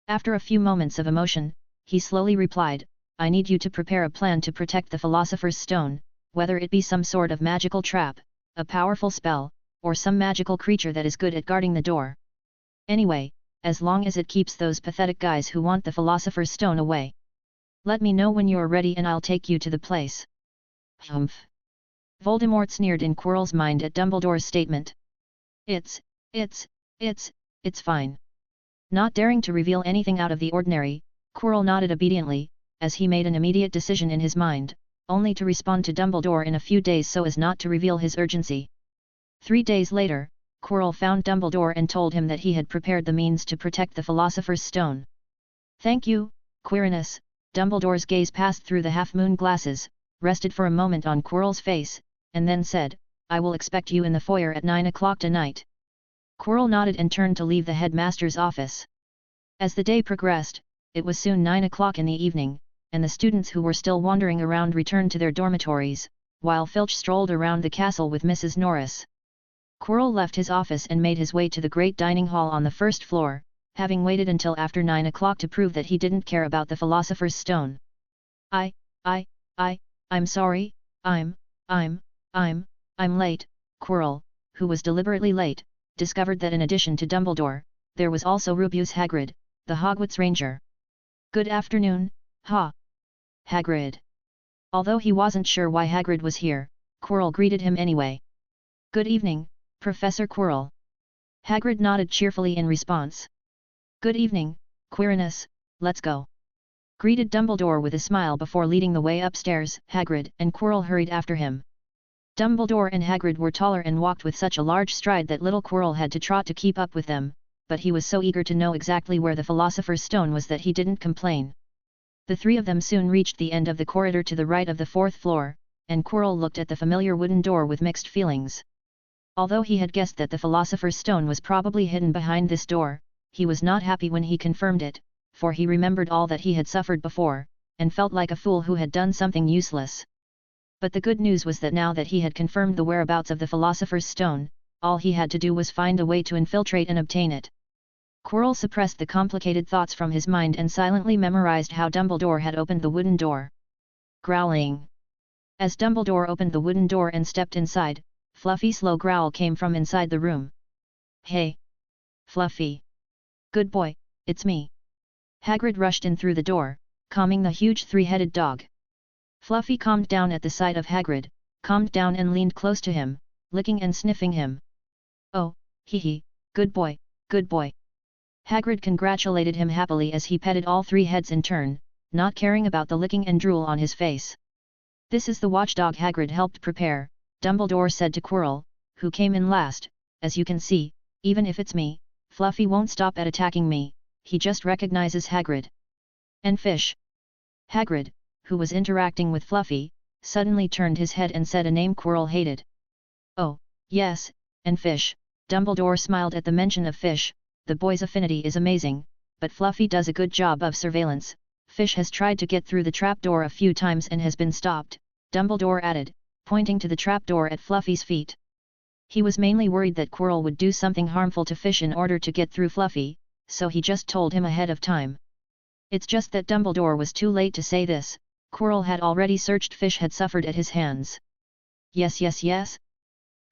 After a few moments of emotion, he slowly replied, I need you to prepare a plan to protect the Philosopher's Stone, whether it be some sort of magical trap, a powerful spell, or some magical creature that is good at guarding the door. Anyway, as long as it keeps those pathetic guys who want the Philosopher's Stone away. Let me know when you're ready and I'll take you to the place. Humph. Voldemort sneered in Quirrell's mind at Dumbledore's statement. It's fine. Not daring to reveal anything out of the ordinary, Quirrell nodded obediently, as he made an immediate decision in his mind, only to respond to Dumbledore in a few days so as not to reveal his urgency. 3 days later, Quirrell found Dumbledore and told him that he had prepared the means to protect the Philosopher's Stone. Thank you, Quirinus. Dumbledore's gaze passed through the half-moon glasses, rested for a moment on Quirrell's face, and then said, I will expect you in the foyer at 9 o'clock tonight. Quirrell nodded and turned to leave the headmaster's office. As the day progressed, it was soon 9 o'clock in the evening, and the students who were still wandering around returned to their dormitories, while Filch strolled around the castle with Mrs. Norris. Quirrell left his office and made his way to the great dining hall on the first floor, having waited until after 9 o'clock to prove that he didn't care about the Philosopher's Stone. I'm sorry, I'm late, Quirrell, who was deliberately late, discovered that in addition to Dumbledore, there was also Rubeus Hagrid, the Hogwarts Ranger. Good afternoon, Hagrid. Although he wasn't sure why Hagrid was here, Quirrell greeted him anyway. Good evening, Professor Quirrell. Hagrid nodded cheerfully in response. Good evening, Quirinus, let's go. Greeted Dumbledore with a smile before leading the way upstairs. Hagrid and Quirrell hurried after him. Dumbledore and Hagrid were taller and walked with such a large stride that little Quirrell had to trot to keep up with them, but he was so eager to know exactly where the Philosopher's Stone was that he didn't complain. The three of them soon reached the end of the corridor to the right of the 4th floor, and Quirrell looked at the familiar wooden door with mixed feelings. Although he had guessed that the Philosopher's Stone was probably hidden behind this door, he was not happy when he confirmed it, for he remembered all that he had suffered before, and felt like a fool who had done something useless. But the good news was that now that he had confirmed the whereabouts of the Philosopher's Stone, all he had to do was find a way to infiltrate and obtain it. Quirrell suppressed the complicated thoughts from his mind and silently memorized how Dumbledore had opened the wooden door. Growling. As Dumbledore opened the wooden door and stepped inside, Fluffy's slow growl came from inside the room. "Hey! Fluffy! Good boy, it's me!" Hagrid rushed in through the door, calming the huge three-headed dog. Fluffy calmed down at the sight of Hagrid, calmed down and leaned close to him, licking and sniffing him. "Oh, hee, good boy, good boy." Hagrid congratulated him happily as he petted all three heads in turn, not caring about the licking and drool on his face. "This is the watchdog Hagrid helped prepare," Dumbledore said to Quirrell, who came in last. "As you can see, even if it's me, Fluffy won't stop at attacking me, he just recognizes Hagrid. And Fish." Hagrid, who was interacting with Fluffy, suddenly turned his head and said a name Quirrell hated. "Oh, yes, and Fish." Dumbledore smiled at the mention of Fish. "The boy's affinity is amazing, but Fluffy does a good job of surveillance. Fish has tried to get through the trapdoor a few times and has been stopped," Dumbledore added, pointing to the trapdoor at Fluffy's feet. He was mainly worried that Quirrell would do something harmful to Fish in order to get through Fluffy, so he just told him ahead of time. It's just that Dumbledore was too late to say this. Quirrell had already searched. Fish had suffered at his hands. Yes.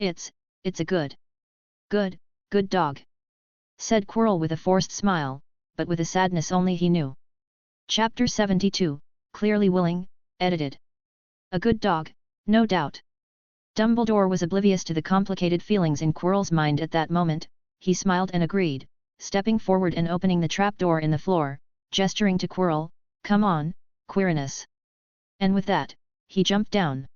It's a good dog," said Quirrell with a forced smile, but with a sadness only he knew. Chapter 72, Clearly Willing, edited. A good dog, no doubt. Dumbledore was oblivious to the complicated feelings in Quirrell's mind at that moment. He smiled and agreed, stepping forward and opening the trapdoor in the floor, gesturing to Quirrell, "Come on, Quirinus." And with that, he jumped down.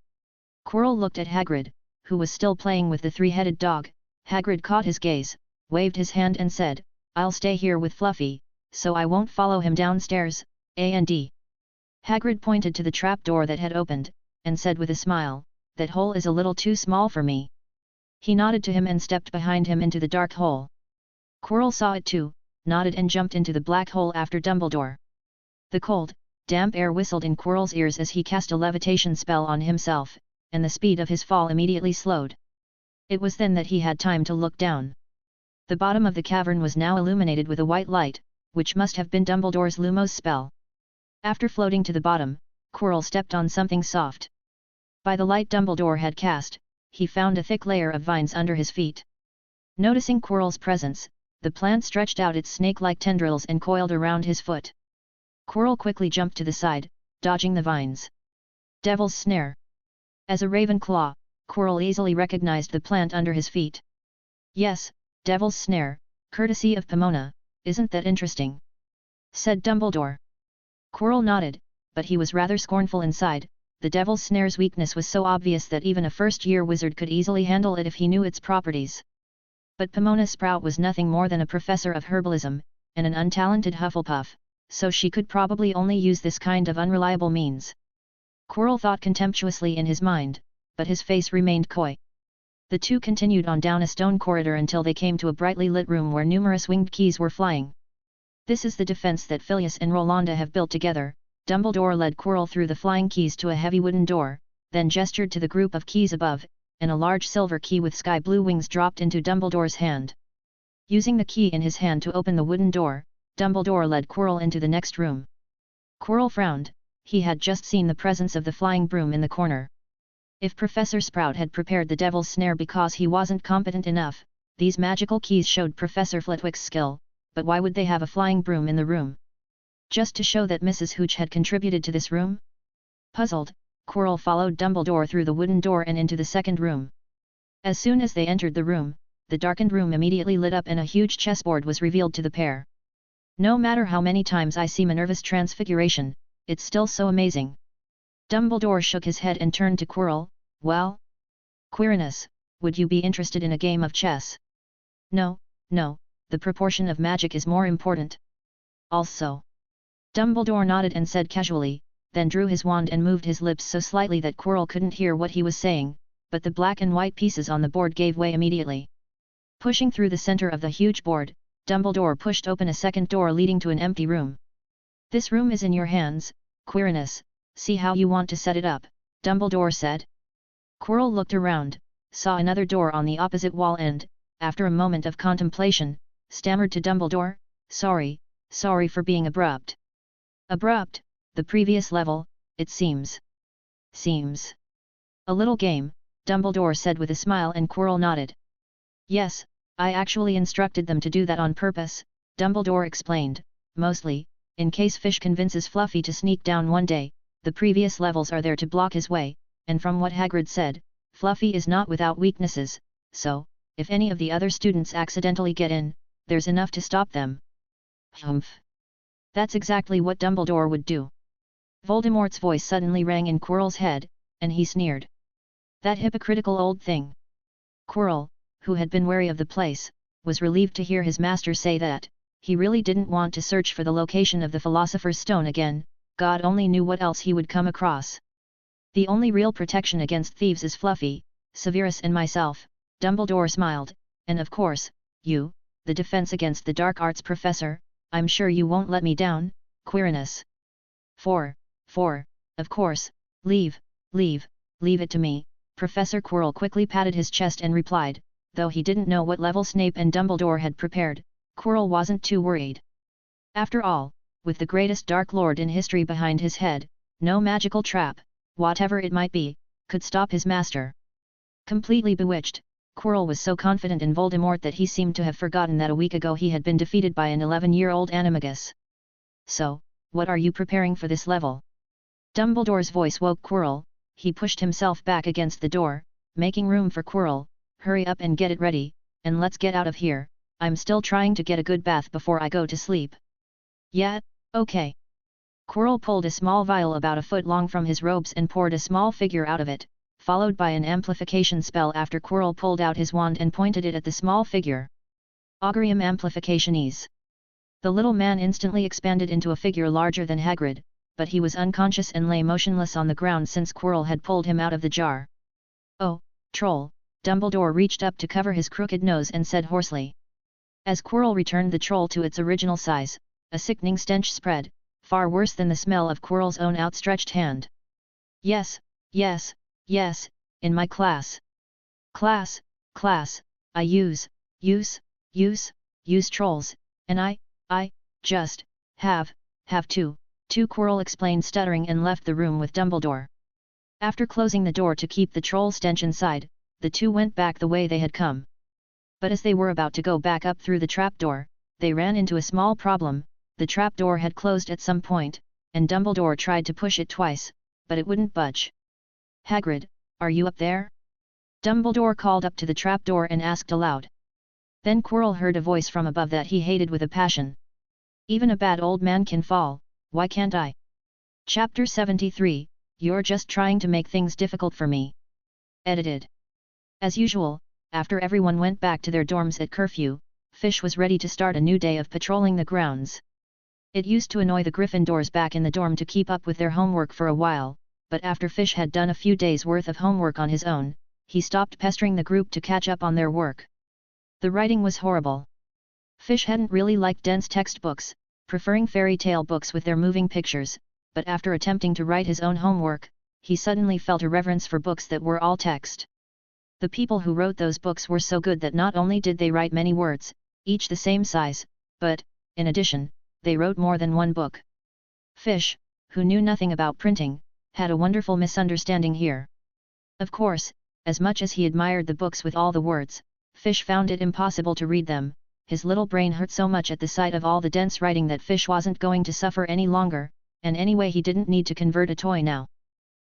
Quirrell looked at Hagrid, who was still playing with the three-headed dog. Hagrid caught his gaze, waved his hand and said, "I'll stay here with Fluffy, so I won't follow him downstairs, A&D." Hagrid pointed to the trapdoor that had opened, and said with a smile, "That hole is a little too small for me." He nodded to him and stepped behind him into the dark hole. Quirrell saw it too, nodded and jumped into the black hole after Dumbledore. The cold, damp air whistled in Quirrell's ears as he cast a levitation spell on himself, and the speed of his fall immediately slowed. It was then that he had time to look down. The bottom of the cavern was now illuminated with a white light, which must have been Dumbledore's Lumos spell. After floating to the bottom, Quirrell stepped on something soft. By the light Dumbledore had cast, he found a thick layer of vines under his feet. Noticing Quirrell's presence, the plant stretched out its snake-like tendrils and coiled around his foot. Quirrell quickly jumped to the side, dodging the vines. Devil's Snare. As a Ravenclaw, Quirrell easily recognized the plant under his feet. "Yes, Devil's Snare, courtesy of Pomona, isn't that interesting?" said Dumbledore. Quirrell nodded, but he was rather scornful inside. The Devil's Snare's weakness was so obvious that even a first-year wizard could easily handle it if he knew its properties. But Pomona Sprout was nothing more than a professor of herbalism, and an untalented Hufflepuff, so she could probably only use this kind of unreliable means. Quirrell thought contemptuously in his mind, but his face remained coy. The two continued on down a stone corridor until they came to a brightly lit room where numerous winged keys were flying. "This is the defense that Filius and Rolanda have built together." Dumbledore led Quirrell through the flying keys to a heavy wooden door, then gestured to the group of keys above, and a large silver key with sky blue wings dropped into Dumbledore's hand. Using the key in his hand to open the wooden door, Dumbledore led Quirrell into the next room. Quirrell frowned. He had just seen the presence of the flying broom in the corner. If Professor Sprout had prepared the Devil's Snare because he wasn't competent enough, these magical keys showed Professor Flitwick's skill, but why would they have a flying broom in the room? Just to show that Mrs. Hooch had contributed to this room? Puzzled, Quirrell followed Dumbledore through the wooden door and into the second room. As soon as they entered the room, the darkened room immediately lit up and a huge chessboard was revealed to the pair. "No matter how many times I see Minerva's Transfiguration, it's still so amazing." Dumbledore shook his head and turned to Quirrell. "Well? Quirinus, would you be interested in a game of chess?" No, the proportion of magic is more important. Also." Dumbledore nodded and said casually, then drew his wand and moved his lips so slightly that Quirrell couldn't hear what he was saying, but the black and white pieces on the board gave way immediately. Pushing through the center of the huge board, Dumbledore pushed open a second door leading to an empty room. "This room is in your hands, Quirinus, see how you want to set it up," Dumbledore said. Quirrell looked around, saw another door on the opposite wall and, after a moment of contemplation, stammered to Dumbledore, sorry for being abrupt." "Abrupt, the previous level, it seems." "Seems. A little game," Dumbledore said with a smile, and Quirrell nodded. "Yes, I actually instructed them to do that on purpose," Dumbledore explained, "mostly, in case Filch convinces Fluffy to sneak down one day, the previous levels are there to block his way, and from what Hagrid said, Fluffy is not without weaknesses, so, if any of the other students accidentally get in, there's enough to stop them." "Humph. That's exactly what Dumbledore would do." Voldemort's voice suddenly rang in Quirrell's head, and he sneered. "That hypocritical old thing." Quirrell, who had been wary of the place, was relieved to hear his master say that. He really didn't want to search for the location of the Philosopher's Stone again, God only knew what else he would come across. "The only real protection against thieves is Fluffy, Severus and myself," Dumbledore smiled, "and of course, you, the defense against the dark arts professor. I'm sure you won't let me down, Quirinus." For, of course, leave it to me," Professor Quirrell quickly patted his chest and replied, though he didn't know what level Snape and Dumbledore had prepared, Quirrell wasn't too worried. After all, with the greatest Dark Lord in history behind his head, no magical trap, whatever it might be, could stop his master. Completely bewitched, Quirrell was so confident in Voldemort that he seemed to have forgotten that a week ago he had been defeated by an 11-year-old animagus. "So, what are you preparing for this level?" Dumbledore's voice woke Quirrell. He pushed himself back against the door, making room for Quirrell. "Hurry up and get it ready, and let's get out of here. I'm still trying to get a good bath before I go to sleep." "Yeah, okay." Quirrell pulled a small vial about a foot long from his robes and poured a small figure out of it, followed by an amplification spell after Quirrell pulled out his wand and pointed it at the small figure. "Augurium amplificationis." The little man instantly expanded into a figure larger than Hagrid, but he was unconscious and lay motionless on the ground since Quirrell had pulled him out of the jar. "Oh, troll," Dumbledore reached up to cover his crooked nose and said hoarsely. As Quirrell returned the troll to its original size, a sickening stench spread, far worse than the smell of Quirrell's own outstretched hand. Yes, in my class. Class, I use trolls, and I just, have to, Quirrell explained stuttering and left the room with Dumbledore. After closing the door to keep the troll stench inside, the two went back the way they had come. But as they were about to go back up through the trapdoor, they ran into a small problem. The trapdoor had closed at some point, and Dumbledore tried to push it twice, but it wouldn't budge. "Hagrid, are you up there?" Dumbledore called up to the trapdoor and asked aloud. Then Quirrell heard a voice from above that he hated with a passion. "Even a bad old man can fall, why can't I?" Chapter 73, You're just trying to make things difficult for me. Edited. As usual, after everyone went back to their dorms at curfew, Filch was ready to start a new day of patrolling the grounds. It used to annoy the Gryffindors back in the dorm to keep up with their homework for a while, but after Filch had done a few days' worth of homework on his own, he stopped pestering the group to catch up on their work. The writing was horrible. Filch hadn't really liked dense textbooks, preferring fairy tale books with their moving pictures, but after attempting to write his own homework, he suddenly felt a reverence for books that were all text. The people who wrote those books were so good that not only did they write many words, each the same size, but, in addition, they wrote more than one book. Filch, who knew nothing about printing, had a wonderful misunderstanding here. Of course, as much as he admired the books with all the words, Filch found it impossible to read them. His little brain hurt so much at the sight of all the dense writing that Filch wasn't going to suffer any longer, and anyway he didn't need to convert a toy now.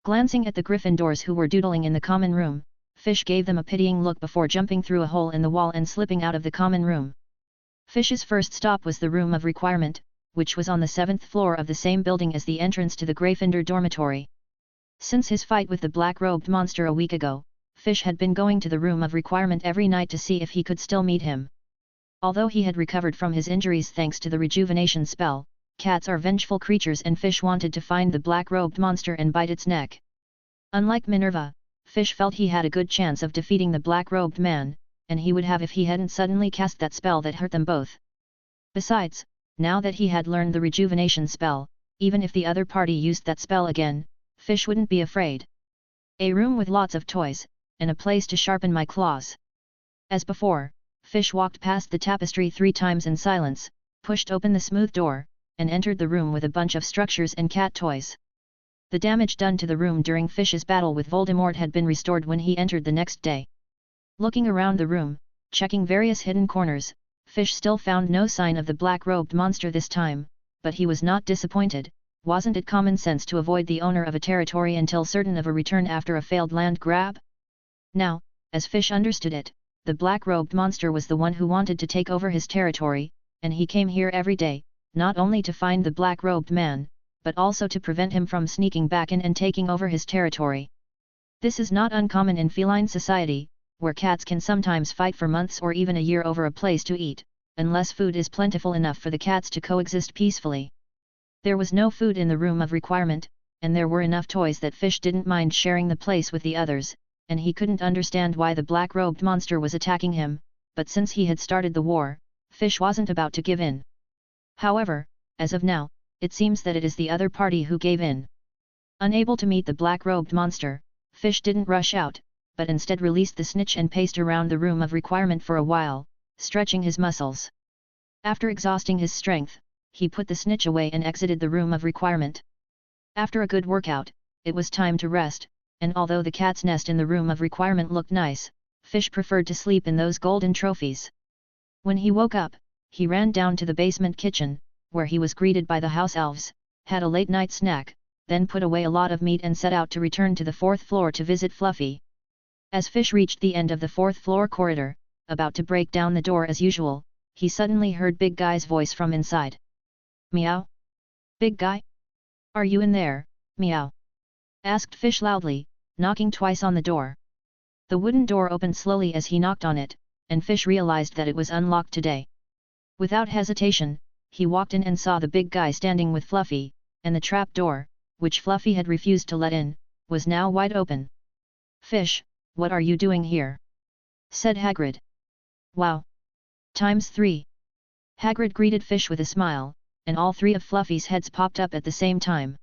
Glancing at the Gryffindors who were doodling in the common room, Filch gave them a pitying look before jumping through a hole in the wall and slipping out of the common room. Filch's first stop was the Room of Requirement, which was on the 7th floor of the same building as the entrance to the Gryffindor dormitory. Since his fight with the black-robed monster a week ago, Filch had been going to the Room of Requirement every night to see if he could still meet him. Although he had recovered from his injuries thanks to the rejuvenation spell, Cats are vengeful creatures and Fish wanted to find the black-robed monster and bite its neck. Unlike Minerva, Fish felt he had a good chance of defeating the black-robed man, and he would have if he hadn't suddenly cast that spell that hurt them both. Besides, now that he had learned the rejuvenation spell, even if the other party used that spell again, Fish wouldn't be afraid. A room with lots of toys, and a place to sharpen my claws. As before, Fish walked past the tapestry 3 times in silence, pushed open the smooth door, and entered the room with a bunch of structures and cat toys. The damage done to the room during Fish's battle with Voldemort had been restored when he entered the next day. Looking around the room, checking various hidden corners, Fish still found no sign of the black-robed monster this time, but he was not disappointed. Wasn't it common sense to avoid the owner of a territory until certain of a return after a failed land grab? Now, as Fish understood it, the black-robed monster was the one who wanted to take over his territory, and he came here every day, not only to find the black-robed man, but also to prevent him from sneaking back in and taking over his territory. This is not uncommon in feline society, where cats can sometimes fight for months or even a year over a place to eat, unless food is plentiful enough for the cats to coexist peacefully. There was no food in the room of requirement, and there were enough toys that Fish didn't mind sharing the place with the others, and he couldn't understand why the black-robed monster was attacking him, but since he had started the war, Fish wasn't about to give in. However, as of now, it seems that it is the other party who gave in. Unable to meet the black-robed monster, Fish didn't rush out, but instead released the Snitch and paced around the room of requirement for a while, stretching his muscles. After exhausting his strength, he put the Snitch away and exited the room of requirement. After a good workout, it was time to rest, and although the cat's nest in the room of requirement looked nice, Fish preferred to sleep in those golden trophies. When he woke up, he ran down to the basement kitchen, where he was greeted by the house elves, had a late-night snack, then put away a lot of meat and set out to return to the 4th floor to visit Fluffy. As Fish reached the end of the 4th floor corridor, about to break down the door as usual, he suddenly heard Big Guy's voice from inside. Meow? Big Guy? Are you in there, meow? Asked Fish loudly, knocking twice on the door. The wooden door opened slowly as he knocked on it, and Fish realized that it was unlocked today. Without hesitation, he walked in and saw the Big Guy standing with Fluffy, and the trap door, which Fluffy had refused to let in, was now wide open. Fish, what are you doing here? Said Hagrid. Wow! ×3. Hagrid greeted Fish with a smile, and all 3 of Fluffy's heads popped up at the same time.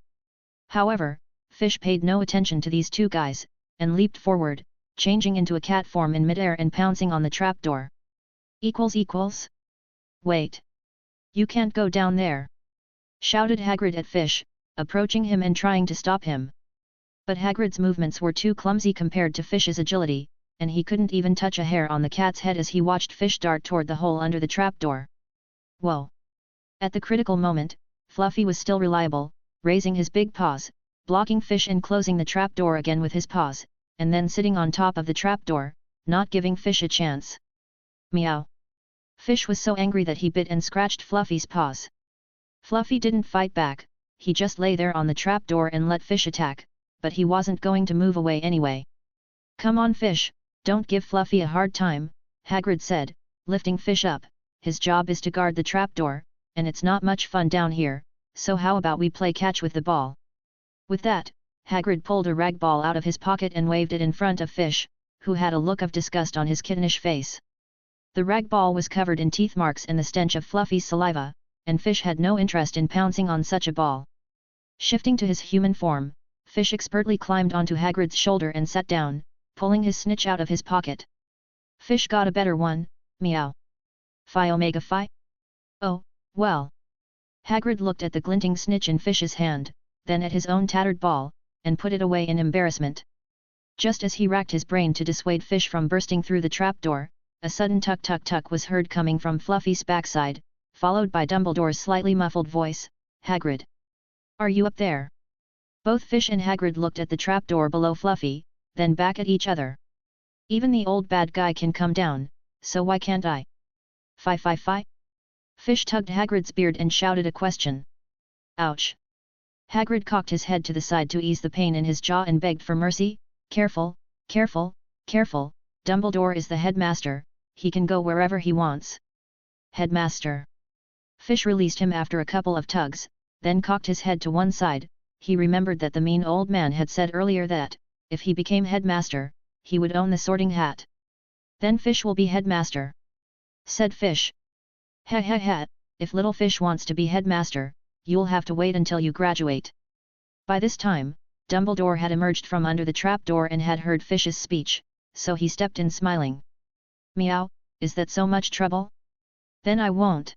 However, Fish paid no attention to these 2 guys, and leaped forward, changing into a cat form in midair and pouncing on the trapdoor. Wait! You can't go down there! Shouted Hagrid at Fish, approaching him and trying to stop him. But Hagrid's movements were too clumsy compared to Fish's agility, and he couldn't even touch a hair on the cat's head as he watched Fish dart toward the hole under the trapdoor. Whoa! At the critical moment, Fluffy was still reliable, raising his big paws, blocking Fish and closing the trapdoor again with his paws, and then sitting on top of the trapdoor, not giving Fish a chance. Meow! Fish was so angry that he bit and scratched Fluffy's paws. Fluffy didn't fight back, he just lay there on the trapdoor and let Fish attack, but he wasn't going to move away anyway. Come on Fish, don't give Fluffy a hard time, Hagrid said, lifting Fish up. His job is to guard the trapdoor, and it's not much fun down here, so how about we play catch with the ball? With that, Hagrid pulled a rag ball out of his pocket and waved it in front of Fish, who had a look of disgust on his kittenish face. The rag ball was covered in teeth marks and the stench of Fluffy's saliva, and Fish had no interest in pouncing on such a ball. Shifting to his human form, Fish expertly climbed onto Hagrid's shoulder and sat down, pulling his Snitch out of his pocket. Fish got a better one, meow. Phi Omega Phi? Oh, well. Hagrid looked at the glinting Snitch in Fish's hand, then at his own tattered ball, and put it away in embarrassment. Just as he racked his brain to dissuade Fish from bursting through the trapdoor, a sudden tuck-tuck-tuck was heard coming from Fluffy's backside, followed by Dumbledore's slightly muffled voice, Hagrid. Are you up there? Both Fish and Hagrid looked at the trapdoor below Fluffy, then back at each other. Even the old bad guy can come down, so why can't I? Phi phi phi? Fish tugged Hagrid's beard and shouted a question. Ouch! Hagrid cocked his head to the side to ease the pain in his jaw and begged for mercy. Careful, careful, careful, Dumbledore is the headmaster, he can go wherever he wants. Headmaster? Fish released him after a couple of tugs, then cocked his head to one side. He remembered that the mean old man had said earlier that, if he became headmaster, he would own the sorting hat. Then Fish will be headmaster, said Fish. Ha ha ha, if little Fish wants to be headmaster, you'll have to wait until you graduate. By this time, Dumbledore had emerged from under the trapdoor and had heard Fish's speech, so he stepped in smiling. Meow, is that so much trouble? Then I won't.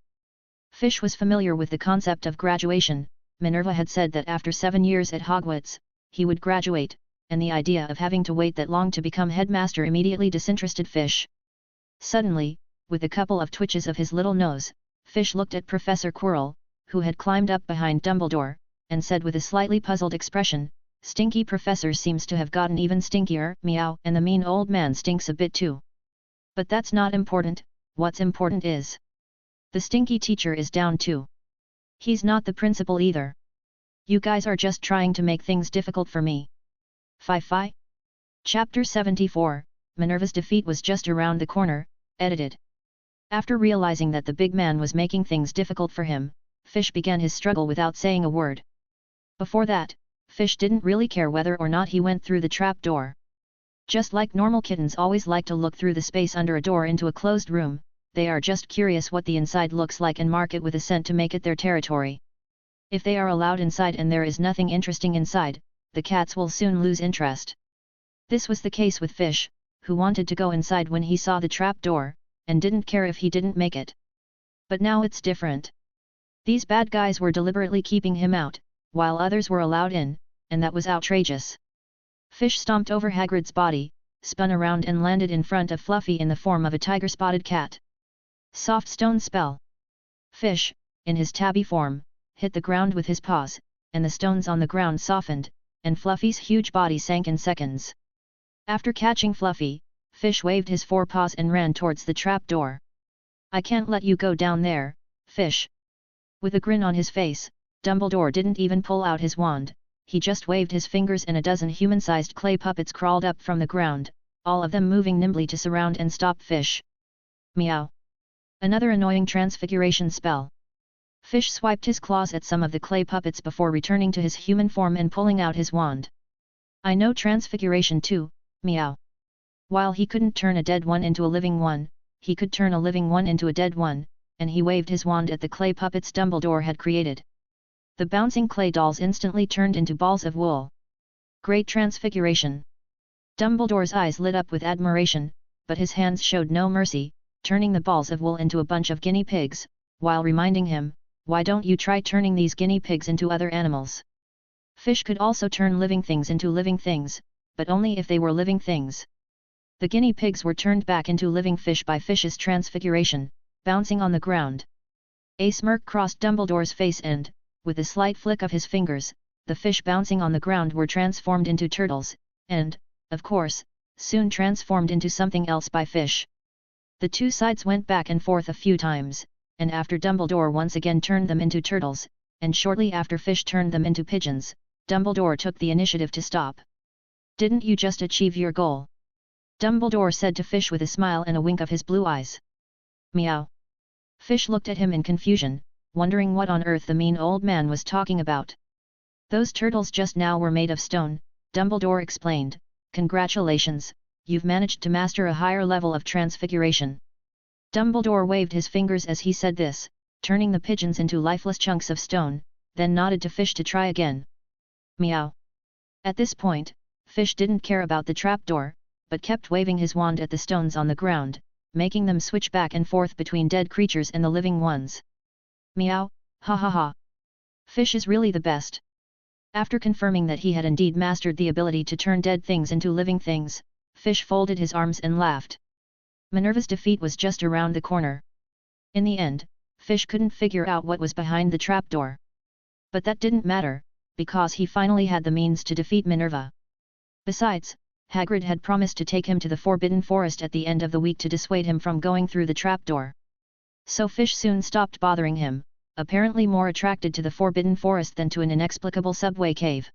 Fish was familiar with the concept of graduation. Minerva had said that after 7 years at Hogwarts, he would graduate, and the idea of having to wait that long to become headmaster immediately disinterested Fish. Suddenly, with a couple of twitches of his little nose, Fish looked at Professor Quirrell, who had climbed up behind Dumbledore, and said with a slightly puzzled expression, "Stinky Professor seems to have gotten even stinkier, meow, and the mean old man stinks a bit too. But that's not important, what's important is the stinky teacher is down too. He's not the principal either. You guys are just trying to make things difficult for me." Fi. Chapter 74, Minerva's defeat was just around the corner, edited. After realizing that the big man was making things difficult for him, Fish began his struggle without saying a word. Before that, Fish didn't really care whether or not he went through the trap door. Just like normal kittens always like to look through the space under a door into a closed room, they are just curious what the inside looks like and mark it with a scent to make it their territory. If they are allowed inside and there is nothing interesting inside, the cats will soon lose interest. This was the case with Fish, who wanted to go inside when he saw the trap door, and didn't care if he didn't make it. But now it's different. These bad guys were deliberately keeping him out, while others were allowed in, and that was outrageous. Fish stomped over Hagrid's body, spun around and landed in front of Fluffy in the form of a tiger-spotted cat. Soft stone spell. Fish, in his tabby form, hit the ground with his paws, and the stones on the ground softened, and Fluffy's huge body sank in seconds. After catching Fluffy, Fish waved his forepaws and ran towards the trap door. "I can't let you go down there, Fish." With a grin on his face, Dumbledore didn't even pull out his wand, he just waved his fingers and a dozen human-sized clay puppets crawled up from the ground, all of them moving nimbly to surround and stop Fish. Meow. Another annoying transfiguration spell. Fish swiped his claws at some of the clay puppets before returning to his human form and pulling out his wand. "I know transfiguration too, meow." While he couldn't turn a dead one into a living one, he could turn a living one into a dead one, and he waved his wand at the clay puppets Dumbledore had created. The bouncing clay dolls instantly turned into balls of wool. Great transfiguration! Dumbledore's eyes lit up with admiration, but his hands showed no mercy, turning the balls of wool into a bunch of guinea pigs, while reminding him, "Why don't you try turning these guinea pigs into other animals?" Fish could also turn living things into living things, but only if they were living things. The guinea pigs were turned back into living fish by Fish's transfiguration, bouncing on the ground. A smirk crossed Dumbledore's face and, with a slight flick of his fingers, the fish bouncing on the ground were transformed into turtles, and, of course, soon transformed into something else by Fish. The two sides went back and forth a few times, and after Dumbledore once again turned them into turtles, and shortly after Fish turned them into pigeons, Dumbledore took the initiative to stop. "Didn't you just achieve your goal?" Dumbledore said to Fish with a smile and a wink of his blue eyes. Meow. Fish looked at him in confusion, wondering what on earth the mean old man was talking about. "Those turtles just now were made of stone," Dumbledore explained. "Congratulations, you've managed to master a higher level of transfiguration." Dumbledore waved his fingers as he said this, turning the pigeons into lifeless chunks of stone, then nodded to Fish to try again. Meow. At this point, Fish didn't care about the trapdoor, but kept waving his wand at the stones on the ground, making them switch back and forth between dead creatures and the living ones. Meow, ha ha ha. Fish is really the best. After confirming that he had indeed mastered the ability to turn dead things into living things, Fish folded his arms and laughed. Minerva's defeat was just around the corner. In the end, Fish couldn't figure out what was behind the trapdoor. But that didn't matter, because he finally had the means to defeat Minerva. Besides, Hagrid had promised to take him to the Forbidden Forest at the end of the week to dissuade him from going through the trapdoor. So Fish soon stopped bothering him, apparently more attracted to the Forbidden Forest than to an inexplicable subway cave.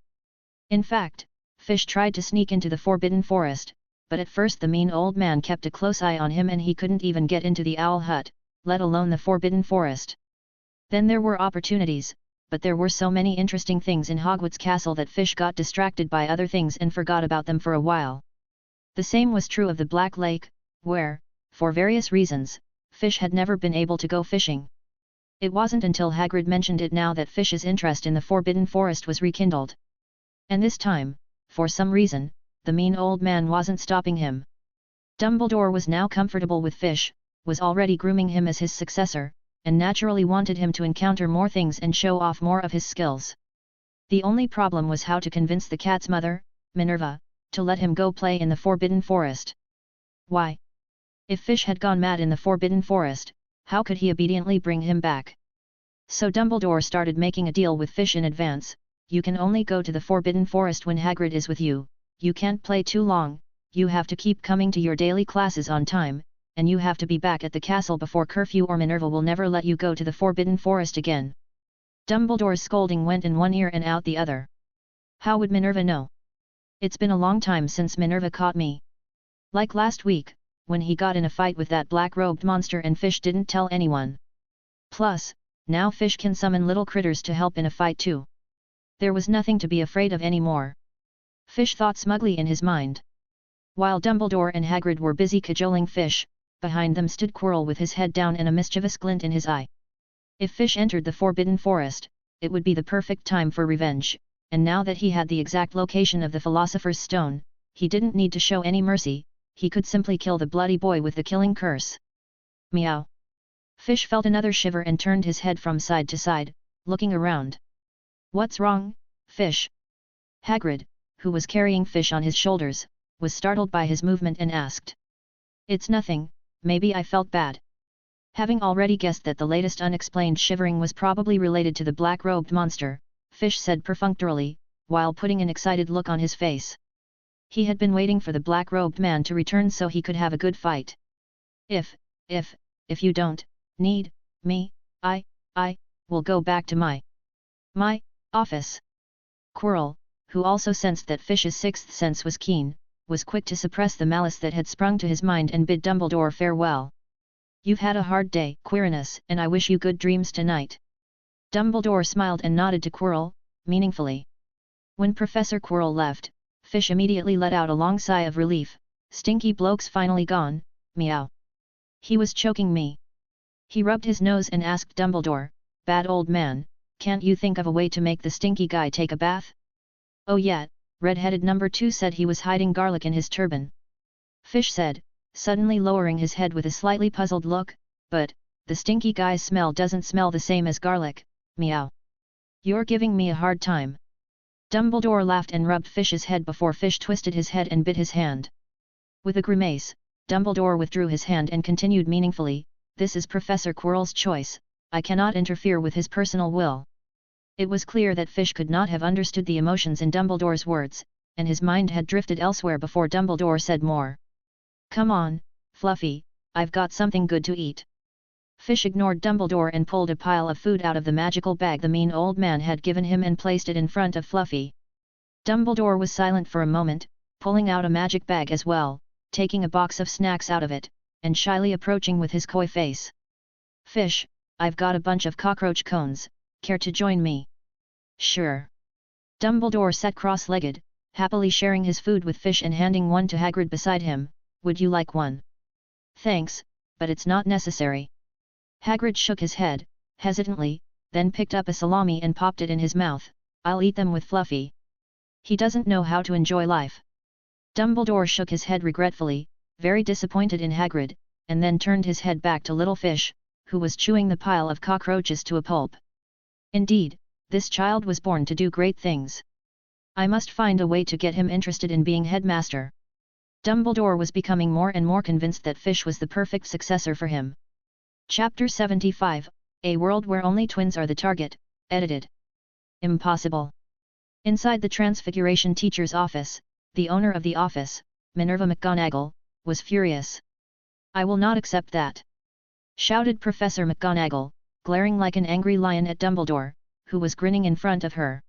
In fact, Fish tried to sneak into the Forbidden Forest, but at first the mean old man kept a close eye on him and he couldn't even get into the owl hut, let alone the Forbidden Forest. Then there were opportunities, but there were so many interesting things in Hogwarts Castle that Fish got distracted by other things and forgot about them for a while. The same was true of the Black Lake, where, for various reasons, Fish had never been able to go fishing. It wasn't until Hagrid mentioned it now that Fish's interest in the Forbidden Forest was rekindled. And this time, for some reason, the mean old man wasn't stopping him. Dumbledore was now comfortable with Fish, was already grooming him as his successor, and naturally wanted him to encounter more things and show off more of his skills. The only problem was how to convince the cat's mother, Minerva, to let him go play in the Forbidden Forest. Why? If Fish had gone mad in the Forbidden Forest, how could he obediently bring him back? So Dumbledore started making a deal with Fish in advance. You can only go to the Forbidden Forest when Hagrid is with you, you can't play too long, you have to keep coming to your daily classes on time, and you have to be back at the castle before curfew or Minerva will never let you go to the Forbidden Forest again. Dumbledore's scolding went in one ear and out the other. How would Minerva know? It's been a long time since Minerva caught me. Like last week, when he got in a fight with that black-robed monster and Fish didn't tell anyone. Plus, now Fish can summon little critters to help in a fight too. There was nothing to be afraid of anymore. Fish thought smugly in his mind. While Dumbledore and Hagrid were busy cajoling Fish, behind them stood Quirrell with his head down and a mischievous glint in his eye. If Fish entered the Forbidden Forest, it would be the perfect time for revenge, and now that he had the exact location of the Philosopher's Stone, he didn't need to show any mercy, he could simply kill the bloody boy with the killing curse. Meow. Fish felt another shiver and turned his head from side to side, looking around. What's wrong, Fish? Hagrid, who was carrying Fish on his shoulders, was startled by his movement and asked. It's nothing, maybe I felt bad. Having already guessed that the latest unexplained shivering was probably related to the black-robed monster, Fish said perfunctorily, while putting an excited look on his face. He had been waiting for the black-robed man to return so he could have a good fight. If you don't need me, I will go back to my office. Quirrell, who also sensed that Fish's sixth sense was keen, was quick to suppress the malice that had sprung to his mind and bid Dumbledore farewell. You've had a hard day, Quirinus, and I wish you good dreams tonight. Dumbledore smiled and nodded to Quirrell, meaningfully. When Professor Quirrell left, Fish immediately let out a long sigh of relief. Stinky bloke's finally gone, meow. He was choking me. He rubbed his nose and asked Dumbledore, bad old man, can't you think of a way to make the stinky guy take a bath? Oh yeah, red-headed number 2 said he was hiding garlic in his turban. Fish said, suddenly lowering his head with a slightly puzzled look, but, the stinky guy's smell doesn't smell the same as garlic, meow. You're giving me a hard time. Dumbledore laughed and rubbed Fish's head before Fish twisted his head and bit his hand. With a grimace, Dumbledore withdrew his hand and continued meaningfully, this is Professor Quirrell's choice, I cannot interfere with his personal will. It was clear that Fish could not have understood the emotions in Dumbledore's words, and his mind had drifted elsewhere before Dumbledore said more. Come on, Fluffy, I've got something good to eat. Fish ignored Dumbledore and pulled a pile of food out of the magical bag the mean old man had given him and placed it in front of Fluffy. Dumbledore was silent for a moment, pulling out a magic bag as well, taking a box of snacks out of it, and shyly approaching with his coy face. Fish, I've got a bunch of cockroach cones, care to join me? Sure. Dumbledore sat cross-legged, happily sharing his food with Fish and handing one to Hagrid beside him. Would you like one? Thanks, but it's not necessary. Hagrid shook his head, hesitantly, then picked up a salami and popped it in his mouth. I'll eat them with Fluffy. He doesn't know how to enjoy life. Dumbledore shook his head regretfully, very disappointed in Hagrid, and then turned his head back to little Fish, who was chewing the pile of cockroaches to a pulp. Indeed, this child was born to do great things. I must find a way to get him interested in being headmaster. Dumbledore was becoming more and more convinced that Fish was the perfect successor for him. Chapter 75, A World Where Only Twins Are the Target, edited. Impossible. Inside the Transfiguration teacher's office, the owner of the office, Minerva McGonagall, was furious. I will not accept that! Shouted Professor McGonagall, glaring like an angry lion at Dumbledore, who was grinning in front of her.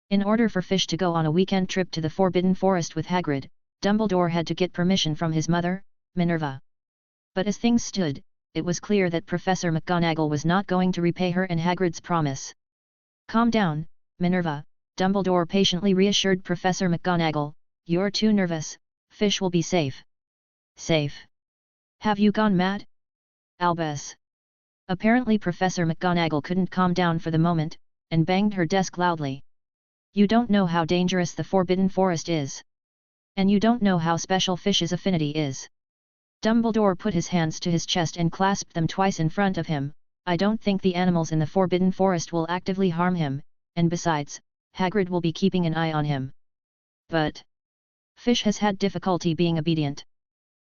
In order for Fish to go on a weekend trip to the Forbidden Forest with Hagrid, Dumbledore had to get permission from his mother, Minerva. But as things stood, it was clear that Professor McGonagall was not going to repay her and Hagrid's promise. "Calm down, Minerva," Dumbledore patiently reassured Professor McGonagall, "you're too nervous, Fish will be safe." "Safe? Have you gone mad?" "Albus." Apparently Professor McGonagall couldn't calm down for the moment, and banged her desk loudly. "You don't know how dangerous the Forbidden Forest is. And you don't know how special Fish's affinity is." Dumbledore put his hands to his chest and clasped them twice in front of him. "I don't think the animals in the Forbidden Forest will actively harm him, and besides, Hagrid will be keeping an eye on him." "But Fish has had difficulty being obedient."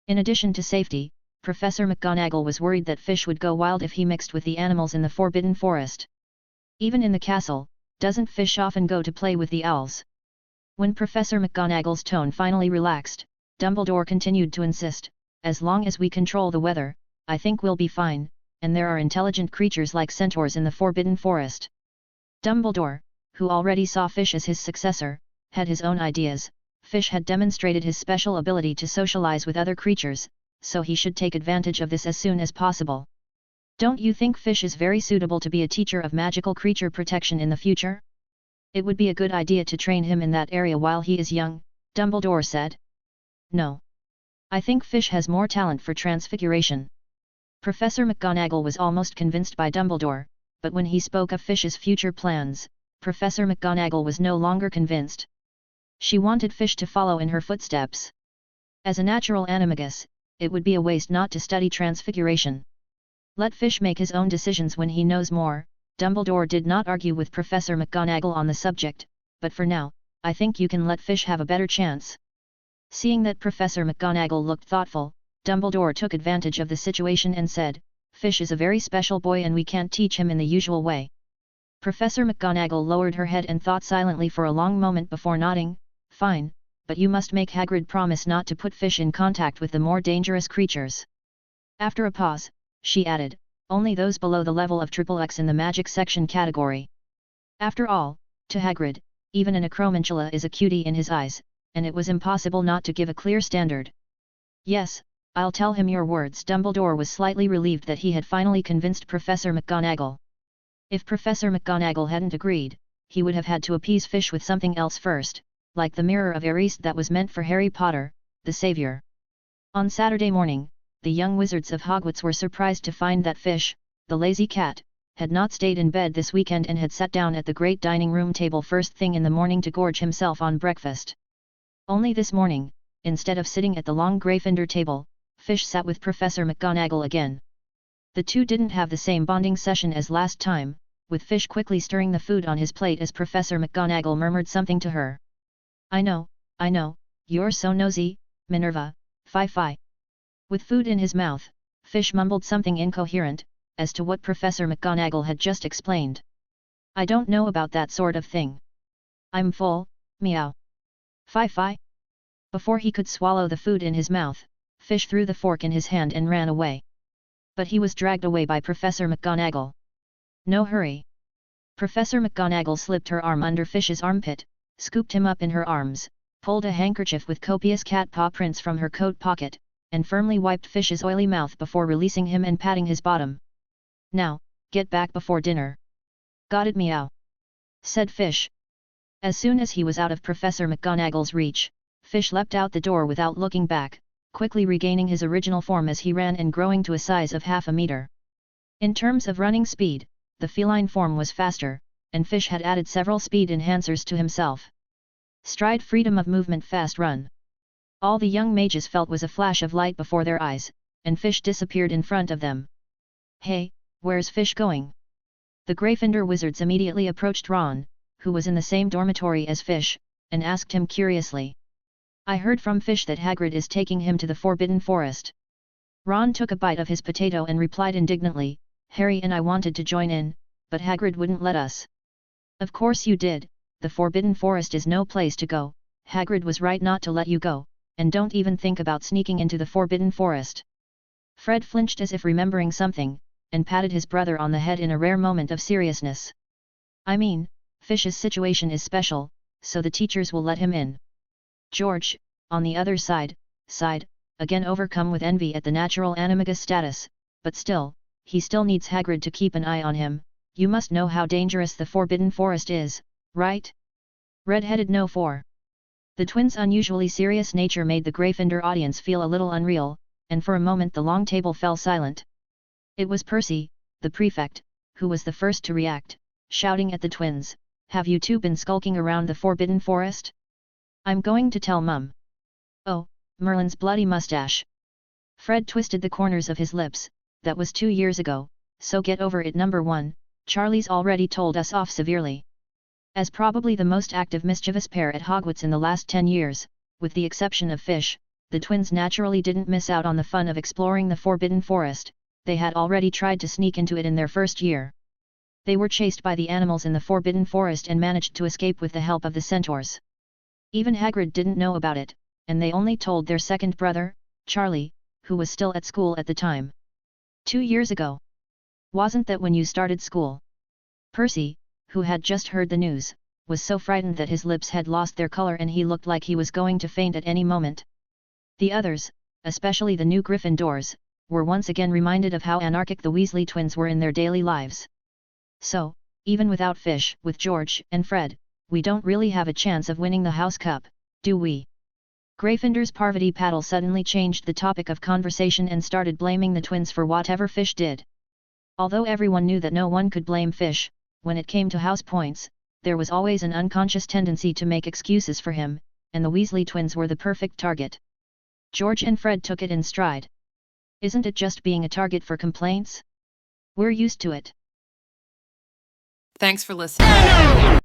In addition to safety, Professor McGonagall was worried that Fish would go wild if he mixed with the animals in the Forbidden Forest. "Even in the castle, doesn't Fish often go to play with the owls?" When Professor McGonagall's tone finally relaxed, Dumbledore continued to insist, "As long as we control the weather, I think we'll be fine, and there are intelligent creatures like centaurs in the Forbidden Forest." Dumbledore, who already saw Fish as his successor, had his own ideas. Fish had demonstrated his special ability to socialize with other creatures, so he should take advantage of this as soon as possible. "Don't you think Fish is very suitable to be a teacher of magical creature protection in the future? It would be a good idea to train him in that area while he is young," Dumbledore said. "No. I think Fish has more talent for Transfiguration." Professor McGonagall was almost convinced by Dumbledore, but when he spoke of Fish's future plans, Professor McGonagall was no longer convinced. She wanted Fish to follow in her footsteps. As a natural animagus, it would be a waste not to study Transfiguration. "Let Fish make his own decisions when he knows more." Dumbledore did not argue with Professor McGonagall on the subject, "but for now, I think you can let Fish have a better chance." Seeing that Professor McGonagall looked thoughtful, Dumbledore took advantage of the situation and said, "Fish is a very special boy and we can't teach him in the usual way." Professor McGonagall lowered her head and thought silently for a long moment before nodding. "Fine, but you must make Hagrid promise not to put Fish in contact with the more dangerous creatures." After a pause, she added, "Only those below the level of XXX in the magic section category." After all, to Hagrid, even an acromantula is a cutie in his eyes, and it was impossible not to give a clear standard. "Yes, I'll tell him your words." Dumbledore was slightly relieved that he had finally convinced Professor McGonagall. If Professor McGonagall hadn't agreed, he would have had to appease Fish with something else first, like the Mirror of Eris that was meant for Harry Potter, the Savior. On Saturday morning, the young wizards of Hogwarts were surprised to find that Fish, the lazy cat, had not stayed in bed this weekend and had sat down at the great dining room table first thing in the morning to gorge himself on breakfast. Only this morning, instead of sitting at the long Gryffindor table, Fish sat with Professor McGonagall again. The two didn't have the same bonding session as last time, with Fish quickly stirring the food on his plate as Professor McGonagall murmured something to her. I know, you're so nosy, Minerva, fie." With food in his mouth, Fish mumbled something incoherent, as to what Professor McGonagall had just explained. "I don't know about that sort of thing. I'm full, meow. Fie." Before he could swallow the food in his mouth, Fish threw the fork in his hand and ran away. But he was dragged away by Professor McGonagall. "No hurry." Professor McGonagall slipped her arm under Fish's armpit, scooped him up in her arms, pulled a handkerchief with copious cat paw prints from her coat pocket, and firmly wiped Fish's oily mouth before releasing him and patting his bottom. "Now, get back before dinner." "Got it, meow," said Fish. As soon as he was out of Professor McGonagall's reach, Fish leapt out the door without looking back, quickly regaining his original form as he ran and growing to a size of half a meter. In terms of running speed, the feline form was faster, and Fish had added several speed enhancers to himself. Stride, freedom of movement, fast run. All the young mages felt was a flash of light before their eyes, and Fish disappeared in front of them. "Hey, where's Fish going?" The Gryffindor wizards immediately approached Ron, who was in the same dormitory as Fish, and asked him curiously. "I heard from Fish that Hagrid is taking him to the Forbidden Forest." Ron took a bite of his potato and replied indignantly, "Harry and I wanted to join in, but Hagrid wouldn't let us." "Of course you did, the Forbidden Forest is no place to go, Hagrid was right not to let you go, and don't even think about sneaking into the Forbidden Forest." Fred flinched as if remembering something, and patted his brother on the head in a rare moment of seriousness. "I mean, Fish's situation is special, so the teachers will let him in." George, on the other side, sighed, again overcome with envy at the natural animagus status, but still, he still needs Hagrid to keep an eye on him. You must know how dangerous the Forbidden Forest is, right? Red-headed No 4. The twins' unusually serious nature made the Gryffindor audience feel a little unreal, and for a moment the long table fell silent. It was Percy, the prefect, who was the first to react, shouting at the twins, "Have you two been skulking around the Forbidden Forest? I'm going to tell Mum." "Oh, Merlin's bloody mustache." Fred twisted the corners of his lips. "That was 2 years ago, so get over it. Number 1, Charlie's already told us off severely. As probably the most active mischievous pair at Hogwarts in the last 10 years, with the exception of Fish, the twins naturally didn't miss out on the fun of exploring the Forbidden Forest. They had already tried to sneak into it in their first year. They were chased by the animals in the Forbidden Forest and managed to escape with the help of the centaurs. Even Hagrid didn't know about it, and they only told their second brother, Charlie, who was still at school at the time. 2 years ago. Wasn't that when you started school?" Percy, who had just heard the news, was so frightened that his lips had lost their color and he looked like he was going to faint at any moment. The others, especially the new Gryffindors, were once again reminded of how anarchic the Weasley twins were in their daily lives. "So, even without Fish, with George and Fred, we don't really have a chance of winning the House Cup, do we?" Gryffindor's Parvati Patil suddenly changed the topic of conversation and started blaming the twins for whatever Fish did. Although everyone knew that no one could blame Fish, when it came to house points, there was always an unconscious tendency to make excuses for him, and the Weasley twins were the perfect target. George and Fred took it in stride. "Isn't it just being a target for complaints? We're used to it." Thanks for listening.